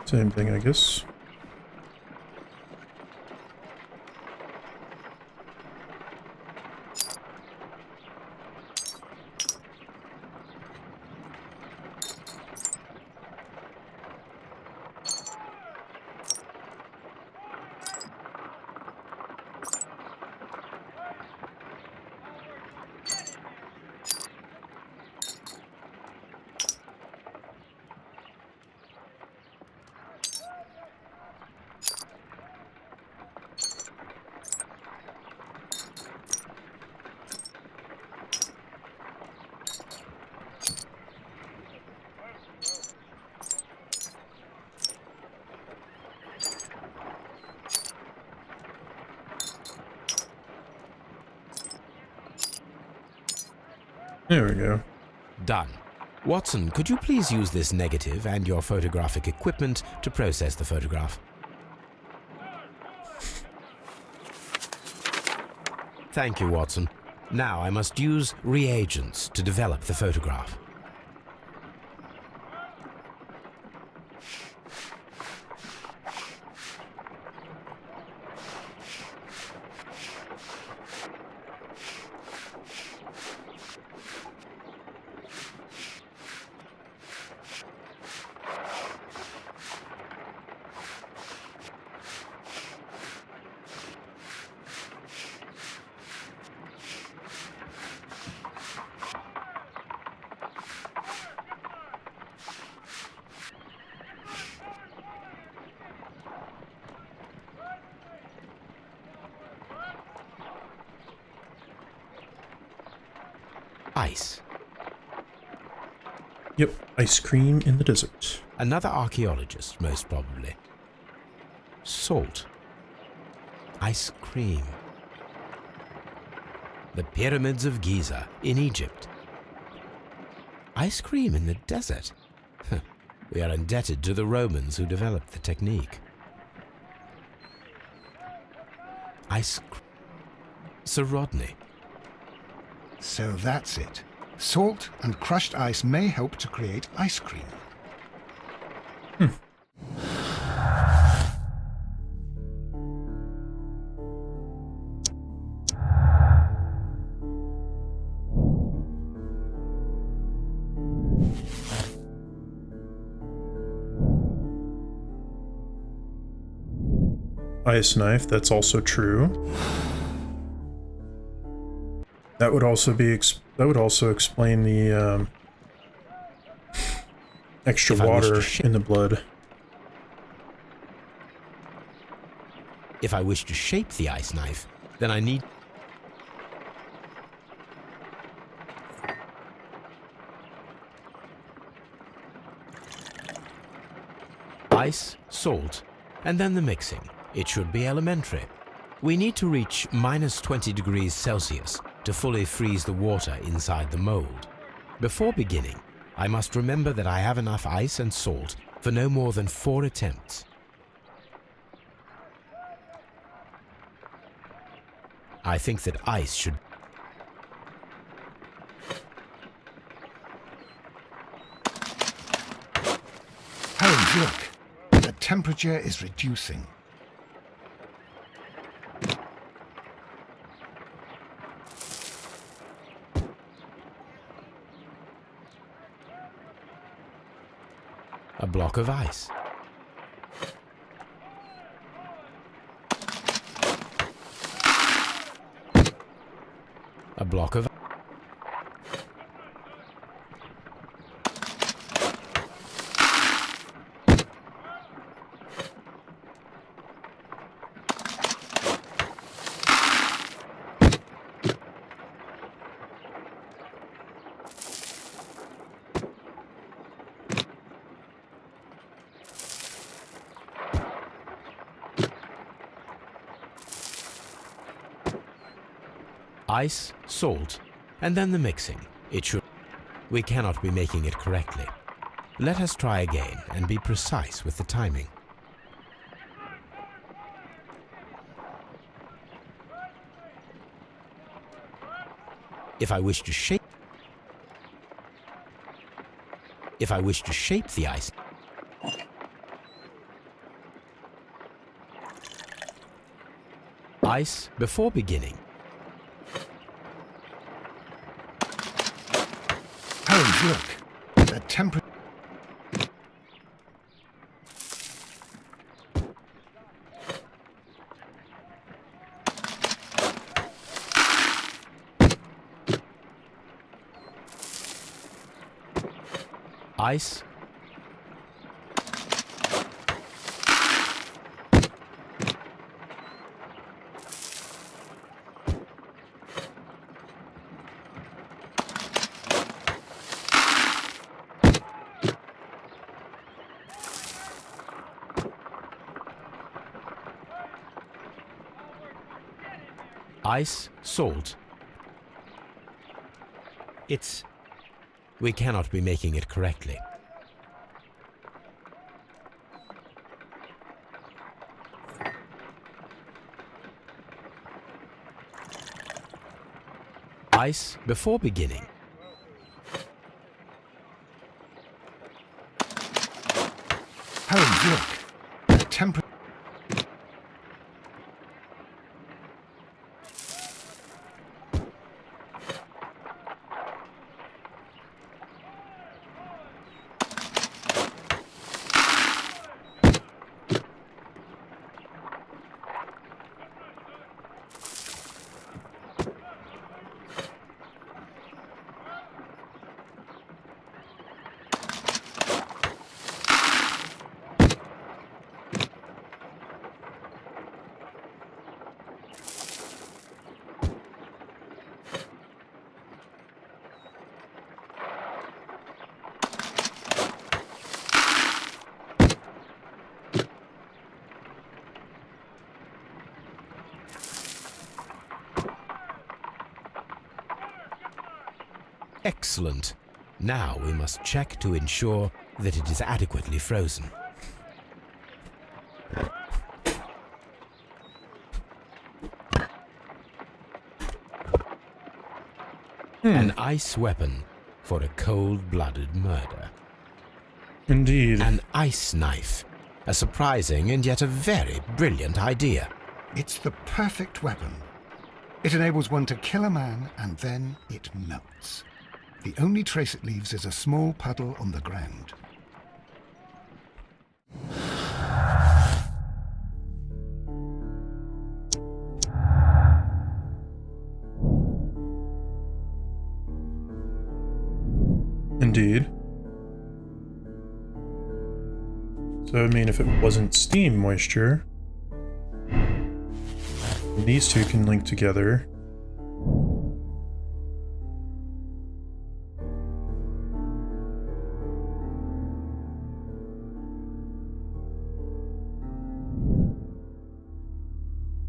Same thing, I guess. There we go. Done. Watson, could you please use this negative and your photographic equipment to process the photograph? Thank you, Watson. Now I must use reagents to develop the photograph. Ice. Yep, ice cream in the desert. Another archaeologist, most probably. Salt. Ice cream. The pyramids of Giza in Egypt. Ice cream in the desert. We are indebted to the Romans who developed the technique. Sir Rodney. So that's it. Salt and crushed ice may help to create ice cream. Ice knife, that's also true. That would also be explain the extra water in the blood. If I wish to shape the ice knife, then I need... ice, salt, and then the mixing. It should be elementary. We need to reach -20 degrees Celsius to fully freeze the water inside the mold. Before beginning, I must remember that I have enough ice and salt for no more than 4 attempts. I think that ice should... Holmes, look. The temperature is reducing. A block of ice. A block of... ice, salt, and then the mixing. It should... We cannot be making it correctly. Let us try again and be precise with the timing. If I wish to shape the ice, ice before beginning. Holmes, look. The temperature... Ice. Ice, salt. It's... We cannot be making it correctly. Ice before beginning. Holmes, look. The temperature... Excellent. Now we must check to ensure that it is adequately frozen. An ice weapon for a cold-blooded murder. Indeed. An ice knife. A surprising and yet a very brilliant idea. It's the perfect weapon. It enables one to kill a man and then it melts. The only trace it leaves is a small puddle on the ground. Indeed. So, I mean, if it wasn't steam moisture, these two can link together.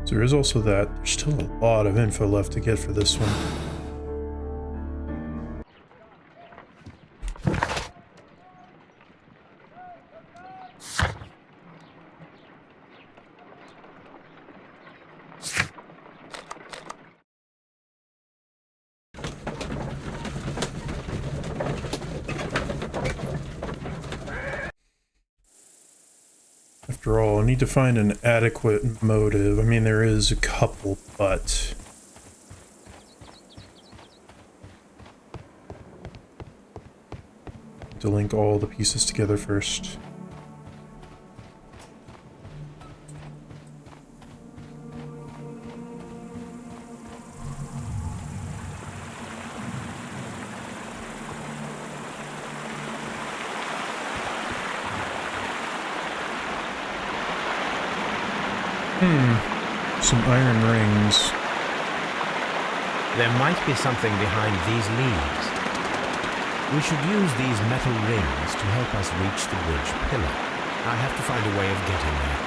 So there is also that. There's still a lot of info left to get for this one. After all, I need to find an adequate motive. I mean, there is a couple, but... to link all the pieces together first. Some iron rings. There might be something behind these leaves. We should use these metal rings to help us reach the bridge pillar. I have to find a way of getting there.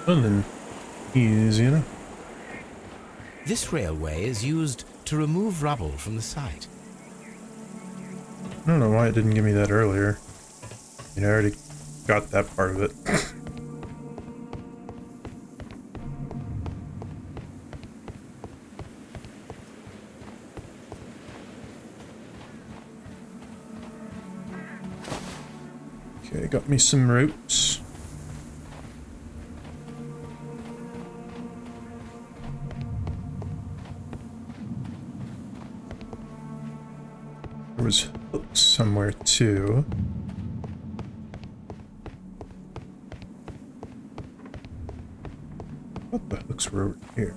Well then, easy enough. This railway is used to remove rubble from the site. I don't know why it didn't give me that earlier. I already got that part of it. Okay, got me some ropes. There was hooks somewhere too. What the hooks were over here?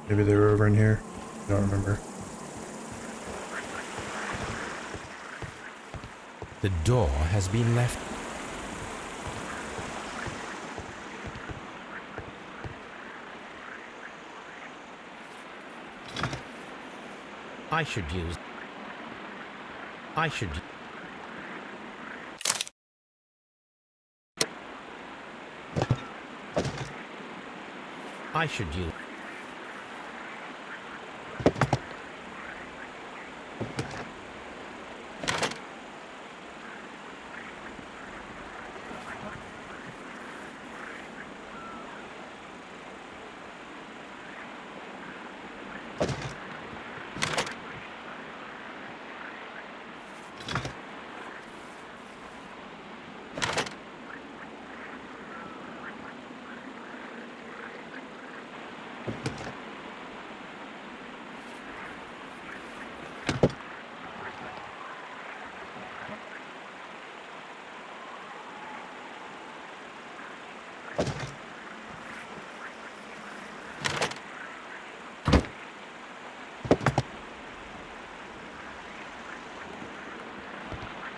Maybe they were over in here. I don't remember. The door has been left. I should use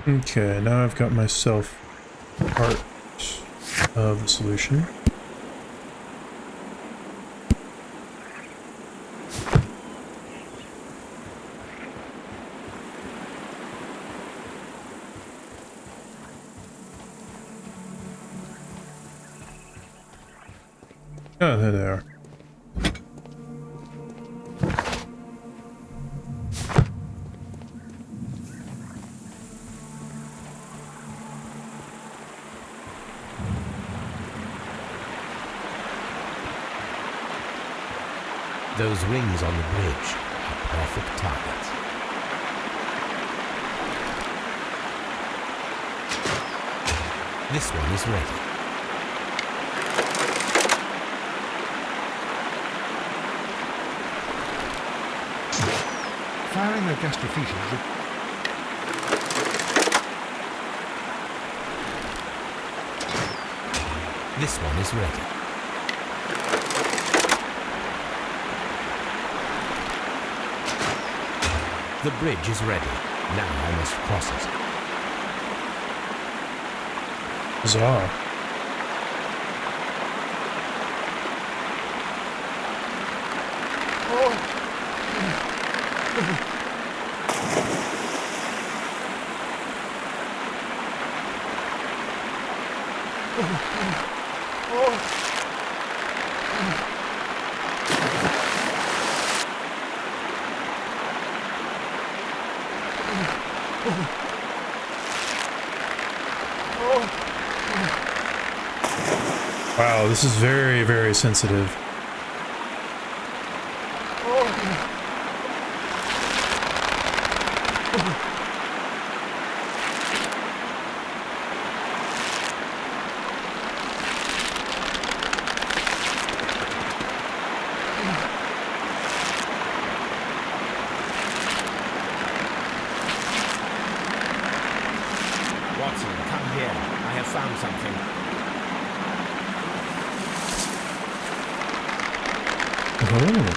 Okay, now I've got myself part of the solution. Oh, there they are. Those rings on the bridge are perfect targets. This one is ready. Firing a gastrophysium. This one is ready. The bridge is ready. Now I must cross it. Huzzah. Wow, this is very, very sensitive. Watson, come here. I have found something. Oh.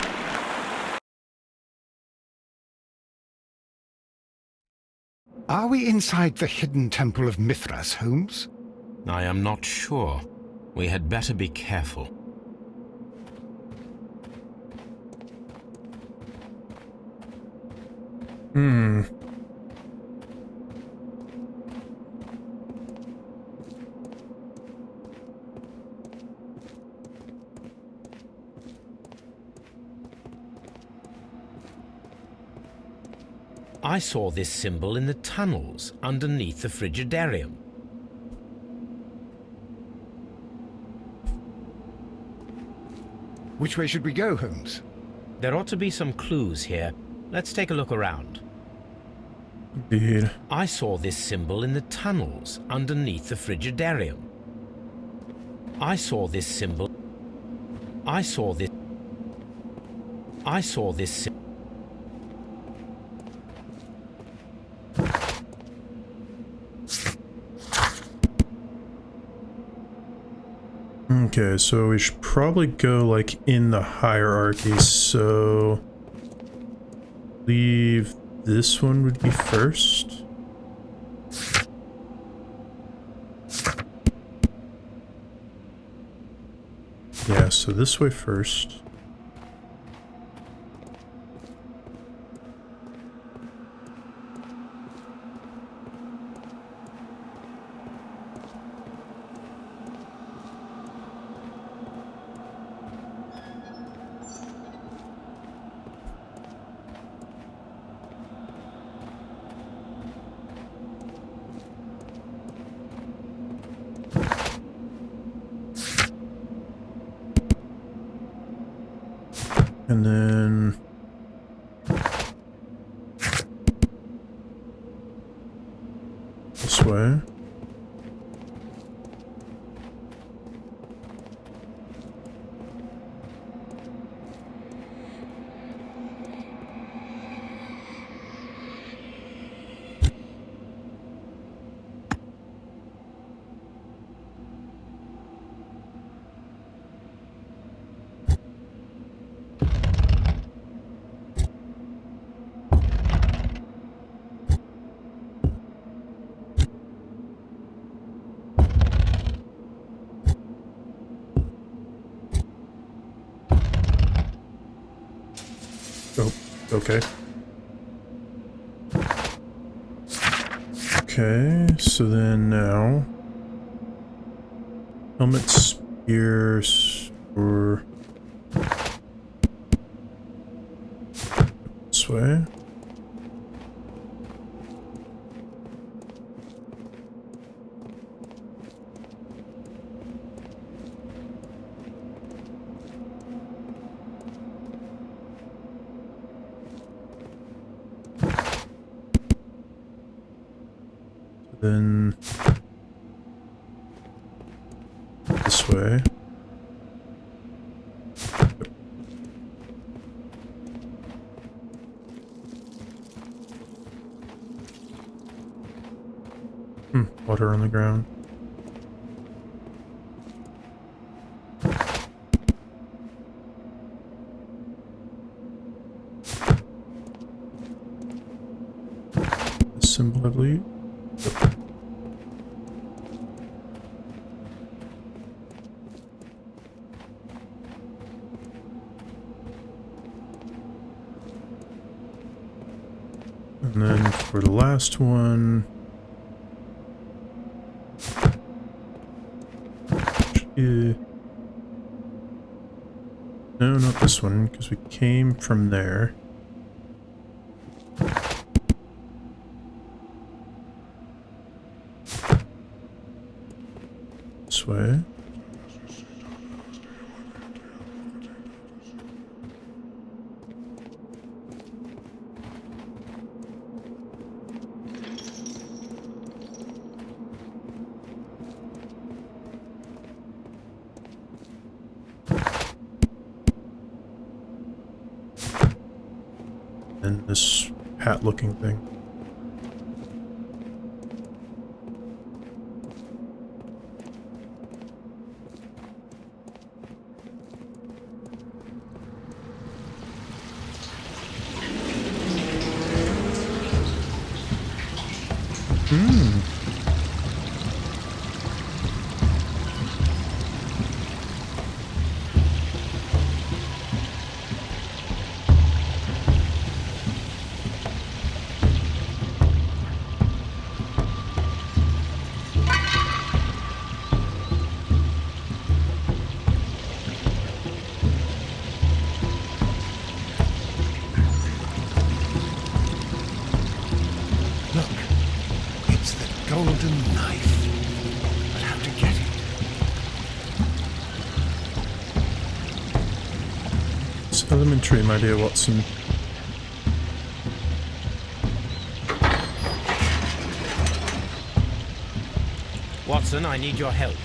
Are we inside the hidden temple of Mithras, Holmes? I am not sure. We had better be careful. Hmm. I saw this symbol in the tunnels underneath the frigidarium. Which way should we go, Holmes? There ought to be some clues here. Let's take a look around. Indeed. I saw this symbol in the tunnels underneath the frigidarium. I saw this symbol. I saw this. I saw this symbol. Okay, so we should probably go like in the hierarchy, so leave this one would be first. Yeah, so this way first. And then this way. Oh, okay. Okay, so then now helmet, spear, Or this way. Then this way. Water on the ground. The symbol, I believe. Yep. And then for the last one, no, not this one, because we came from there. This way. And this hat-looking thing. Golden knife. But how to get it? It's elementary, my dear Watson. Watson, I need your help.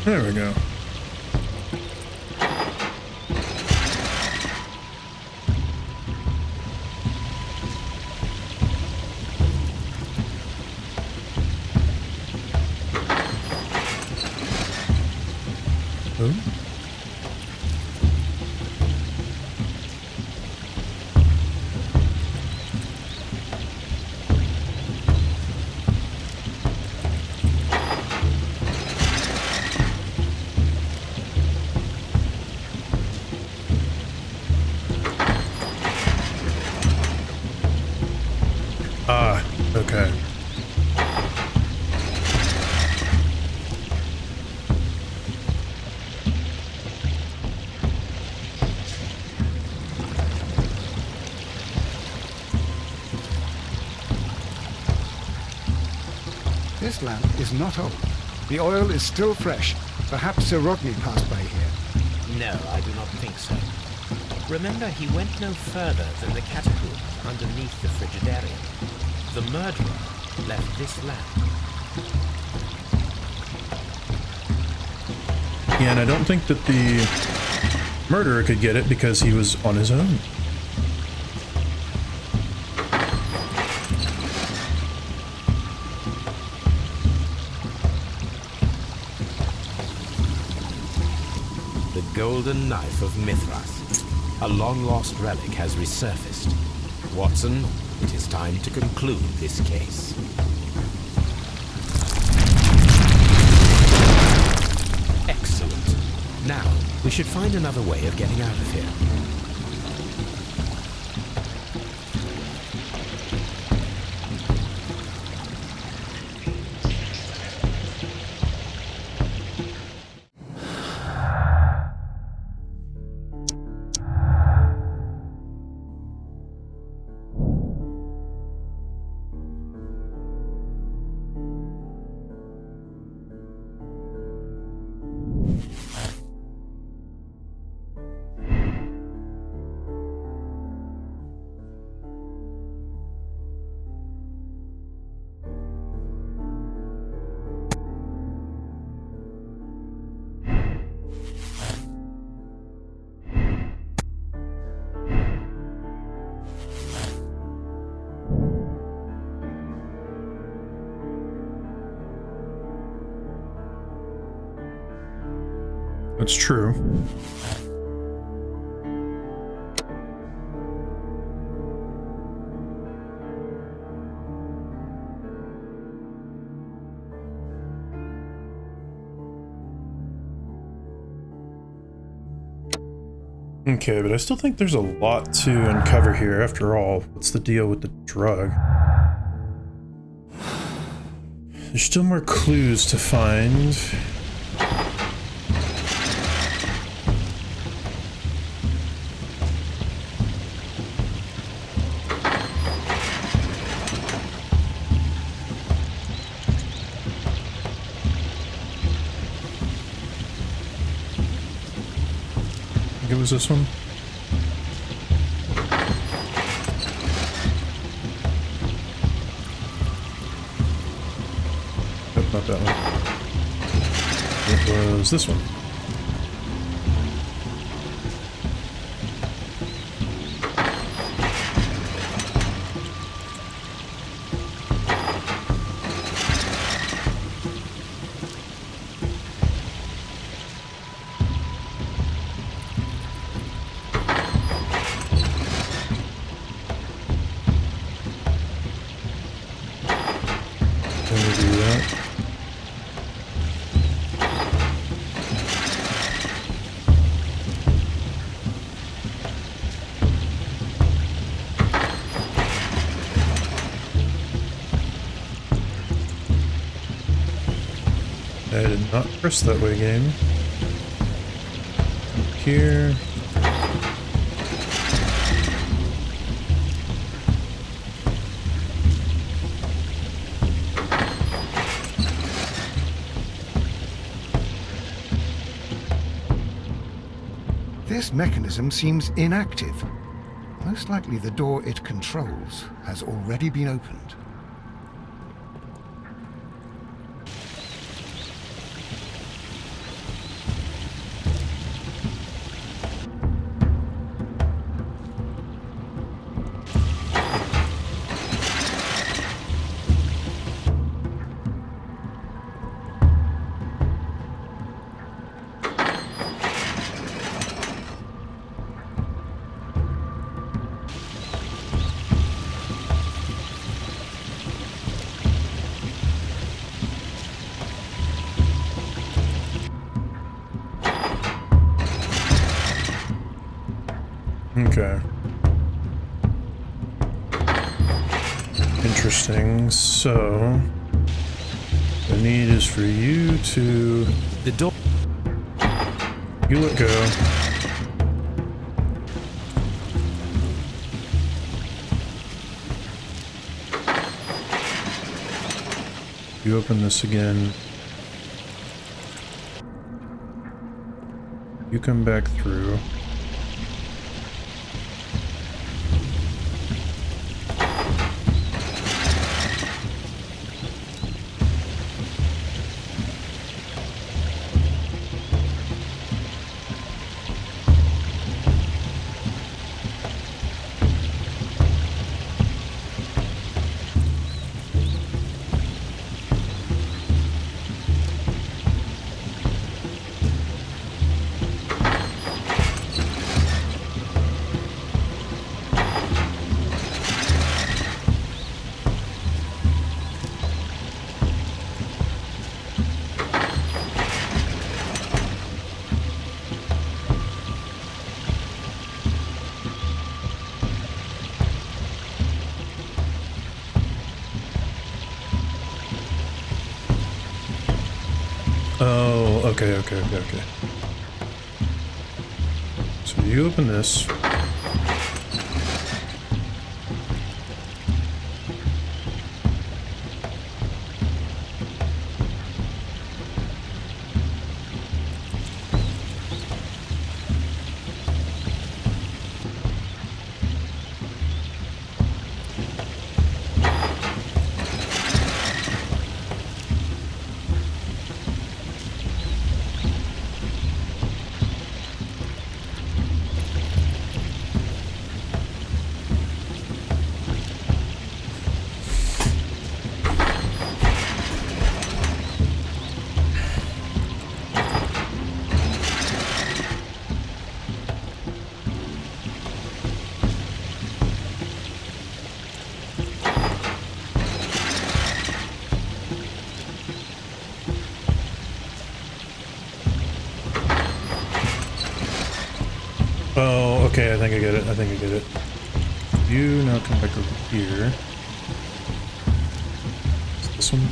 There we go. Oh. Ah, okay. This lamp is not old. The oil is still fresh. Perhaps Sir Rodney passed by here. No, I do not think so. Remember, he went no further than the catacomb underneath the Frigidarium. The murderer left this lamp. Yeah, and I don't think that the murderer could get it because he was on his own. The golden knife of Mithras. A long-lost relic has resurfaced. Watson, it is time to conclude this case. Excellent. Now, we should find another way of getting out of here. That's true. Okay, but I still think there's a lot to uncover here. After all, what's the deal with the drug? There's still more clues to find. It was this one. Nope, not that one. It was this one. I did not press that way, game. Up here. This mechanism seems inactive. Most likely the door it controls has already been opened. Okay. Interesting. So, the need is for you to... The door... You let go. You open this again. You come back through. okay, okay, okay, okay. So you open this. Oh, okay, I think I get it. I think I get it. You now come back over here. Is it this one?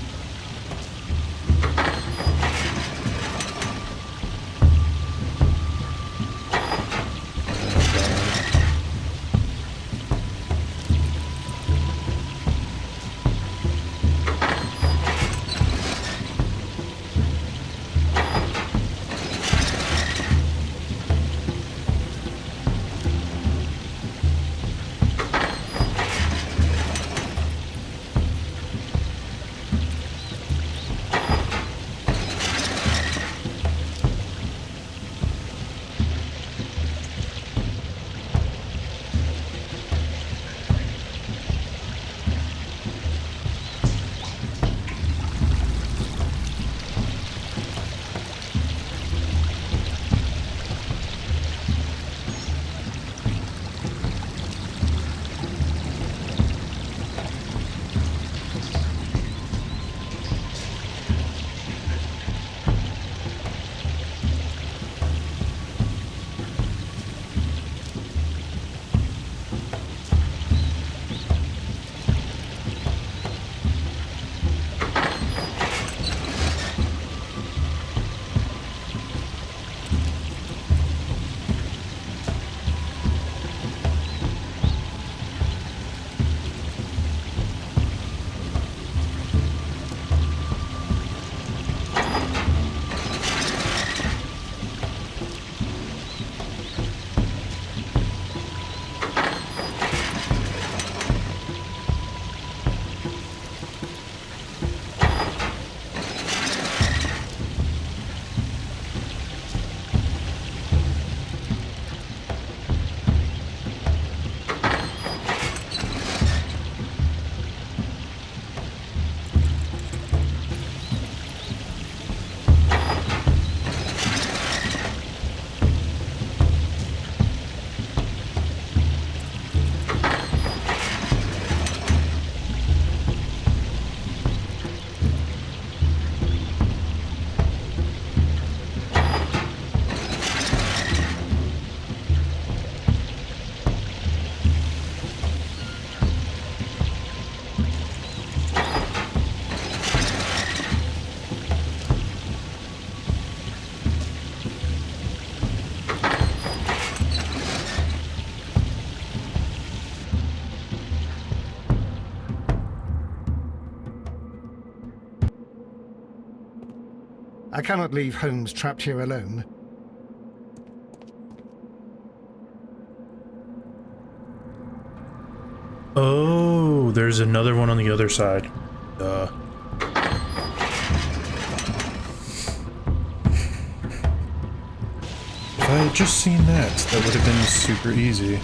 I cannot leave Holmes trapped here alone. Oh, there's another one on the other side. If I had just seen that, that would have been super easy.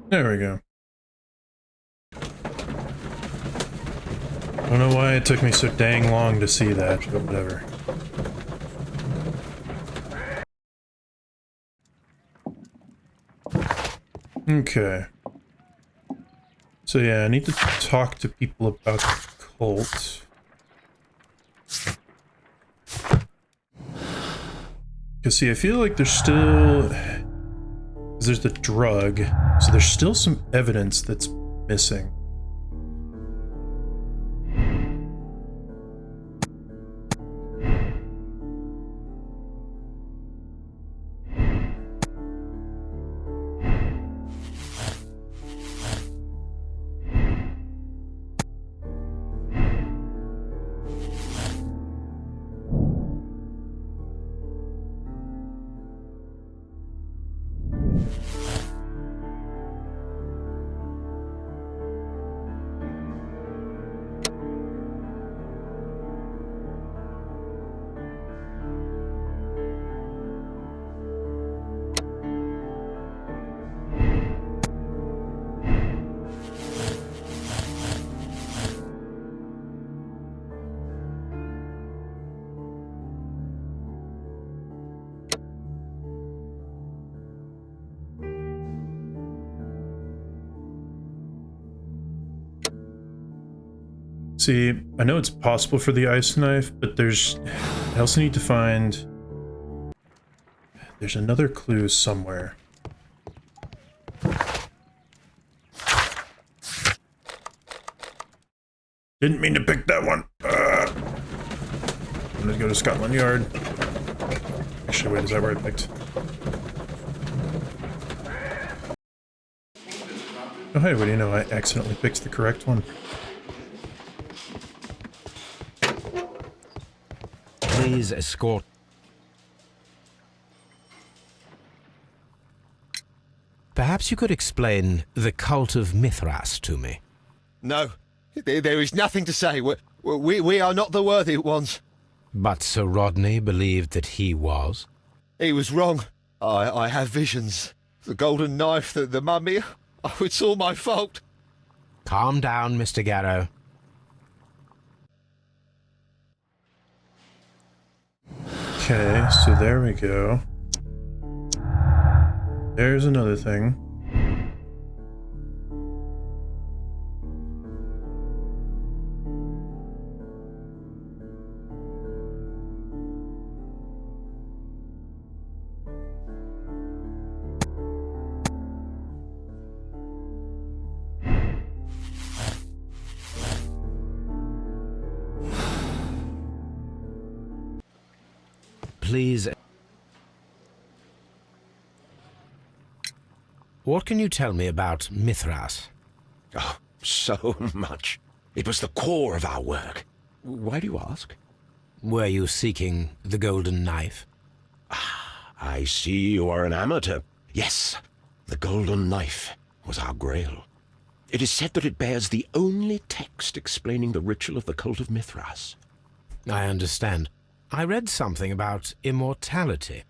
There we go. I don't know why it took me so dang long to see that, but whatever. Okay. So yeah, I need to talk to people about the cult. Because see, I feel like there's still... There's the drug, so there's still some evidence that's missing. See, I know it's possible for the ice knife, but I also need to find... There's another clue somewhere. Didn't mean to pick that one. I'm gonna go to Scotland Yard. Actually, wait, is that where I picked? Oh hey, what do you know? I accidentally picked the correct one. Please escort. Perhaps you could explain the cult of Mithras to me. No, there is nothing to say. We are not the worthy ones. But Sir Rodney believed that he was. He was wrong. I have visions. The golden knife, the mummy. Oh, it's all my fault. Calm down, Mr. Garrow. Okay, so there we go. There's another thing. Please. What can you tell me about Mithras? Oh, so much. It was the core of our work. Why do you ask? Were you seeking the golden knife? I see you are an amateur. Yes, the golden knife was our grail. It is said that it bears the only text explaining the ritual of the cult of Mithras. I understand. I read something about immortality.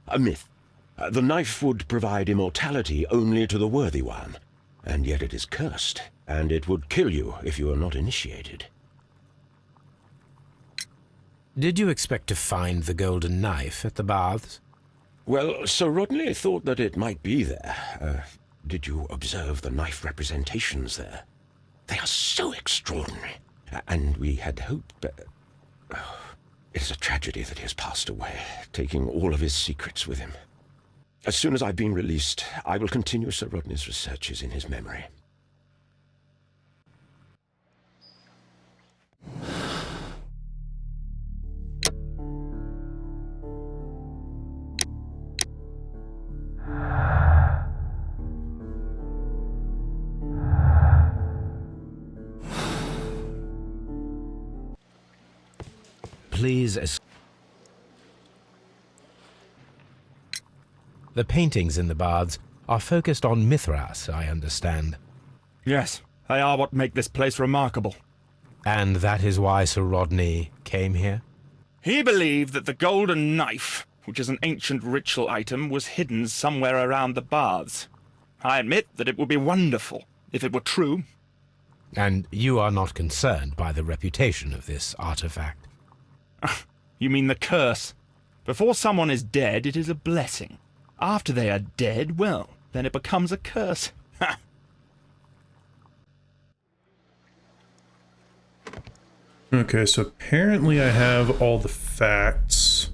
A myth. The knife would provide immortality only to the worthy one, and yet it is cursed, and it would kill you if you are not initiated. Did you expect to find the golden knife at the baths? Well, Sir Rodney thought that it might be there. Did you observe the knife representations there? They are so extraordinary, and we had hoped... It is a tragedy that he has passed away, taking all of his secrets with him. As soon as I've been released, I will continue Sir Rodney's researches in his memory. Please. The paintings in the baths are focused on Mithras, I understand. Yes, they are what make this place remarkable. And that is why Sir Rodney came here? He believed that the golden knife, which is an ancient ritual item, was hidden somewhere around the baths. I admit that it would be wonderful if it were true. And you are not concerned by the reputation of this artifact? You mean the curse? Before someone is dead, it is a blessing. After they are dead, well, then it becomes a curse. Ha! Okay, so apparently I have all the facts.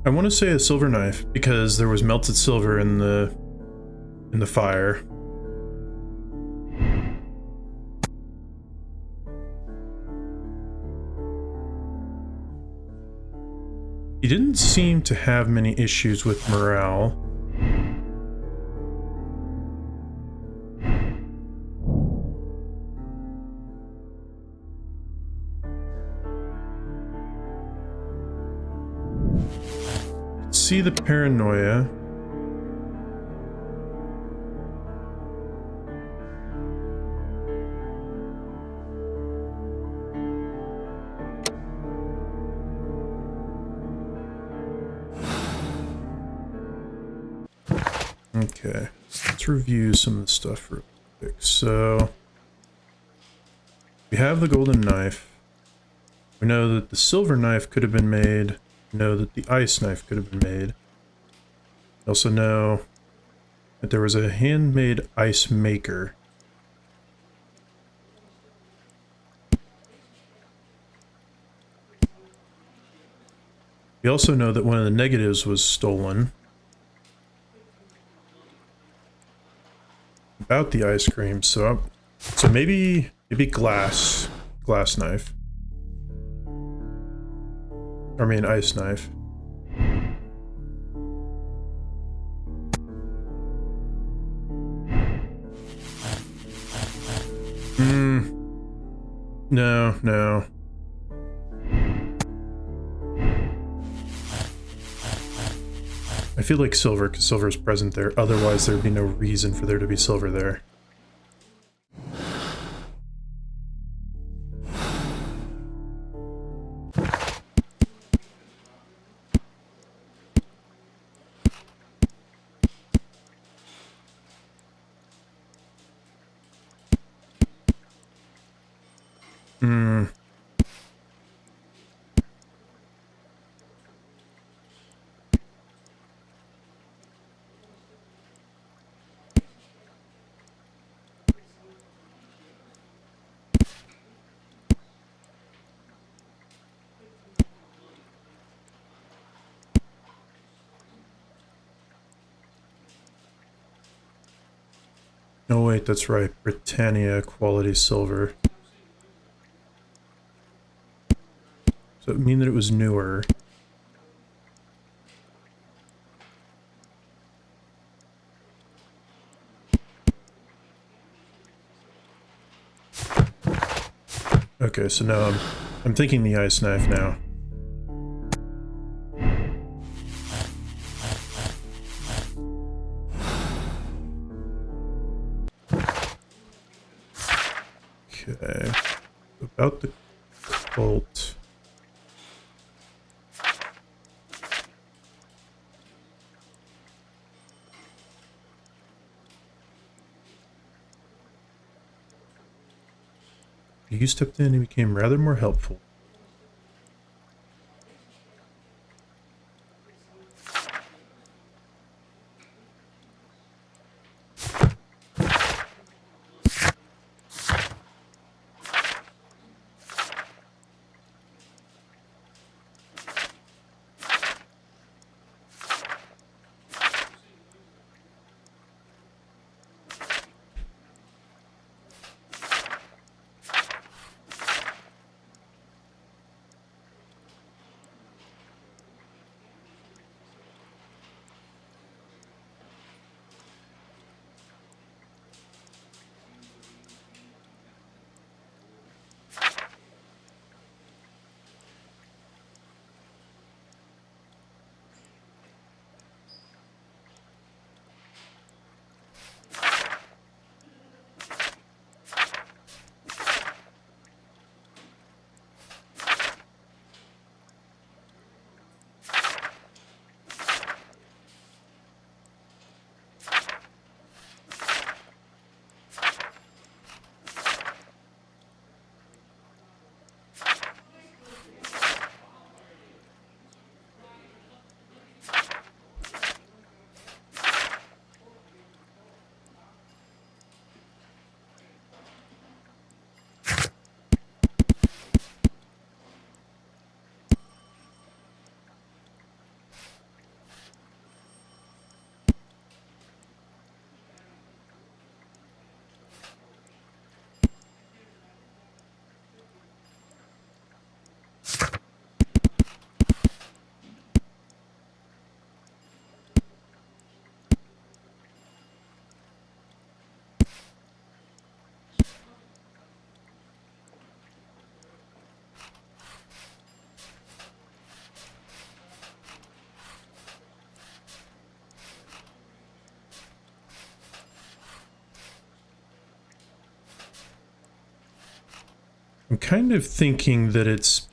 I want to say a silver knife because there was melted silver in the fire. He didn't seem to have many issues with morale. See the paranoia. Okay, let's review some of the stuff real quick. So, we have the golden knife. We know that the silver knife could have been made. We know that the ice knife could have been made. We also know that there was a handmade ice maker. We also know that one of the negatives was stolen. About the ice cream, so maybe glass knife. I mean ice knife. No. I feel like silver, because silver is present there. Otherwise, there'd be no reason for there to be silver there. Oh wait, that's right. Britannia quality silver. So it would mean that it was newer. Okay, so now I'm thinking the ice knife now. Okay, about the bolt. You stepped in and became rather more helpful. I'm kind of thinking that it's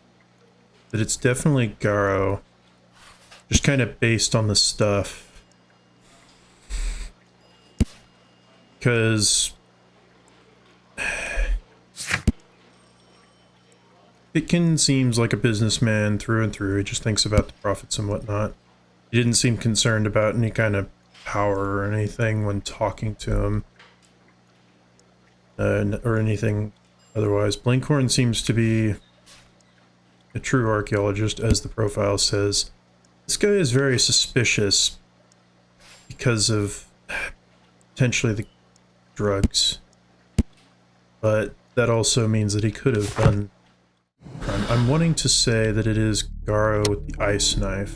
definitely Garo, just kind of based on the stuff. Because Pitkin seems like a businessman through and through. He just thinks about the profits and whatnot. He didn't seem concerned about any kind of power or anything when talking to him. Or anything otherwise. Blinkhorn seems to be a true archaeologist, as the profile says. This guy is very suspicious because of potentially the drugs. But that also means that he could have done crime. I'm wanting to say that it is Garo with the ice knife.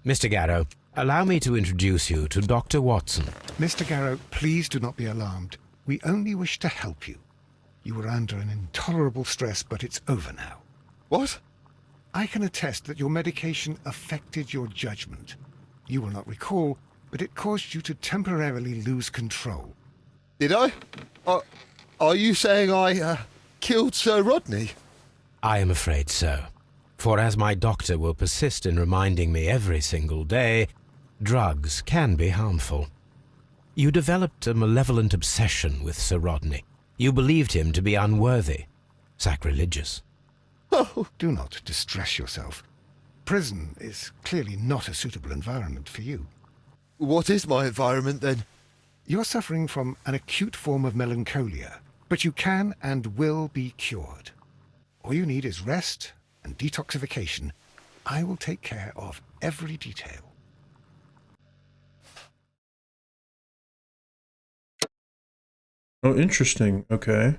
Mr. Garrow, allow me to introduce you to Dr. Watson. Mr. Garrow, please do not be alarmed. We only wish to help you. You were under an intolerable stress, but it's over now. What? I can attest that your medication affected your judgment. You will not recall, but it caused you to temporarily lose control. Did I? Are you saying I killed Sir Rodney? I am afraid so. For as my doctor will persist in reminding me every single day, drugs can be harmful. You developed a malevolent obsession with Sir Rodney. You believed him to be unworthy, sacrilegious. Oh, do not distress yourself. Prison is clearly not a suitable environment for you. What is my environment, then? You're suffering from an acute form of melancholia, but you can and will be cured. All you need is rest and detoxification. I will take care of every detail. Oh, interesting. Okay.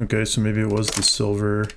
Okay, so maybe it was the silver.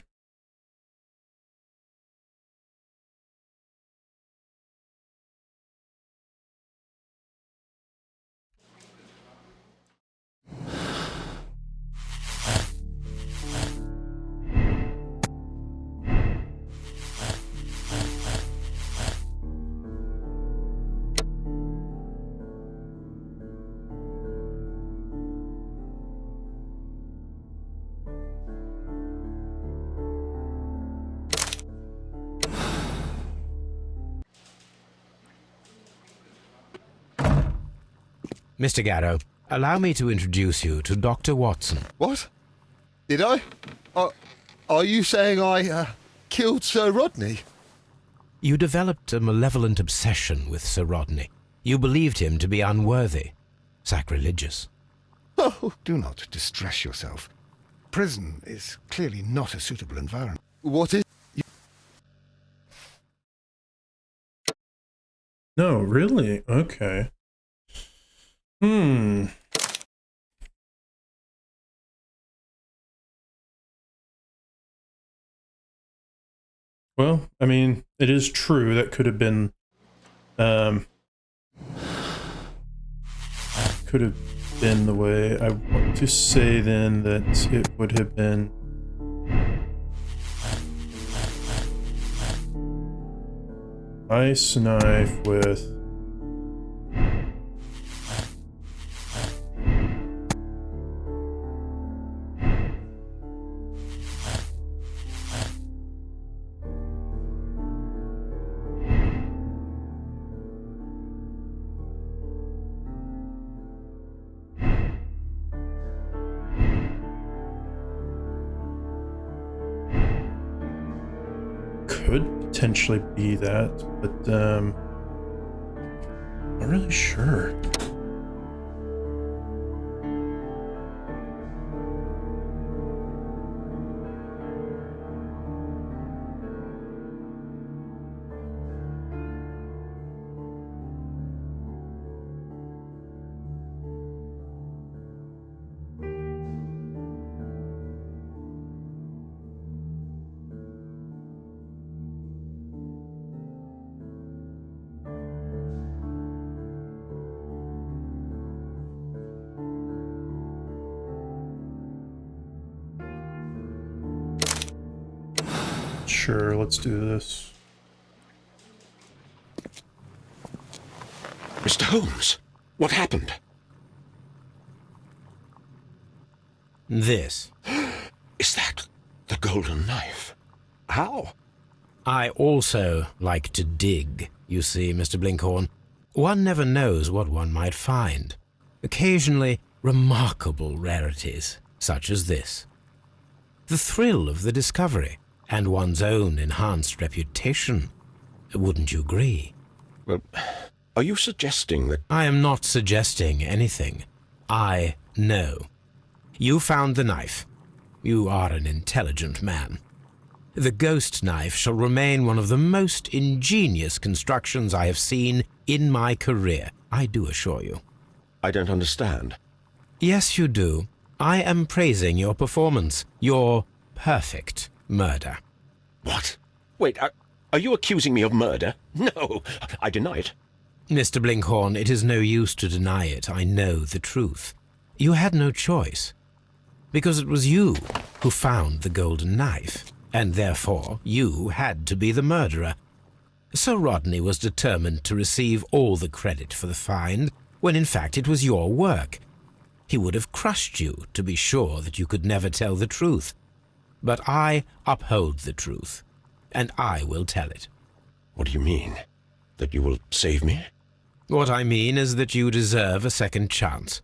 Mr. Garrow, allow me to introduce you to Dr. Watson. What? Did I? Are you saying I killed Sir Rodney? You developed a malevolent obsession with Sir Rodney. You believed him to be unworthy, sacrilegious. Oh, do not distress yourself. Prison is clearly not a suitable environment. What is... No, really? Okay. Well, I mean, it is true that could have been, the way. I want to say then that it would have been ice knife with could potentially be that, but not really sure. Sure, let's do this. Mr. Holmes, what happened? This. Is that the golden knife? How? I also like to dig, you see, Mr. Blinkhorn. One never knows what one might find. Occasionally, remarkable rarities, such as this. The thrill of the discovery, and one's own enhanced reputation. Wouldn't you agree? Well, are you suggesting that... I am not suggesting anything. I know. You found the knife. You are an intelligent man. The ghost knife shall remain one of the most ingenious constructions I have seen in my career, I do assure you. I don't understand. Yes, you do. I am praising your performance, your perfect murder. What? Wait, are you accusing me of murder? No, I deny it. Mr. Blinkhorn, it is no use to deny it. I know the truth. You had no choice. Because it was you who found the golden knife, and therefore you had to be the murderer. Sir Rodney was determined to receive all the credit for the find, when in fact it was your work. He would have crushed you to be sure that you could never tell the truth. But I uphold the truth, and I will tell it. What do you mean? That you will save me? What I mean is that you deserve a second chance.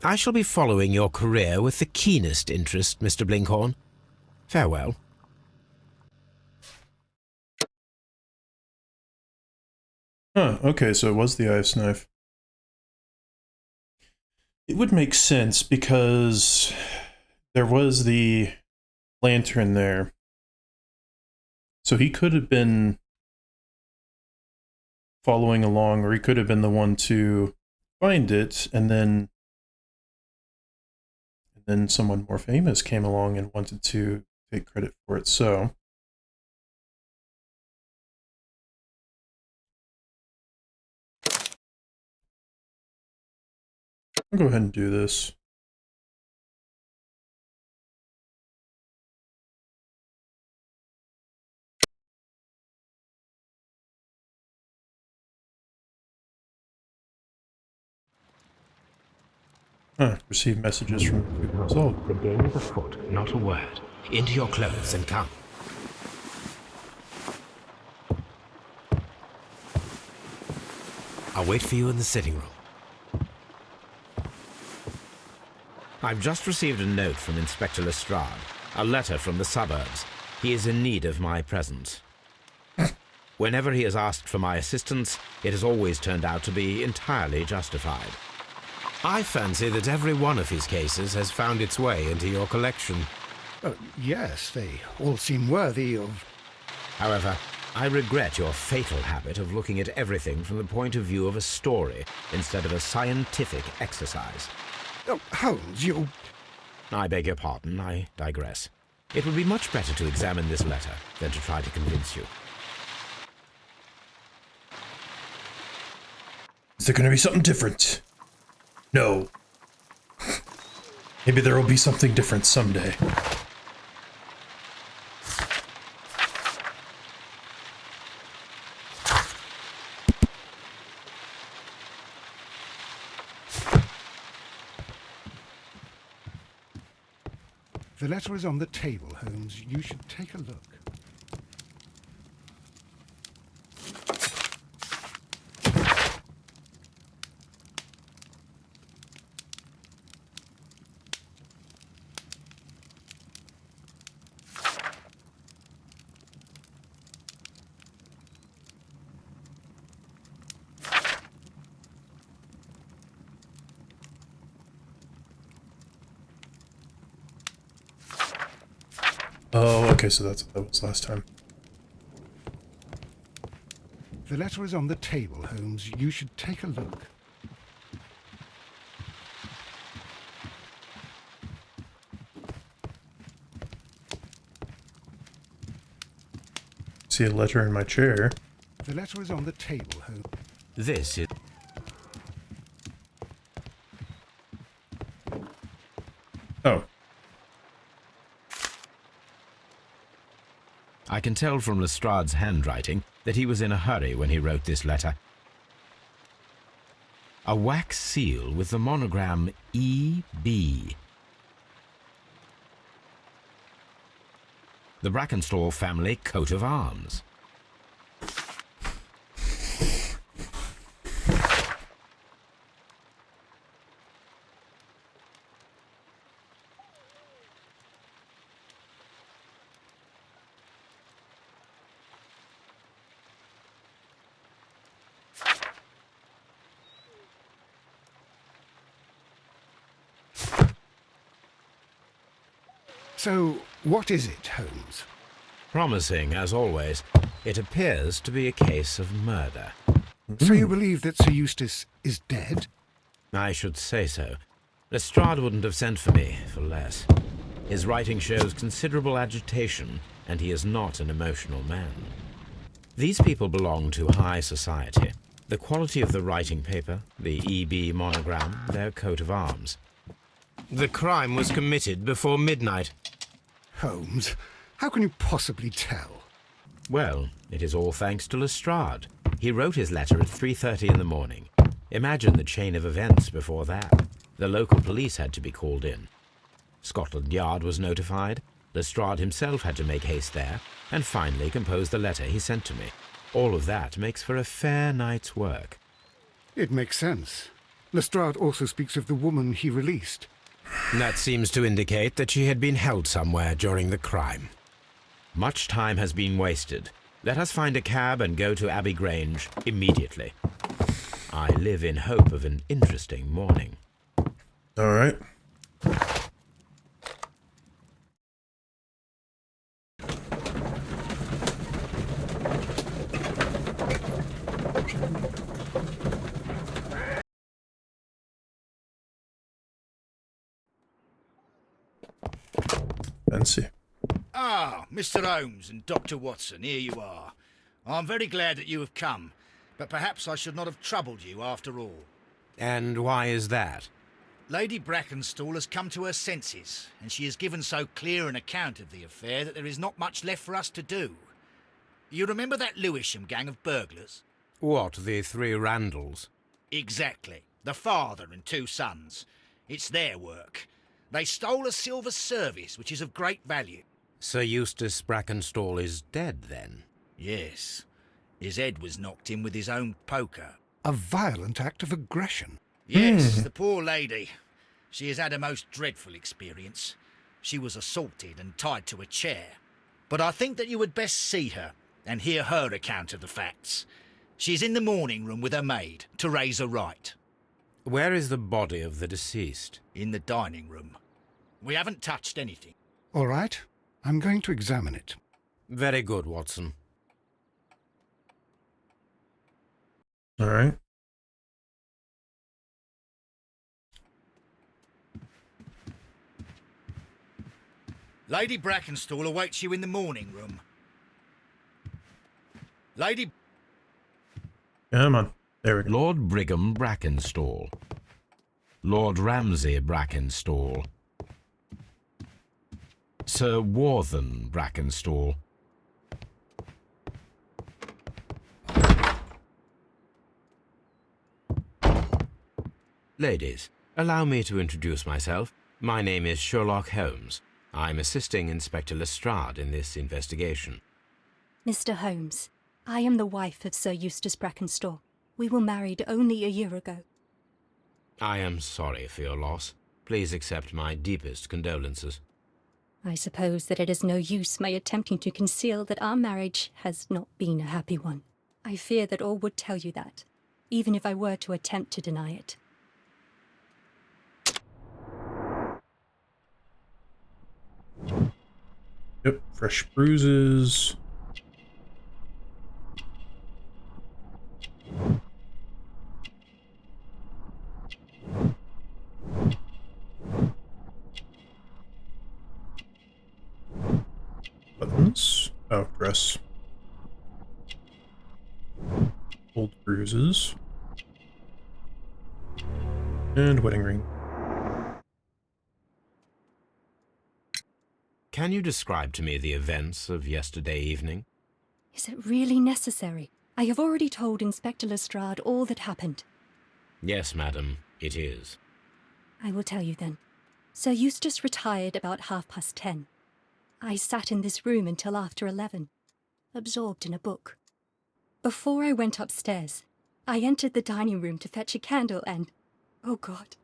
I shall be following your career with the keenest interest, Mr. Blinkhorn. Farewell. Huh, okay, so it was the ice knife. It would make sense because there was the lantern there. So he could have been following along, or he could have been the one to find it, and then someone more famous came along and wanted to take credit for it. So I'll go ahead and do this. Receive messages from result. The game is afoot, not a word. Into your clothes and come. I'll wait for you in the sitting room. I've just received a note from Inspector Lestrade, a letter from the suburbs. He is in need of my presence. Whenever he has asked for my assistance, it has always turned out to be entirely justified. I fancy that every one of his cases has found its way into your collection. Yes, they all seem worthy of... However, I regret your fatal habit of looking at everything from the point of view of a story instead of a scientific exercise. Oh, Holmes, you... I beg your pardon, I digress. It would be much better to examine this letter than to try to convince you. Is there going to be something different? No. Maybe there will be something different someday. The letter is on the table, Holmes. You should take a look. Oh, okay, so that's what that was last time. The letter is on the table, Holmes. You should take a look. See a letter in my chair. The letter is on the table, Holmes. This is... Oh. I can tell from Lestrade's handwriting that he was in a hurry when he wrote this letter. A wax seal with the monogram E.B. The Brackenstall family coat of arms. So, what is it, Holmes? Promising, as always. It appears to be a case of murder. So you believe that Sir Eustace is dead? I should say so. Lestrade wouldn't have sent for me for less. His writing shows considerable agitation, and he is not an emotional man. These people belong to high society. The quality of the writing paper, the EB monogram, their coat of arms. The crime was committed before midnight. Holmes, how can you possibly tell? Well, it is all thanks to Lestrade. He wrote his letter at 3:30 in the morning. Imagine the chain of events before that. The local police had to be called in. Scotland Yard was notified. Lestrade himself had to make haste there, and finally compose the letter he sent to me. All of that makes for a fair night's work. It makes sense. Lestrade also speaks of the woman he released. That seems to indicate that she had been held somewhere during the crime. Much time has been wasted. Let us find a cab and go to Abbey Grange immediately. I live in hope of an interesting morning. All right. Fancy. Ah, Mr. Holmes and Dr. Watson, here you are. I'm very glad that you have come, but perhaps I should not have troubled you after all. And why is that? Lady Brackenstall has come to her senses, and she has given so clear an account of the affair that there is not much left for us to do. You remember that Lewisham gang of burglars? What, the three Randalls? Exactly. The father and two sons. It's their work. They stole a silver service, which is of great value. Sir Eustace Brackenstall is dead, then? Yes. His head was knocked in with his own poker. A violent act of aggression. Yes, the poor lady. She has had a most dreadful experience. She was assaulted and tied to a chair. But I think that you would best see her and hear her account of the facts. She's in the morning room with her maid to raise a right. Where is the body of the deceased? In the dining room. We haven't touched anything. All right. I'm going to examine it. Very good, Watson. All right. Lady Brackenstall awaits you in the morning room. Lady... Come on. There we go. Lord Brigham Brackenstall. Lord Ramsay Brackenstall. Sir Warthen Brackenstall. Ladies, allow me to introduce myself. My name is Sherlock Holmes. I'm assisting Inspector Lestrade in this investigation. Mr. Holmes, I am the wife of Sir Eustace Brackenstall. We were married only a year ago. I am sorry for your loss. Please accept my deepest condolences. I suppose that it is no use my attempting to conceal that our marriage has not been a happy one. I fear that all would tell you that, even if I were to attempt to deny it. Yep, fresh bruises. Buttons. Oh, dress. Old bruises. And wedding ring. Can you describe to me the events of yesterday evening? Is it really necessary? I have already told Inspector Lestrade all that happened. Yes, madam, it is. I will tell you then. Sir Eustace retired about 10:30. I sat in this room until after 11, absorbed in a book. Before I went upstairs, I entered the dining room to fetch a candle and... oh God.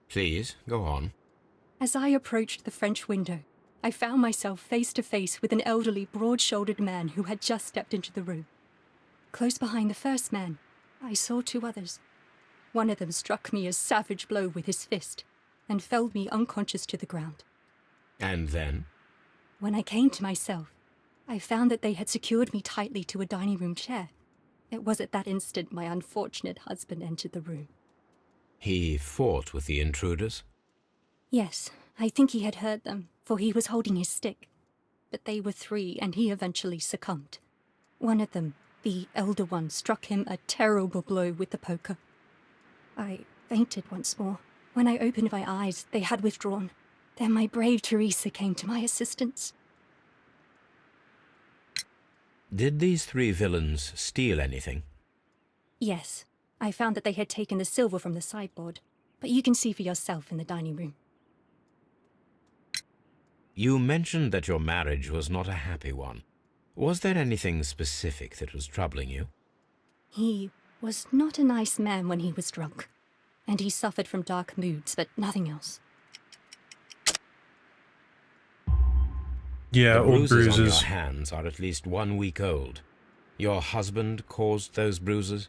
Please, go on. As I approached the French window, I found myself face to face with an elderly, broad-shouldered man who had just stepped into the room. Close behind the first man, I saw two others. One of them struck me a savage blow with his fist and felled me unconscious to the ground. And then? When I came to myself, I found that they had secured me tightly to a dining room chair. It was at that instant my unfortunate husband entered the room. He fought with the intruders? Yes, I think he had heard them, for he was holding his stick. But they were three, and he eventually succumbed. One of them, the elder one, struck him a terrible blow with the poker. I fainted once more. When I opened my eyes, they had withdrawn. Then my brave Teresa came to my assistance. Did these three villains steal anything? Yes, I found that they had taken the silver from the sideboard, but you can see for yourself in the dining room. You mentioned that your marriage was not a happy one. Was there anything specific that was troubling you? He was not a nice man when he was drunk, and he suffered from dark moods, but nothing else. Yeah, the old bruises on your bruises. hands are at least 1 week old. Your husband caused those bruises?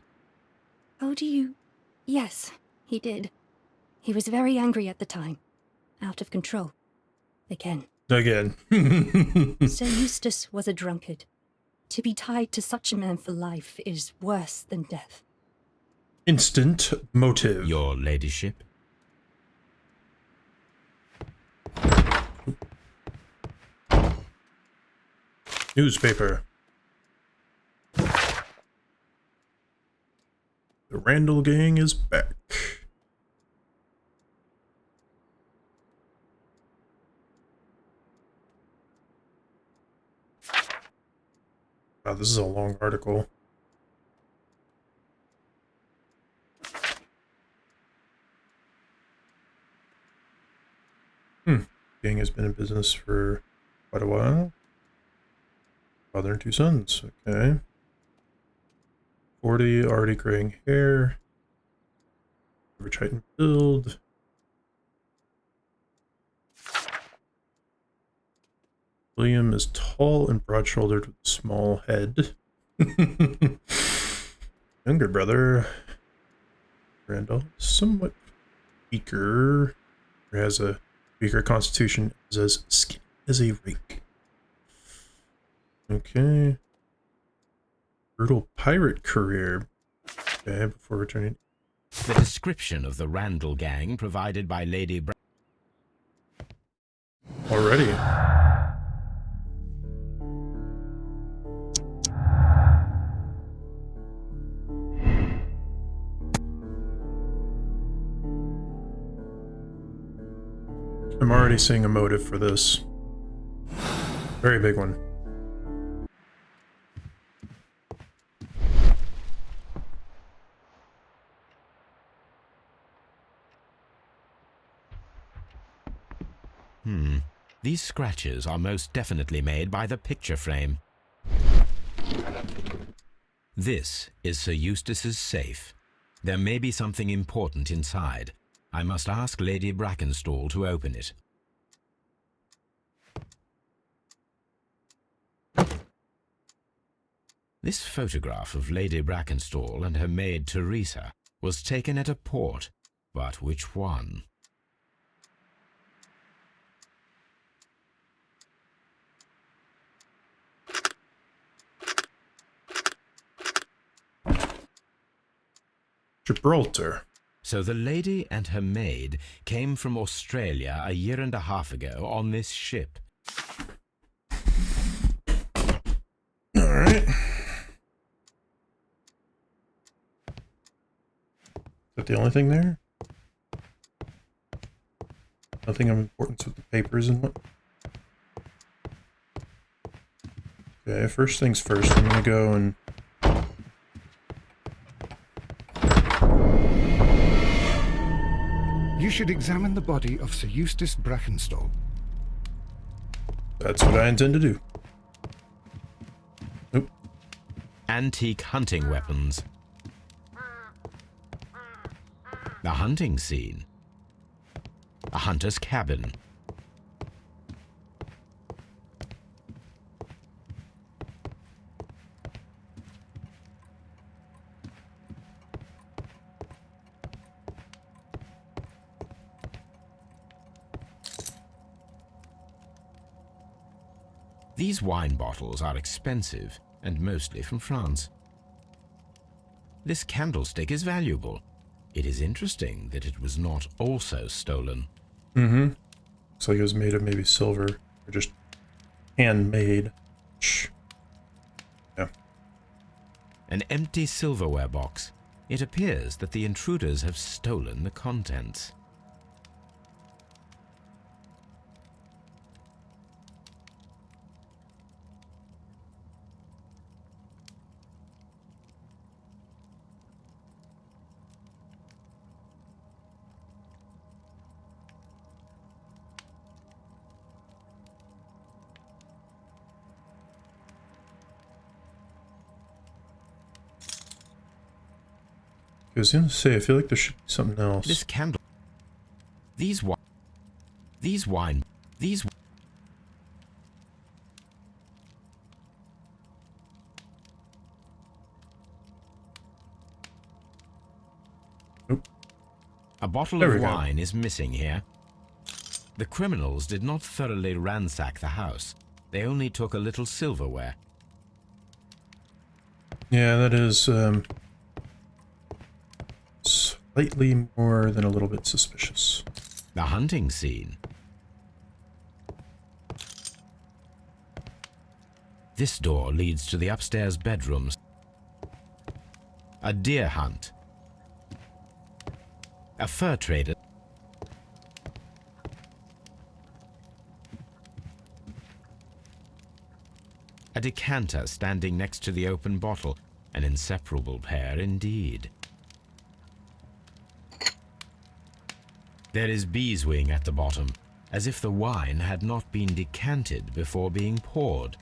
Oh, do you? Yes, he did. He was very angry at the time. Out of control. Again. Sir Eustace was a drunkard. To be tied to such a man for life is worse than death. Instant motive. Your ladyship? Newspaper. The Randall gang is back. Wow, this is a long article. Gang has been in business for quite a while. Father and two sons, okay. 40, already graying hair. Average height and build. William is tall and broad-shouldered with a small head. Younger brother, Randall, somewhat weaker. Has a weaker constitution, is as skinny as a rake. Okay. Brutal pirate career. Okay, before returning. The description of the Randall gang provided by Lady Already. I'm already seeing a motive for this. Very big one. These scratches are most definitely made by the picture frame. This is Sir Eustace's safe. There may be something important inside. I must ask Lady Brackenstall to open it. This photograph of Lady Brackenstall and her maid Teresa was taken at a port, but which one? Gibraltar. So the lady and her maid came from Australia a year and a half ago on this ship. Alright. Is that the only thing there? Nothing of importance with the papers and what? Okay, first things first, I'm gonna go and... You should examine the body of Sir Eustace Brackenstall. That's what I intend to do. Nope. Antique hunting weapons. The hunting scene. A hunter's cabin. These wine bottles are expensive and mostly from France. This candlestick is valuable. It is interesting that it was not also stolen. Mm-hmm. Looks like it was made of maybe silver, or just handmade. Yeah. An empty silverware box. It appears that the intruders have stolen the contents. I was gonna say, I feel like there should be something else. This candle. These wine. Nope. A bottle of wine is missing here. The criminals did not thoroughly ransack the house. They only took a little silverware. Yeah, that is, slightly more than a little bit suspicious. The hunting scene. This door leads to the upstairs bedrooms. A deer hunt. A fur trader. A decanter standing next to the open bottle. An inseparable pair indeed. There is beeswing at the bottom, as if the wine had not been decanted before being poured.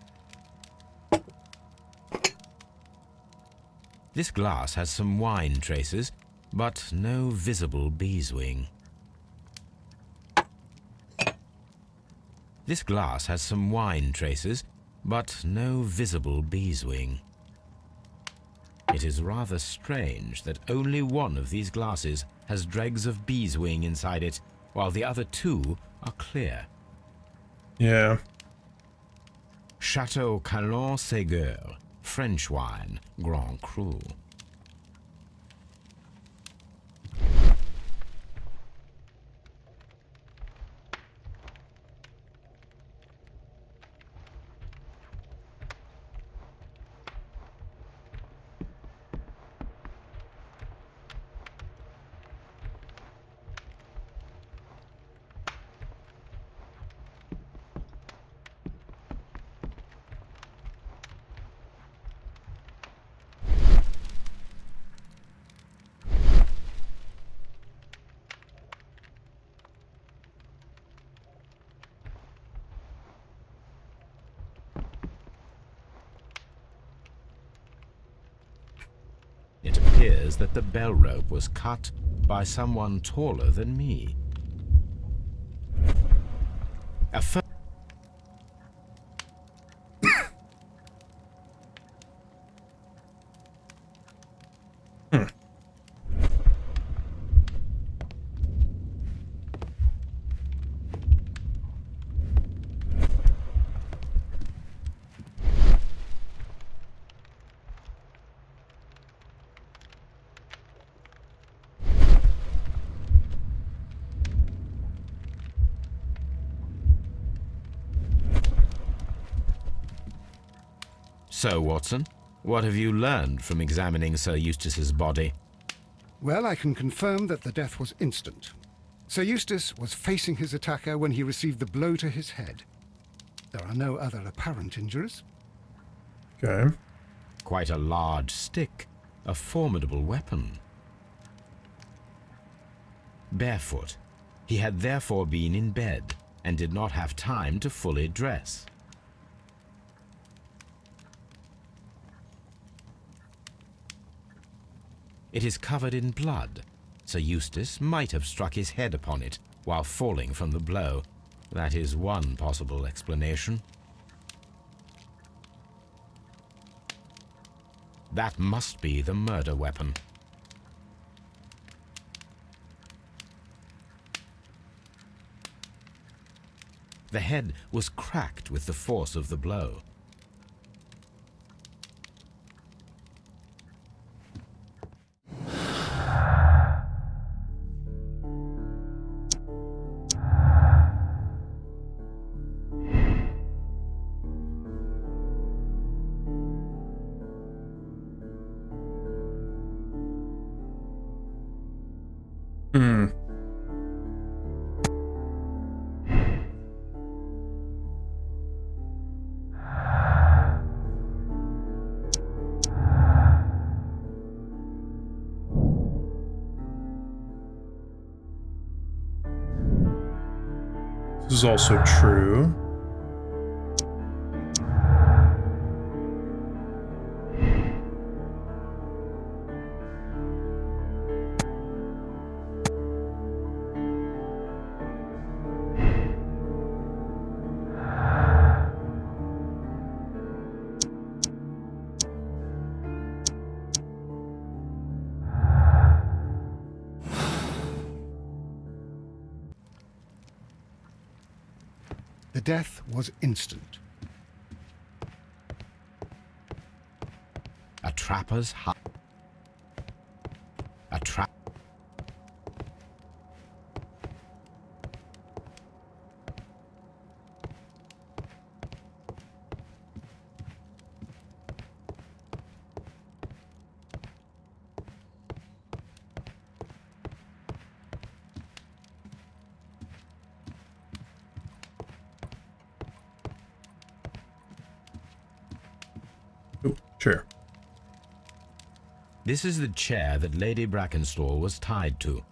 This glass has some wine traces, but no visible beeswing. This glass has some wine traces, but no visible beeswing. It is rather strange that only one of these glasses has dregs of beeswing inside it, while the other two are clear. Yeah. Chateau Calon-Ségur, French wine, Grand Cru. It appears that the bell rope was cut by someone taller than me. A So, Watson, what have you learned from examining Sir Eustace's body? Well, I can confirm that the death was instant. Sir Eustace was facing his attacker when he received the blow to his head. There are no other apparent injuries. Okay. Quite a large stick, a formidable weapon. Barefoot, he had therefore been in bed and did not have time to fully dress. It is covered in blood. Sir Eustace might have struck his head upon it while falling from the blow. That is one possible explanation. That must be the murder weapon. The head was cracked with the force of the blow. Hmm. This is also true. The death was instant. A trapper's hut. A trap. Oh, sure. This is the chair that Lady Brackenstall was tied to.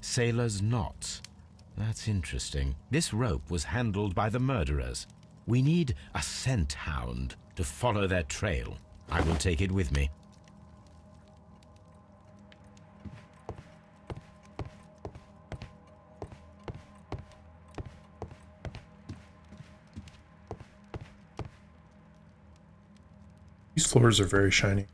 Sailor's knots. That's interesting. This rope was handled by the murderers. We need a scent hound to follow their trail. I will take it with me. These floors are very shiny.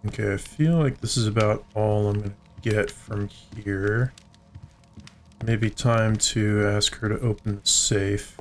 Okay, I feel like this is about all I'm going to get from here. Maybe time to ask her to open the safe.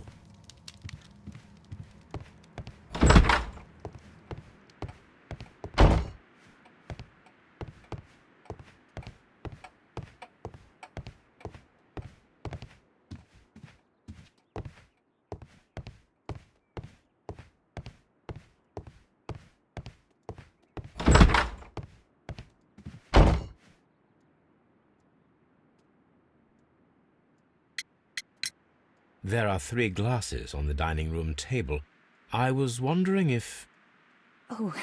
There are 3 glasses on the dining room table. I was wondering if... Oh,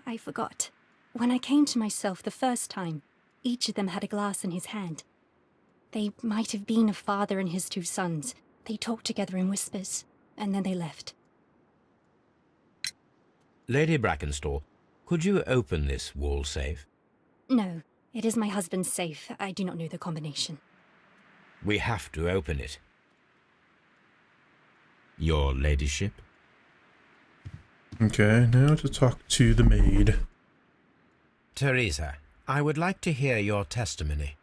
I forgot. When I came to myself the first time, each of them had a glass in his hand. They might have been a father and his 2 sons. They talked together in whispers, and then they left. Lady Brackenstall, could you open this wall safe? No, it is my husband's safe. I do not know the combination. We have to open it. Your ladyship? Okay, now to talk to the maid. Teresa, I would like to hear your testimony.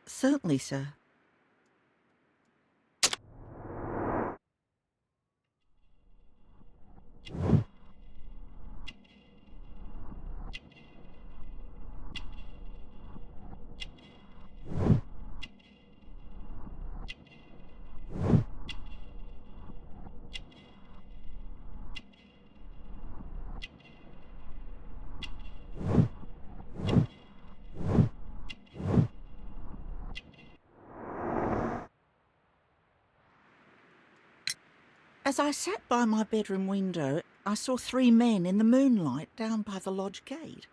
Certainly, sir. As I sat by my bedroom window, I saw 3 men in the moonlight down by the lodge gate.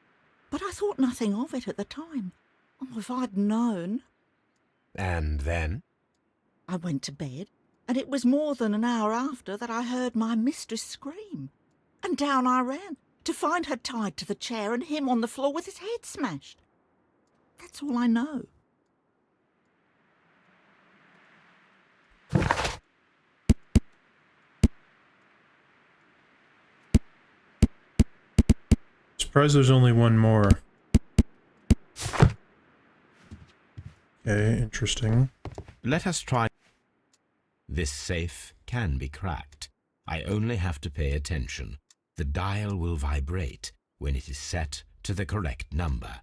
But I thought nothing of it at the time. Oh, if I'd known. And then? I went to bed, and it was more than an hour after that I heard my mistress scream. And down I ran, to find her tied to the chair and him on the floor with his head smashed. That's all I know. Surprised there's only one more. Okay, interesting. Let us try. This safe can be cracked. I only have to pay attention. The dial will vibrate when it is set to the correct number.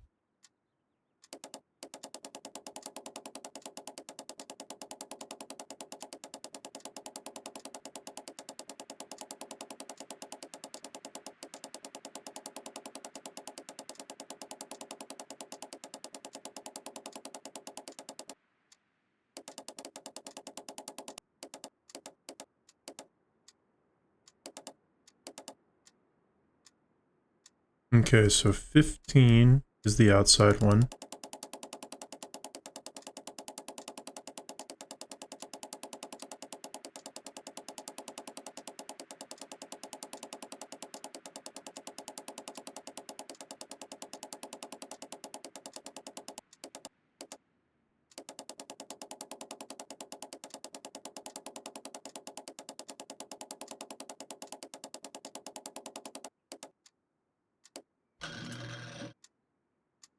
Okay, so 15 is the outside one.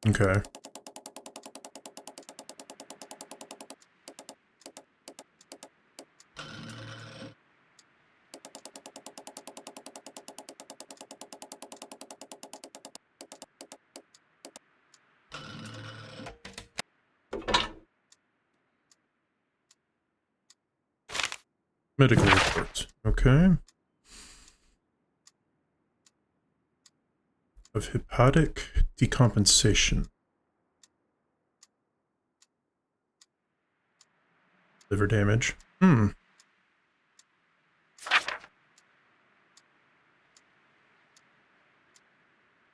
Okay. Medical report. Okay. Of hepatic decompensation. Liver damage.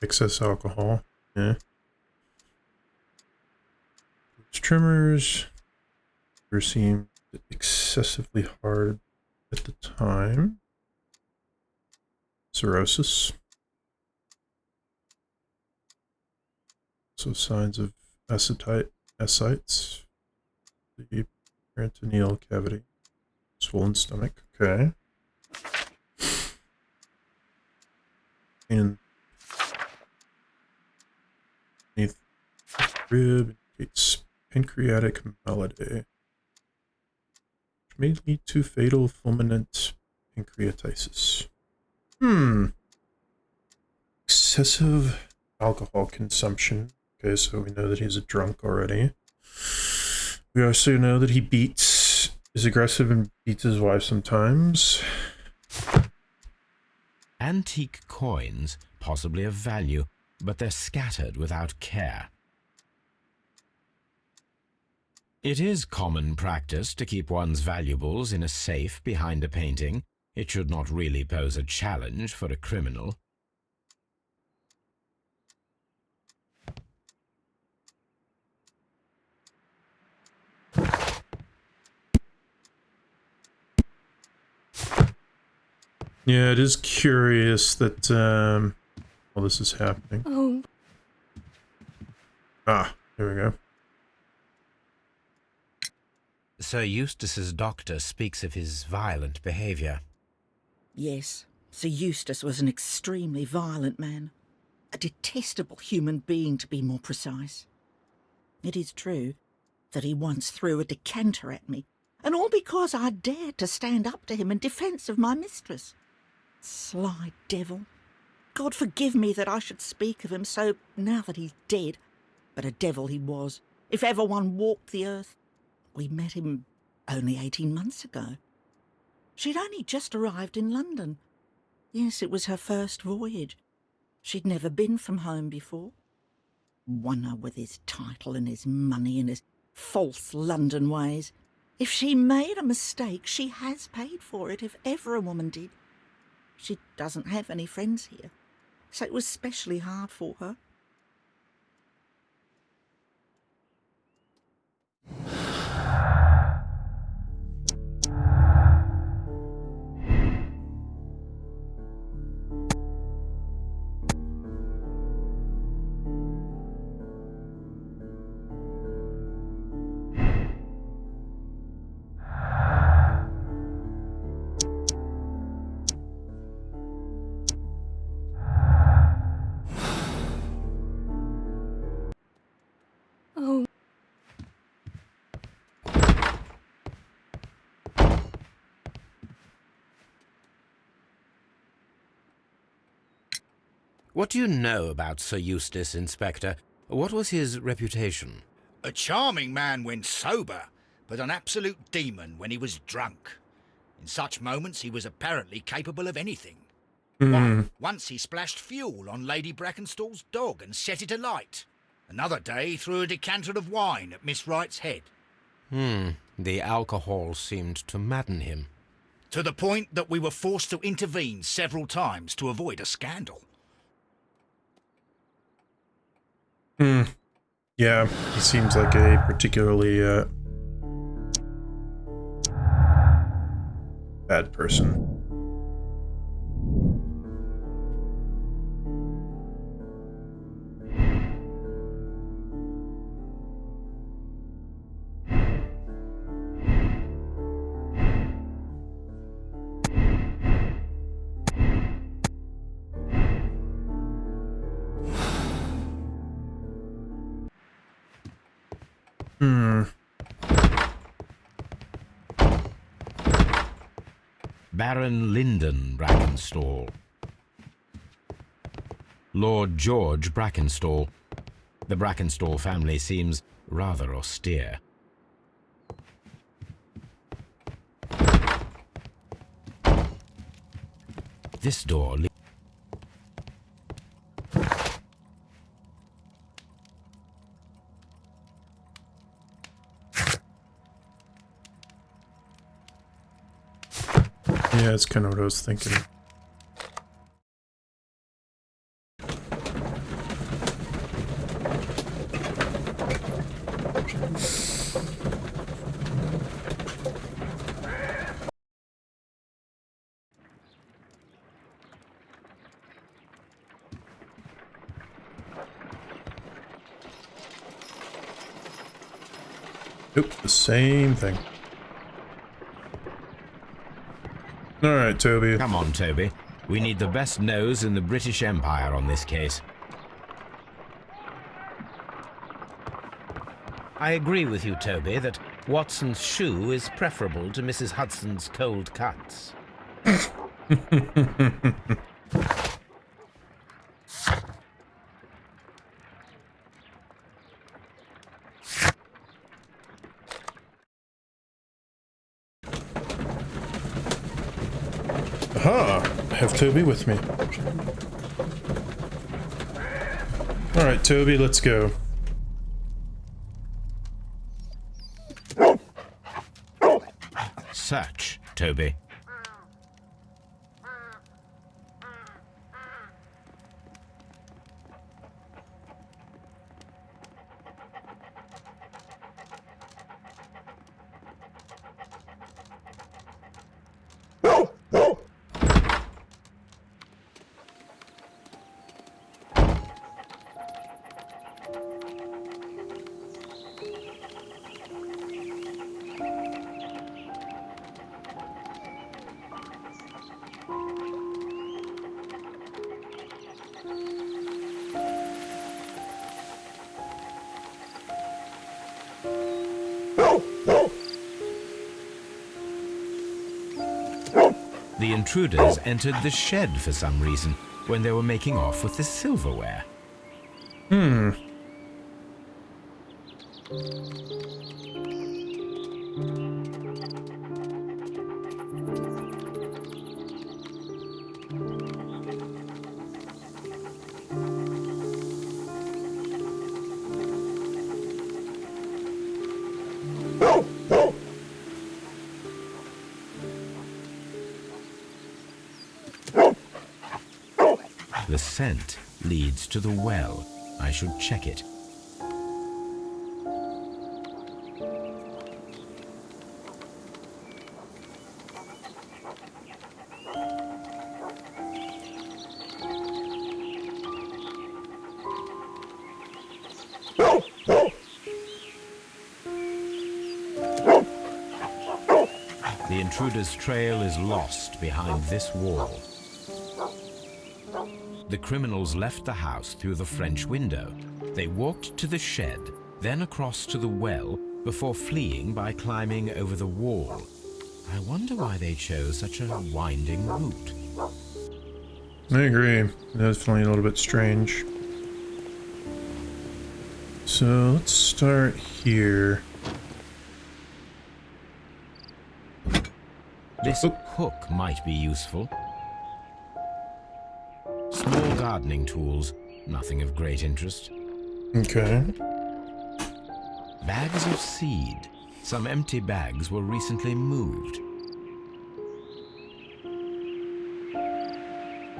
Excess alcohol. Yeah. Tremors. Liver seemed excessively hard at the time. Cirrhosis. So signs of ascites. The peritoneal cavity. Swollen stomach. Okay. And beneath rib indicates pancreatic malady, which may lead to fatal fulminant pancreatitis. Excessive alcohol consumption. Okay, so we know that he's a drunk already. We also know that he is aggressive and beats his wife sometimes. Antique coins, possibly of value, but they're scattered without care. It is common practice to keep one's valuables in a safe behind a painting. It should not really pose a challenge for a criminal. Yeah, it is curious that, well, this is happening. Oh. Ah, there we go. Sir Eustace's doctor speaks of his violent behaviour. Yes, Sir Eustace was an extremely violent man. A detestable human being, to be more precise. It is true that he once threw a decanter at me, and all because I dared to stand up to him in defence of my mistress. Sly devil. God forgive me that I should speak of him so now that he's dead, but a devil he was, if ever one walked the earth. We met him only 18 months ago. She'd only just arrived in London. Yes, it was her first voyage. She'd never been from home before. Wonder with his title and his money and his false London ways. If she made a mistake, she has paid for it, if ever a woman did. She doesn't have any friends here, so it was especially hard for her. Oh, What do you know about Sir Eustace, Inspector? What was his reputation? A charming man when sober, but an absolute demon when he was drunk. In such moments he was apparently capable of anything. Once he splashed fuel on Lady Brackenstall's dog and set it alight. Another day threw a decanter of wine at Miss Wright's head. The alcohol seemed to madden him. To the point that we were forced to intervene several times to avoid a scandal. Yeah, he seems like a particularly bad person. Baron Lyndon Brackenstall. Lord George Brackenstall. The Brackenstall family seems rather austere. This door leads... Yeah, that's kind of what I was thinking. Nope, the same thing. Alright, Toby. Come on, Toby. We need the best nose in the British Empire on this case. I agree with you, Toby, that Watson's shoe is preferable to Mrs. Hudson's cold cuts. Aha! I have Toby with me. Alright, Toby, let's go. Search, Toby. The intruders entered the shed for some reason when they were making off with the silverware. The scent leads to the well. I should check it. The intruder's trail is lost behind this wall. The criminals left the house through the French window. They walked to the shed, then across to the well, before fleeing by climbing over the wall. I wonder why they chose such a winding route. I agree. Definitely a little bit strange. So let's start here. This hook might be useful. Small gardening tools, nothing of great interest. Okay. Bags of seed. Some empty bags were recently moved.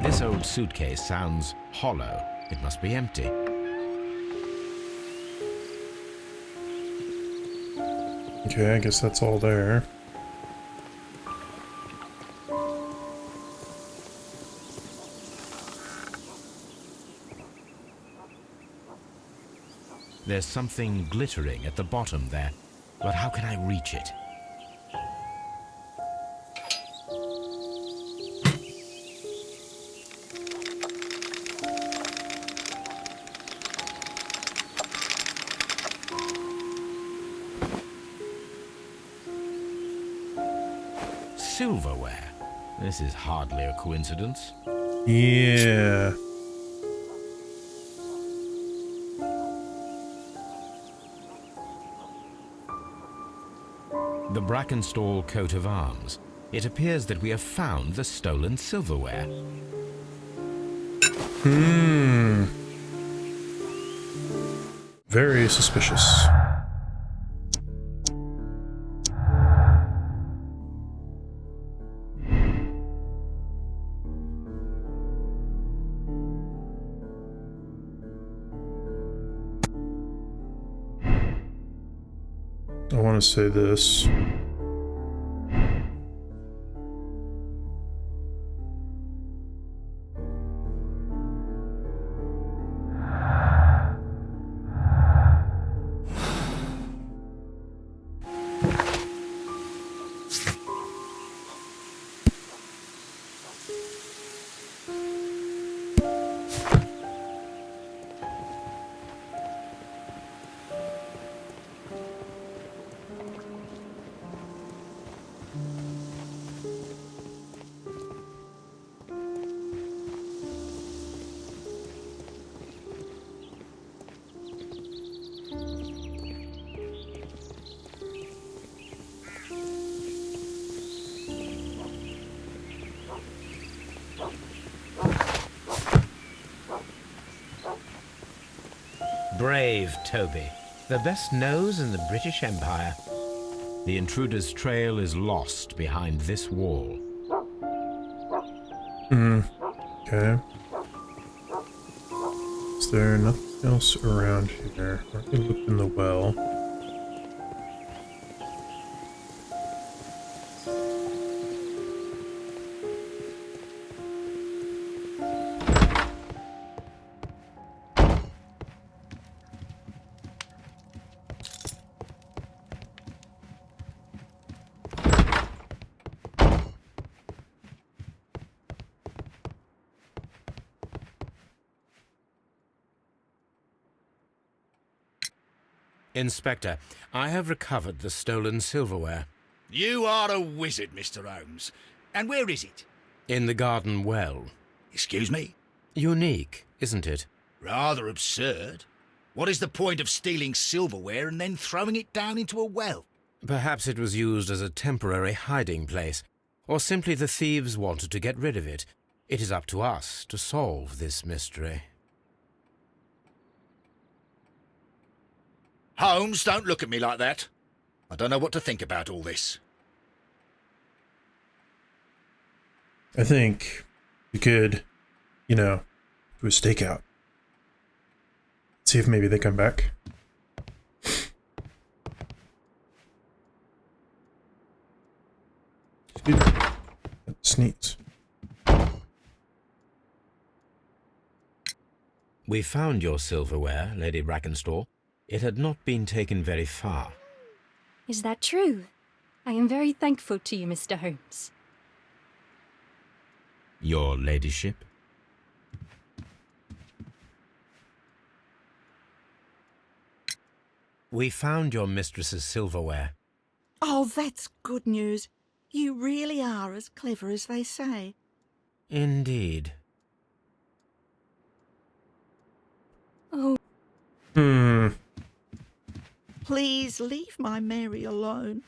This old suitcase sounds hollow. It must be empty. Okay, I guess that's all there. There's something glittering at the bottom there, but how can I reach it? Silverware. This is hardly a coincidence. Yeah. The Brackenstall coat of arms. It appears that we have found the stolen silverware. Very suspicious. I want to say this. Brave Toby, the best nose in the British Empire. The intruder's trail is lost behind this wall. Okay. Is there nothing else around here? Let me look in the well. Inspector, I have recovered the stolen silverware. You are a wizard, Mr. Holmes. And where is it? In the garden well. Excuse me? Unique, isn't it? Rather absurd. What is the point of stealing silverware and then throwing it down into a well? Perhaps it was used as a temporary hiding place, or simply the thieves wanted to get rid of it. It is up to us to solve this mystery. Holmes, don't look at me like that. I don't know what to think about all this. I think we could, do a stakeout. See if maybe they come back. Excuse me. Sneeze. We found your silverware, Lady Brackenstall. It had not been taken very far. Is that true? I am very thankful to you, Mr. Holmes. Your ladyship? We found your mistress's silverware. Oh, that's good news. You really are as clever as they say. Indeed. Oh. Please leave my Mary alone.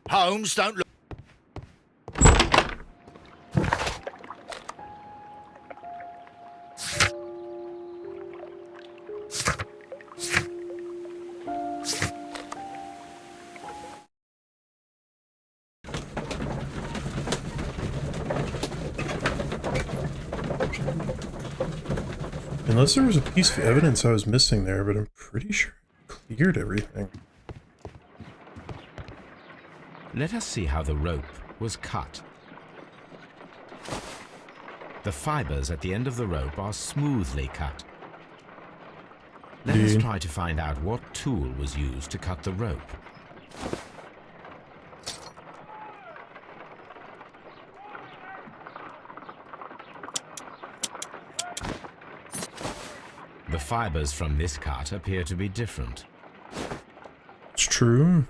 Holmes, don't look. Unless there was a piece of evidence I was missing there, but I'm pretty sure I cleared everything. Let us see how the rope was cut. The fibers at the end of the rope are smoothly cut. Let us try to find out what tool was used to cut the rope. The fibers from this cut appear to be different. It's true.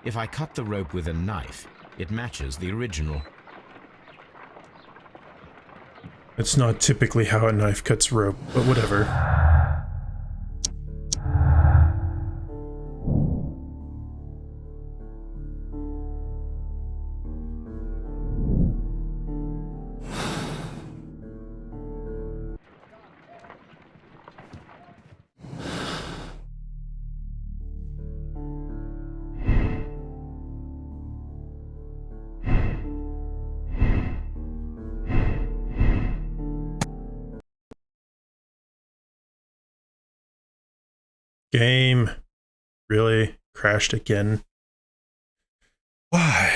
If I cut the rope with a knife, it matches the original. It's not typically how a knife cuts rope, but whatever. Game. Really? Crashed again? Why?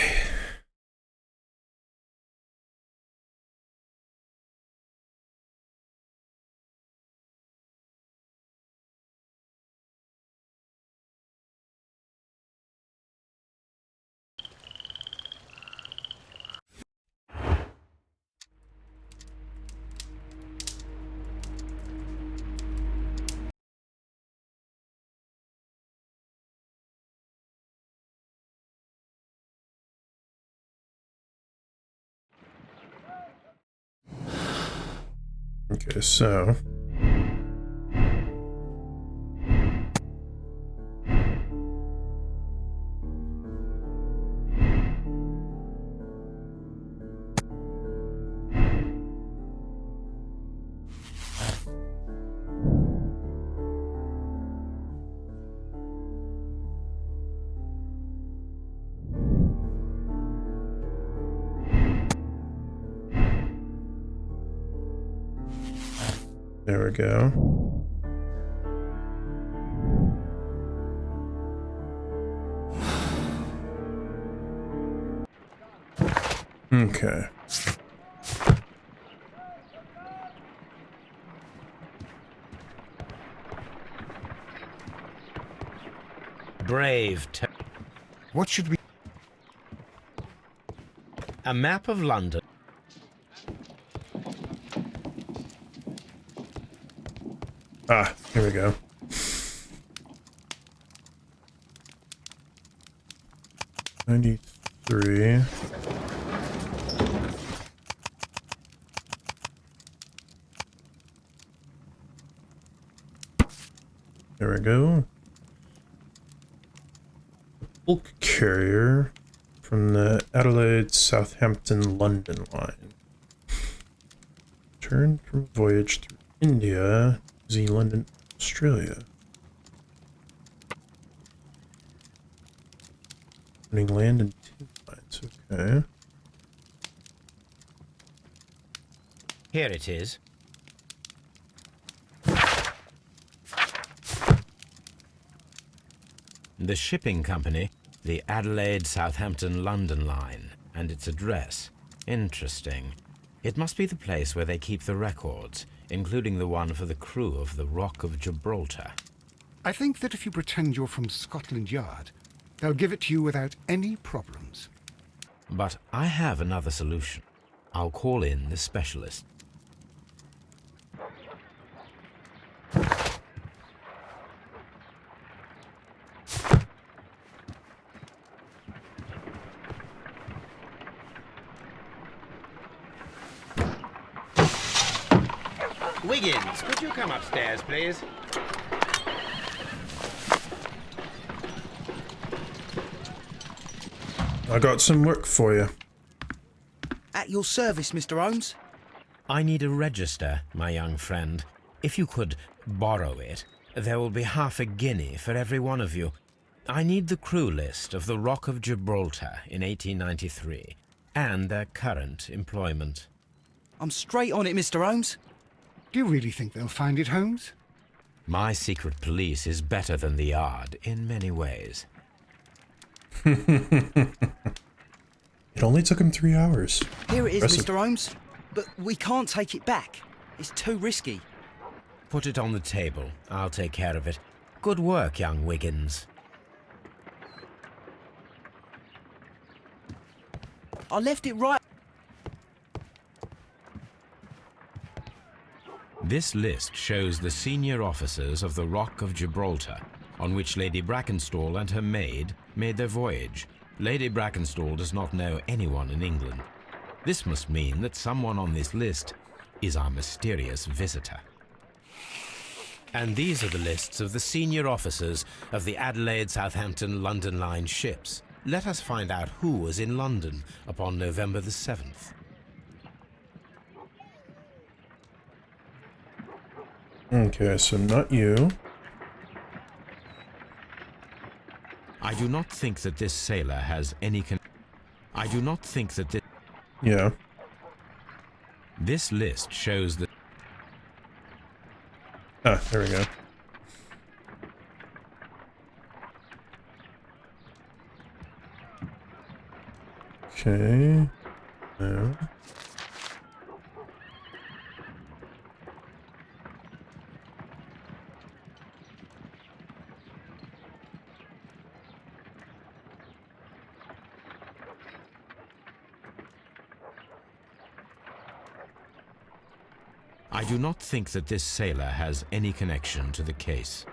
Okay, so... There we go. Okay. Brave. What should we... A map of London. Ah, here we go. $93. There we go. bulk carrier from the Adelaide, Southampton, London line. Returned from a voyage through India, New Zealand, and Australia. Running land and tin mines, okay. Here it is. The shipping company, the Adelaide, Southampton, London line, and its address. Interesting. It must be the place where they keep the records, including the one for the crew of the Rock of Gibraltar. I think that if you pretend you're from Scotland Yard, they'll give it to you without any problems. But I have another solution. I'll call in the specialist. Wiggins, could you come upstairs, please? I got some work for you. At your service, Mr. Holmes. I need a register, my young friend. If you could borrow it, there will be half a guinea for every one of you. I need the crew list of the Rock of Gibraltar in 1893, and their current employment. I'm straight on it, Mr. Holmes. Do you really think they'll find it, Holmes? My secret police is better than the Yard in many ways. It only took him 3 hours. Here it is, Impressive. Mr. Holmes. But we can't take it back. It's too risky. Put it on the table. I'll take care of it. Good work, young Wiggins. I left it right. This list shows the senior officers of the Rock of Gibraltar, on which Lady Brackenstall and her maid made their voyage. Lady Brackenstall does not know anyone in England. This must mean that someone on this list is our mysterious visitor. And these are the lists of the senior officers of the Adelaide, Southampton, London line ships. Let us find out who was in London upon November the 7th. Okay, so not you. I do not think that this sailor has any I do not think that this... Yeah. This list shows that... Ah, there we go. Okay. No. I do not think that this sailor has any connection to the case.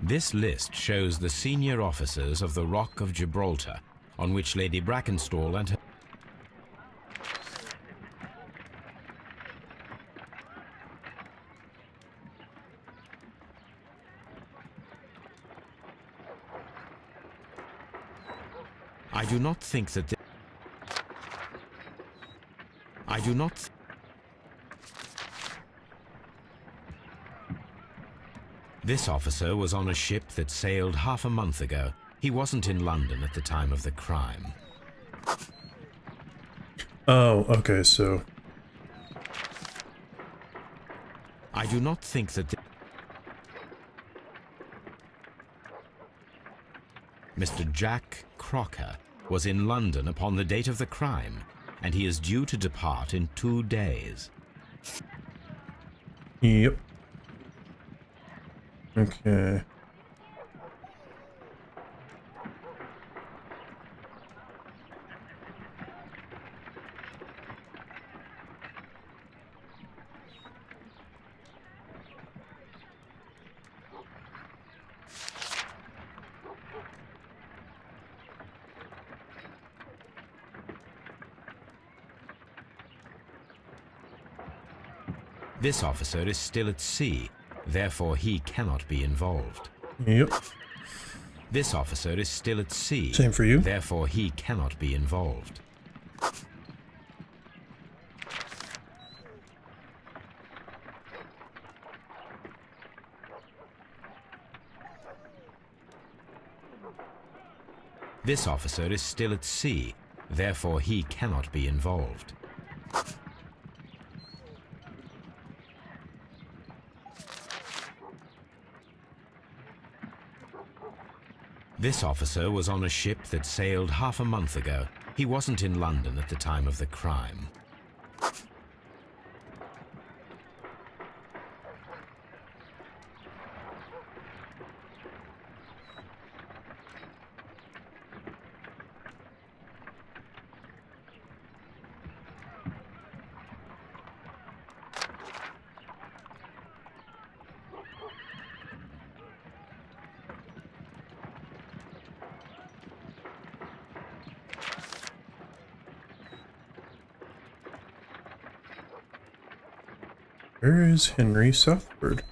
This list shows the senior officers of the Rock of Gibraltar, on which Lady Brackenstall and her... I do not think that I do not... This officer was on a ship that sailed half a month ago. He wasn't in London at the time of the crime. Oh, okay, so... I do not think that... Mr. Jack Crocker was in London upon the date of the crime, and he is due to depart in 2 days. Yep. Okay. This officer is still at sea, therefore he cannot be involved. Yep. This officer is still at sea. Same for you. Therefore he cannot be involved. This officer is still at sea. Therefore he cannot be involved. This officer was on a ship that sailed half a month ago. He wasn't in London at the time of the crime. Where is Henry Southward?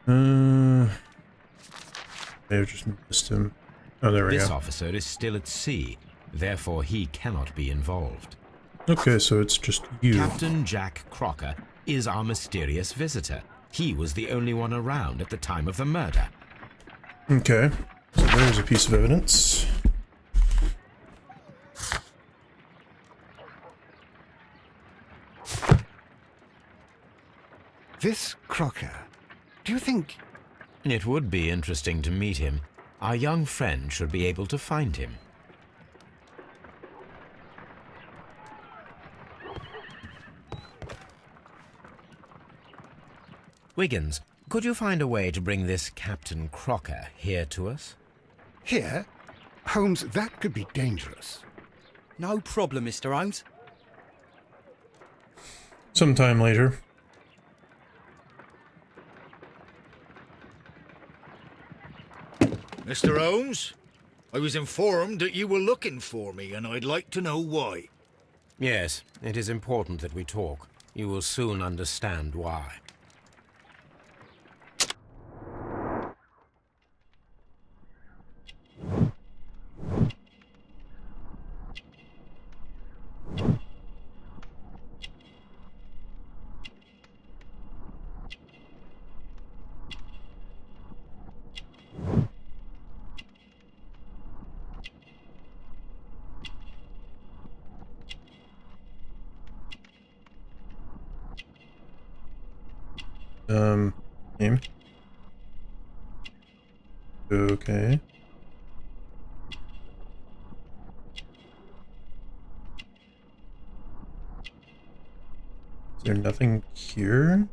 I just missed him. Oh, there we go. This officer is still at sea. Therefore he cannot be involved. Okay, so it's just you. Captain Jack Crocker is our mysterious visitor. He was the only one around at the time of the murder. Okay, so there's a piece of evidence. This Crocker, do you think... It would be interesting to meet him. Our young friend should be able to find him. Wiggins, could you find a way to bring this Captain Crocker here to us? Here? Holmes, that could be dangerous. No problem, Mr. Holmes. Sometime later. Mr. Holmes, I was informed that you were looking for me, and I'd like to know why. Yes, it is important that we talk. You will soon understand why. Name. Okay. Is there nothing here?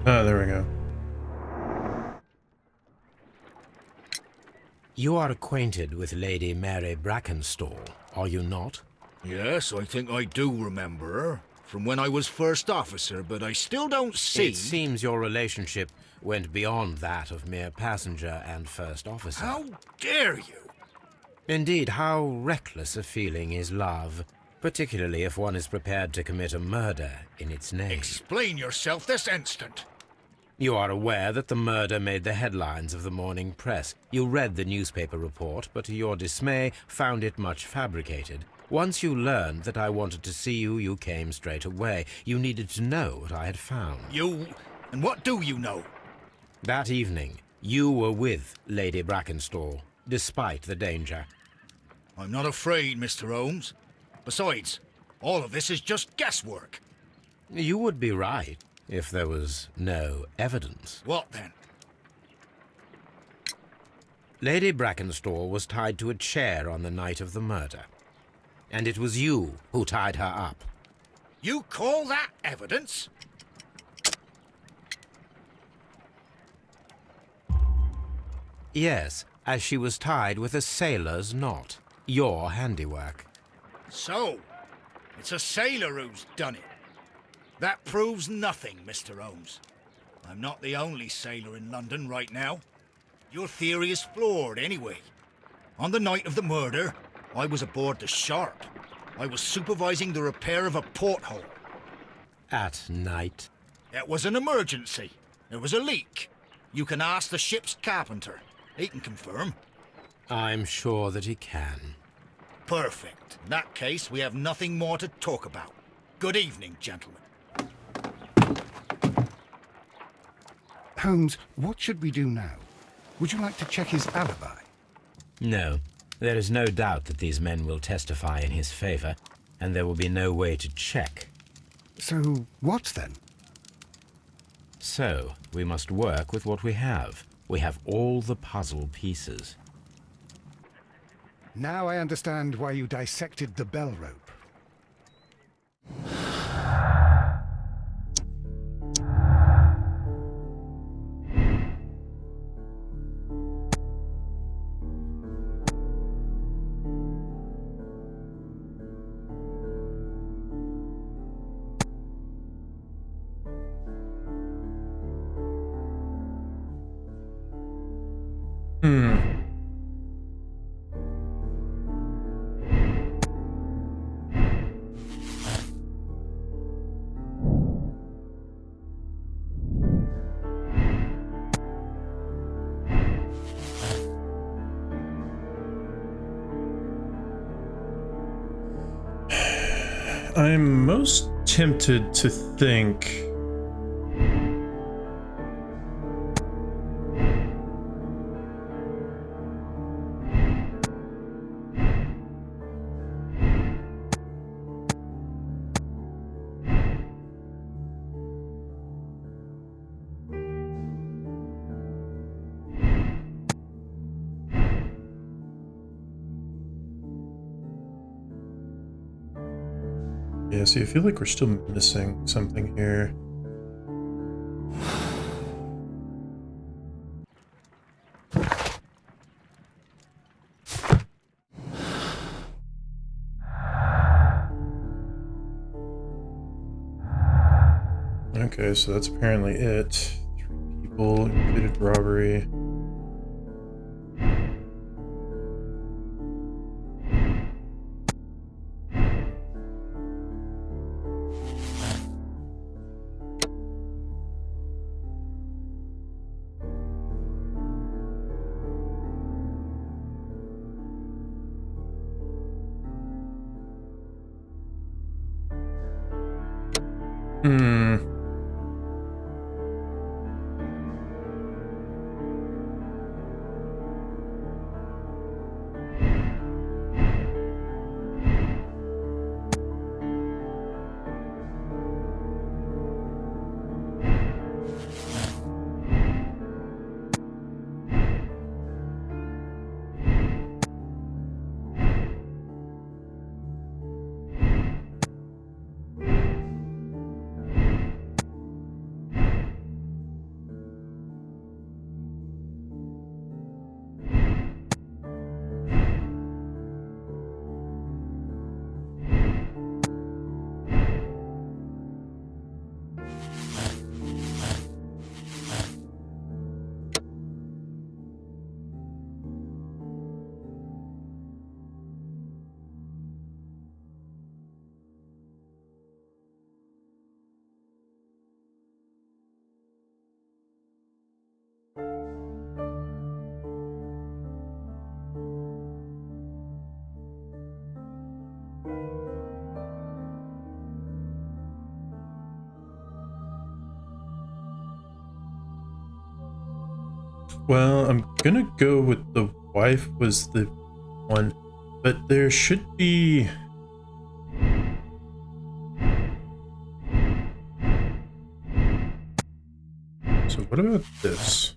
Ah, there we go. You are acquainted with Lady Mary Brackenstall, are you not? Yes, I think I do remember her. From when I was first officer, but I still don't see... It seems your relationship went beyond that of mere passenger and first officer. How dare you? Indeed, how reckless a feeling is love, particularly if one is prepared to commit a murder in its name. Explain yourself this instant. You are aware that the murder made the headlines of the morning press. You read the newspaper report, but to your dismay, found it much fabricated. Once you learned that I wanted to see you, you came straight away. You needed to know what I had found. You... and what do you know? That evening, you were with Lady Brackenstall, despite the danger. I'm not afraid, Mr. Holmes. Besides, all of this is just guesswork. You would be right if there was no evidence. What then? Lady Brackenstall was tied to a chair on the night of the murder. And it was you who tied her up. You call that evidence? Yes, as she was tied with a sailor's knot. Your handiwork. So, it's a sailor who's done it. That proves nothing, Mr. Holmes. I'm not the only sailor in London right now. Your theory is flawed anyway. On the night of the murder, I was aboard the Sharp. I was supervising the repair of a porthole. At night? It was an emergency. There was a leak. You can ask the ship's carpenter. He can confirm. I'm sure that he can. Perfect. In that case, we have nothing more to talk about. Good evening, gentlemen. Holmes, what should we do now? Would you like to check his alibi? No. There is no doubt that these men will testify in his favor, and there will be no way to check. So, what then? So, we must work with what we have. We have all the puzzle pieces. Now I understand why you dissected the bell rope. I'm most tempted to think yeah, see, I feel like we're still missing something here. Okay, so that's apparently it. 3 people, included robbery. Well, I'm gonna go with the wife was the one, but there should be... So what about this?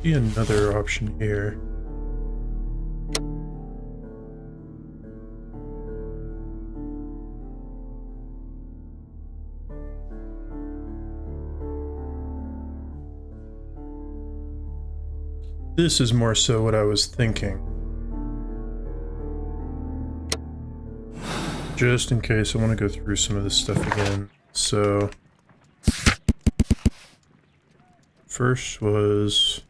See another option here. This is more so what I was thinking. Just in case, I want to go through some of this stuff again. So, first was...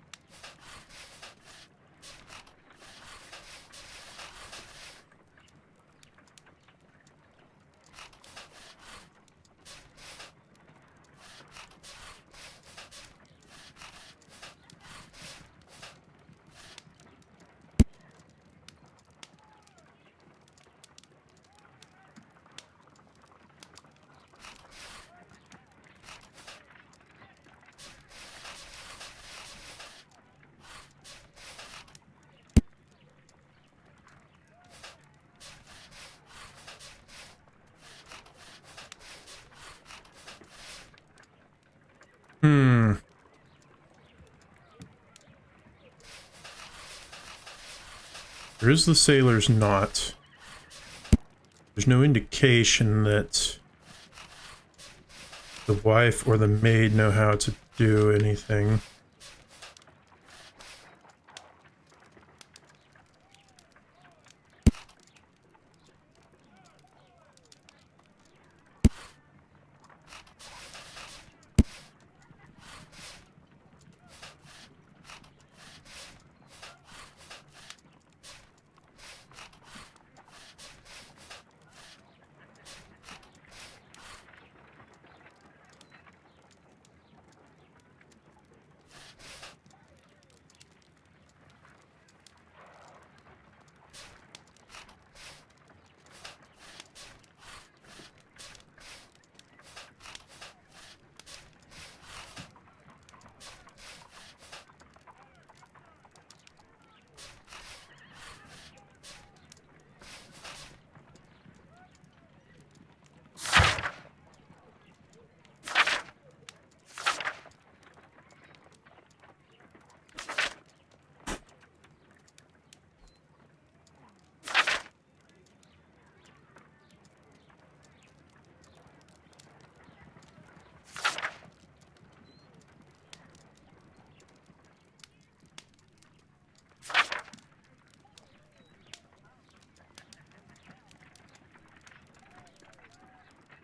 There is the sailor's knot. There's no indication that the wife or the maid know how to do anything.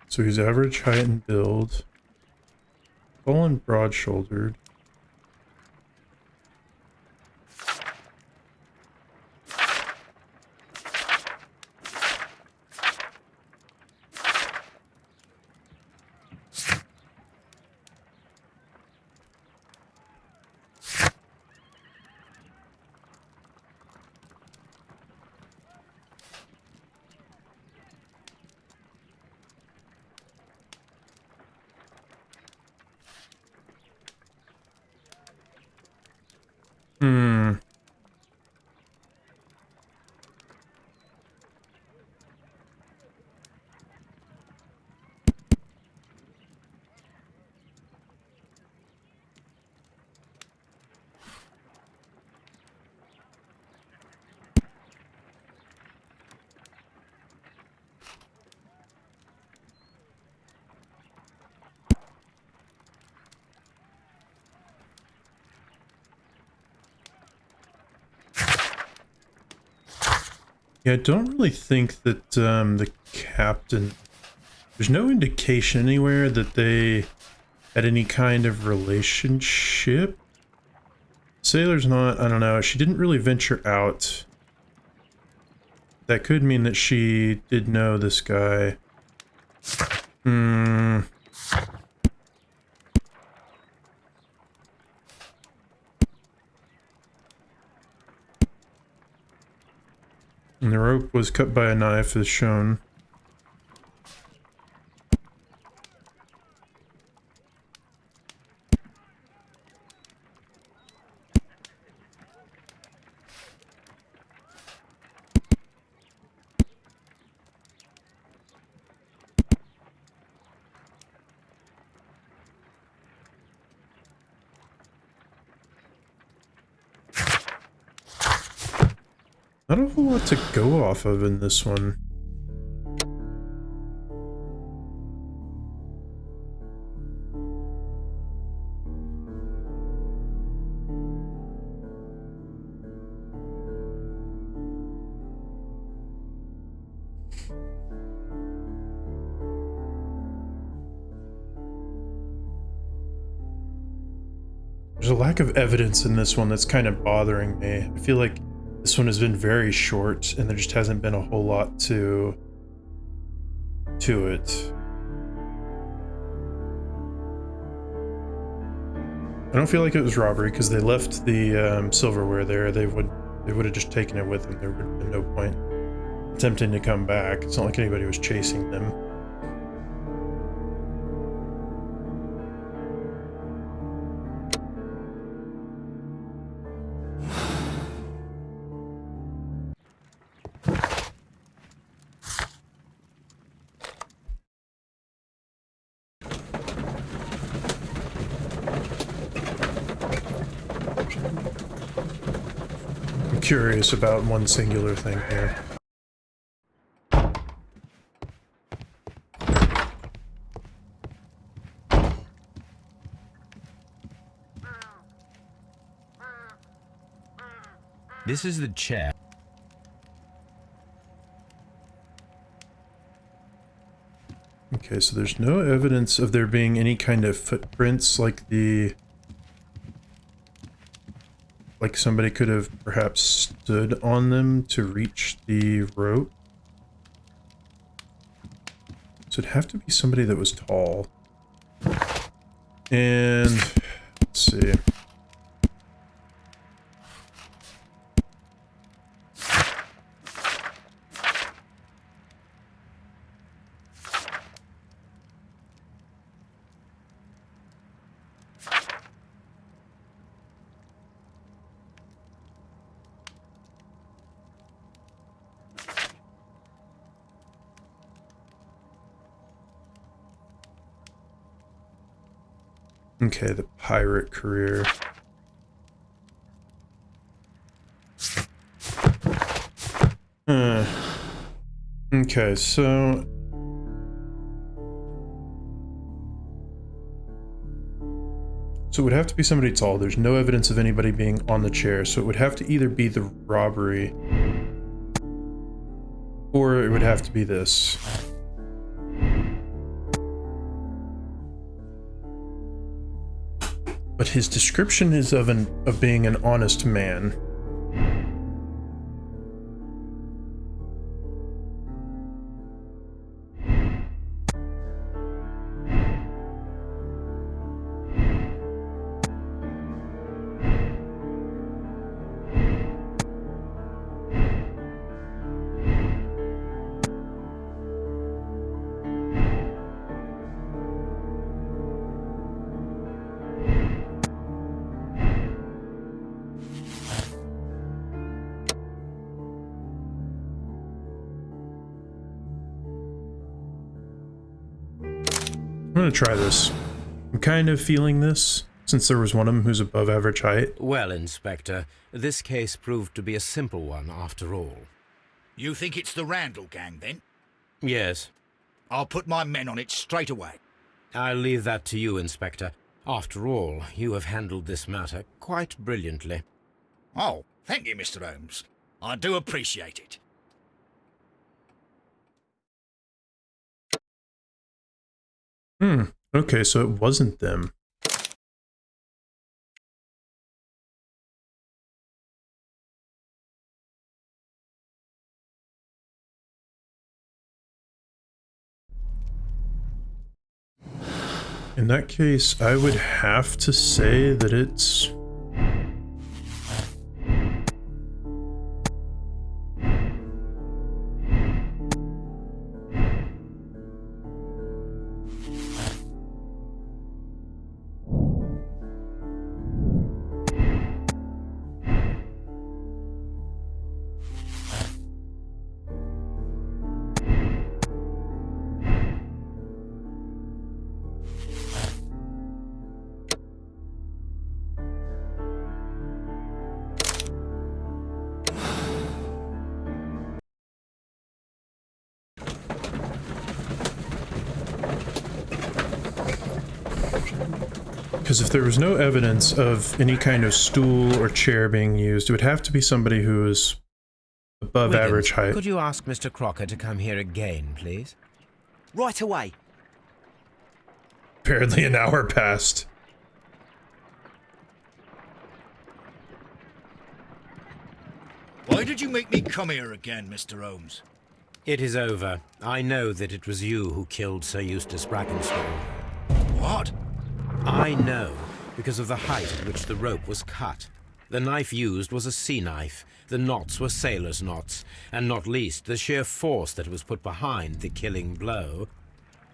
So he's average height and build, tall and broad-shouldered. Yeah, I don't really think that the captain... There's no indication anywhere that they had any kind of relationship. Sailor's not, I don't know, she didn't really venture out. That could mean that she did know this guy. And the rope was cut by a knife, as shown. Not a whole lot to go off of in this one. There's a lack of evidence in this one that's kind of bothering me. I feel like this one has been very short and there just hasn't been a whole lot to it. I don't feel like it was robbery because they left the silverware there. They would have just taken it with them. There would have been no point attempting to come back. It's not like anybody was chasing them. Curious about one singular thing here. This is the chair. Okay, so there's no evidence of there being any kind of footprints like somebody could have perhaps stood on them to reach the rope. So it'd have to be somebody that was tall. And let's see. Okay, the pirate career. Okay, so... So it would have to be somebody tall. There's no evidence of anybody being on the chair, so it would have to either be the robbery, or it would have to be this. But his description is of being an honest man. I'm gonna try this. I'm kind of feeling this, since there was one of them who's above average height. Well, Inspector, this case proved to be a simple one after all. You think it's the Randall gang, then? Yes. I'll put my men on it straight away. I'll leave that to you, Inspector. After all, you have handled this matter quite brilliantly. Oh, thank you, Mr. Holmes. I do appreciate it. Okay, so it wasn't them. In that case, I would have to say that it's... Because if there was no evidence of any kind of stool or chair being used, it would have to be somebody who is above Wiggins, average height. Could you ask Mr. Crocker to come here again, please? Right away. Apparently an hour passed. Why did you make me come here again, Mr. Holmes? It is over. I know that it was you who killed Sir Eustace Brackenstall. What? I know, because of the height at which the rope was cut. The knife used was a sea knife, the knots were sailor's knots, and not least the sheer force that was put behind the killing blow.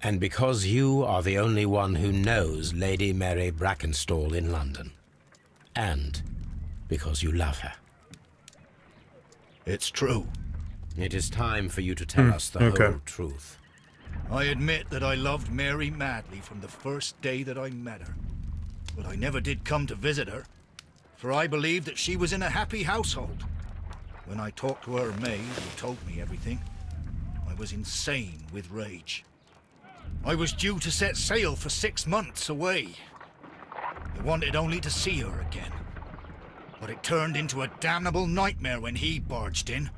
And because you are the only one who knows Lady Mary Brackenstall in London. And because you love her. It's true. It is time for you to tell us the whole truth. I admit that I loved Mary madly from the first day that I met her. But I never did come to visit her, for I believed that she was in a happy household. When I talked to her maid, who told me everything, I was insane with rage. I was due to set sail for 6 months away. I wanted only to see her again. But it turned into a damnable nightmare when he barged in.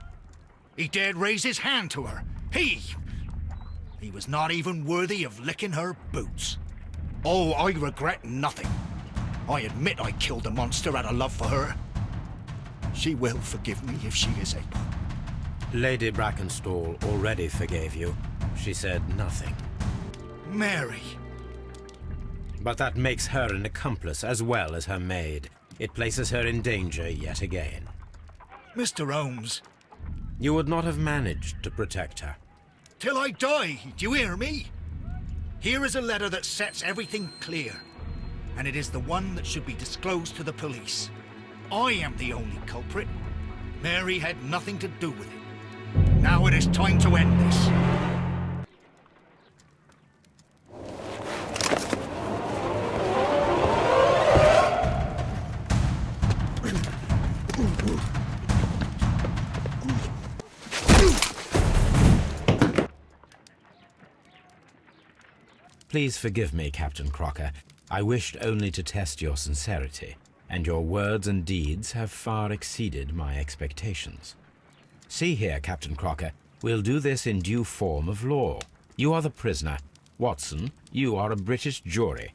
He dared raise his hand to her. He was not even worthy of licking her boots. Oh, I regret nothing. I admit I killed the monster out of love for her. She will forgive me if she is able. Lady Brackenstall already forgave you. She said nothing. Mary. But that makes her an accomplice as well as her maid. It places her in danger yet again. Mr. Holmes. You would not have managed to protect her. Till I die, do you hear me? Here is a letter that sets everything clear. And it is the one that should be disclosed to the police. I am the only culprit. Mary had nothing to do with it. Now it is time to end this. Please forgive me, Captain Crocker. I wished only to test your sincerity, and your words and deeds have far exceeded my expectations. See here, Captain Crocker, we'll do this in due form of law. You are the prisoner. Watson, you are a British jury.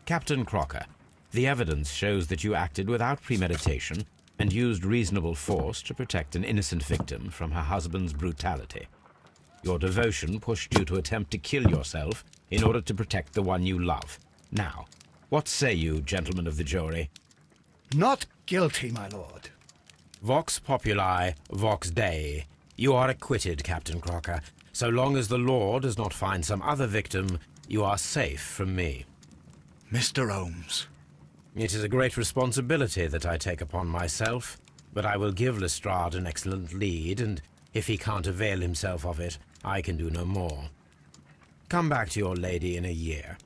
Captain Crocker, the evidence shows that you acted without premeditation and used reasonable force to protect an innocent victim from her husband's brutality. Your devotion pushed you to attempt to kill yourself in order to protect the one you love. Now, what say you, gentlemen of the jury? Not guilty, my lord. Vox populi, vox Dei. You are acquitted, Captain Crocker. So long as the law does not find some other victim, you are safe from me. Mr. Holmes. It is a great responsibility that I take upon myself, but I will give Lestrade an excellent lead, and if he can't avail himself of it, I can do no more. Come back to your lady in a year,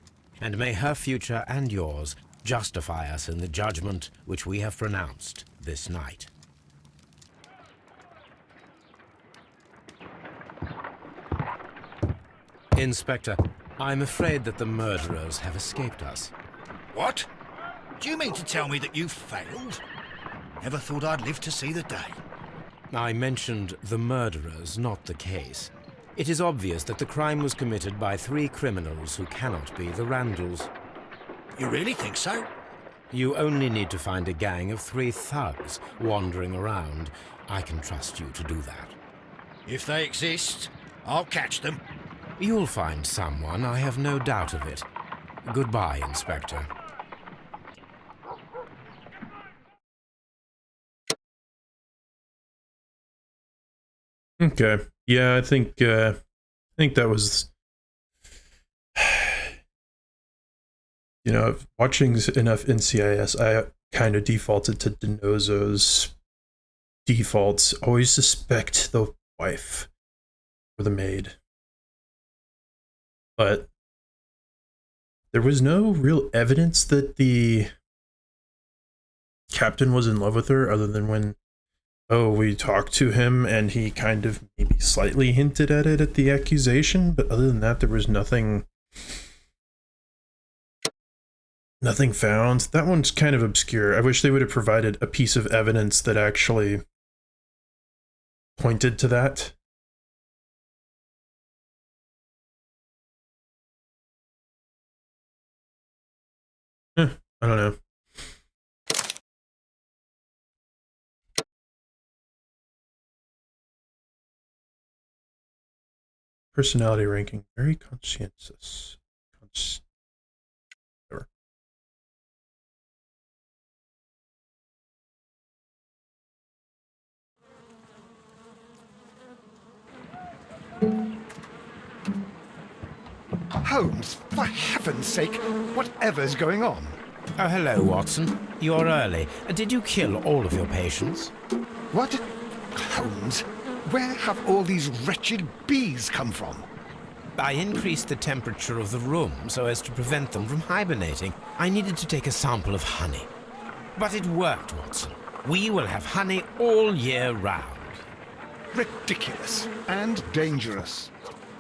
and may her future and yours justify us in the judgment which we have pronounced this night. Inspector, I'm afraid that the murderers have escaped us. What? Do you mean to tell me that you failed? Never thought I'd live to see the day. I mentioned the murderers, not the case. It is obvious that the crime was committed by 3 criminals who cannot be the Randalls. You really think so? You only need to find a gang of 3 thugs wandering around. I can trust you to do that. If they exist, I'll catch them. You'll find someone, I have no doubt of it. Goodbye, Inspector. Okay. Yeah, I think that was, you know, watching enough NCIS, I kind of defaulted to DiNozzo's defaults. Always suspect the wife or the maid. But there was no real evidence that the captain was in love with her, other than when we talked to him and he kind of maybe slightly hinted at it at the accusation, but other than that, there was nothing Nothing found. That one's kind of obscure. I wish they would have provided a piece of evidence that actually pointed to that. I don't know. Personality ranking, very conscientious. Whatever. Holmes, for heaven's sake, whatever's going on? Oh, hello, Watson. You're early. Did you kill all of your patients? What? Holmes, where have all these wretched bees come from? I increased the temperature of the room so as to prevent them from hibernating. I needed to take a sample of honey. But it worked, Watson. We will have honey all year round. Ridiculous and dangerous.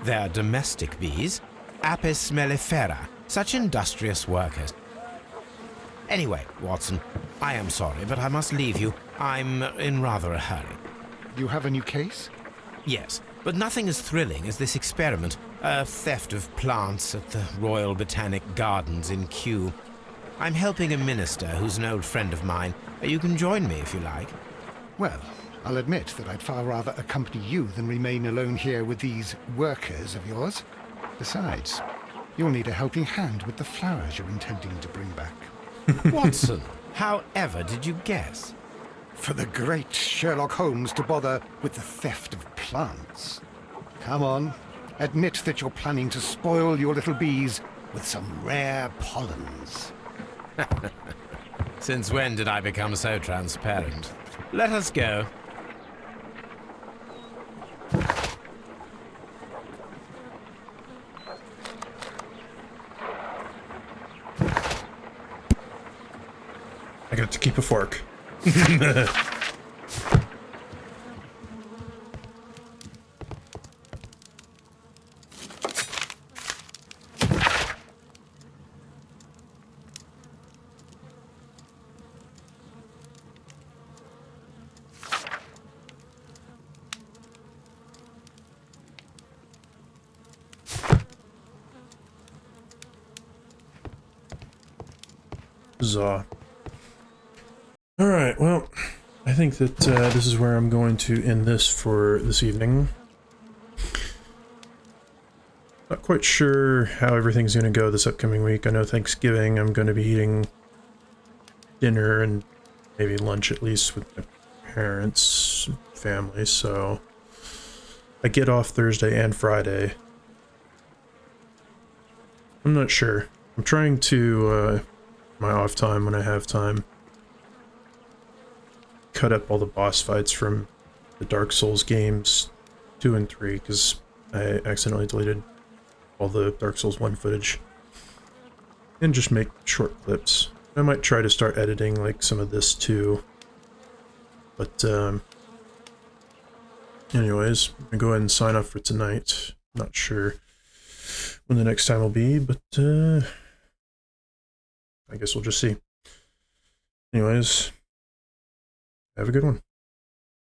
They're domestic bees, Apis mellifera, such industrious workers. Anyway, Watson, I am sorry, but I must leave you. I'm in rather a hurry. You have a new case? Yes, but nothing as thrilling as this experiment. A theft of plants at the Royal Botanic Gardens in Kew. I'm helping a minister who's an old friend of mine. You can join me if you like. Well, I'll admit that I'd far rather accompany you than remain alone here with these workers of yours. Besides, you'll need a helping hand with the flowers you're intending to bring back. Watson, however did you guess? For the great Sherlock Holmes to bother with the theft of plants. Come on, admit that you're planning to spoil your little bees with some rare pollens. Since when did I become so transparent? Let us go. I got to keep a fork. Huzzah. Alright, well, I think that this is where I'm going to end this for this evening. Not quite sure how everything's going to go this upcoming week. I know Thanksgiving I'm going to be eating dinner and maybe lunch at least with my parents, family, so I get off Thursday and Friday. I'm not sure. I'm trying to, my off time when I have time, cut up all the boss fights from the Dark Souls games 2 and 3 because I accidentally deleted all the Dark Souls 1 footage and just make short clips. I might try to start editing like some of this too, but anyways, I'm gonna go ahead and sign off for tonight. Not sure when the next time will be, but I guess we'll just see. Anyways, have a good one.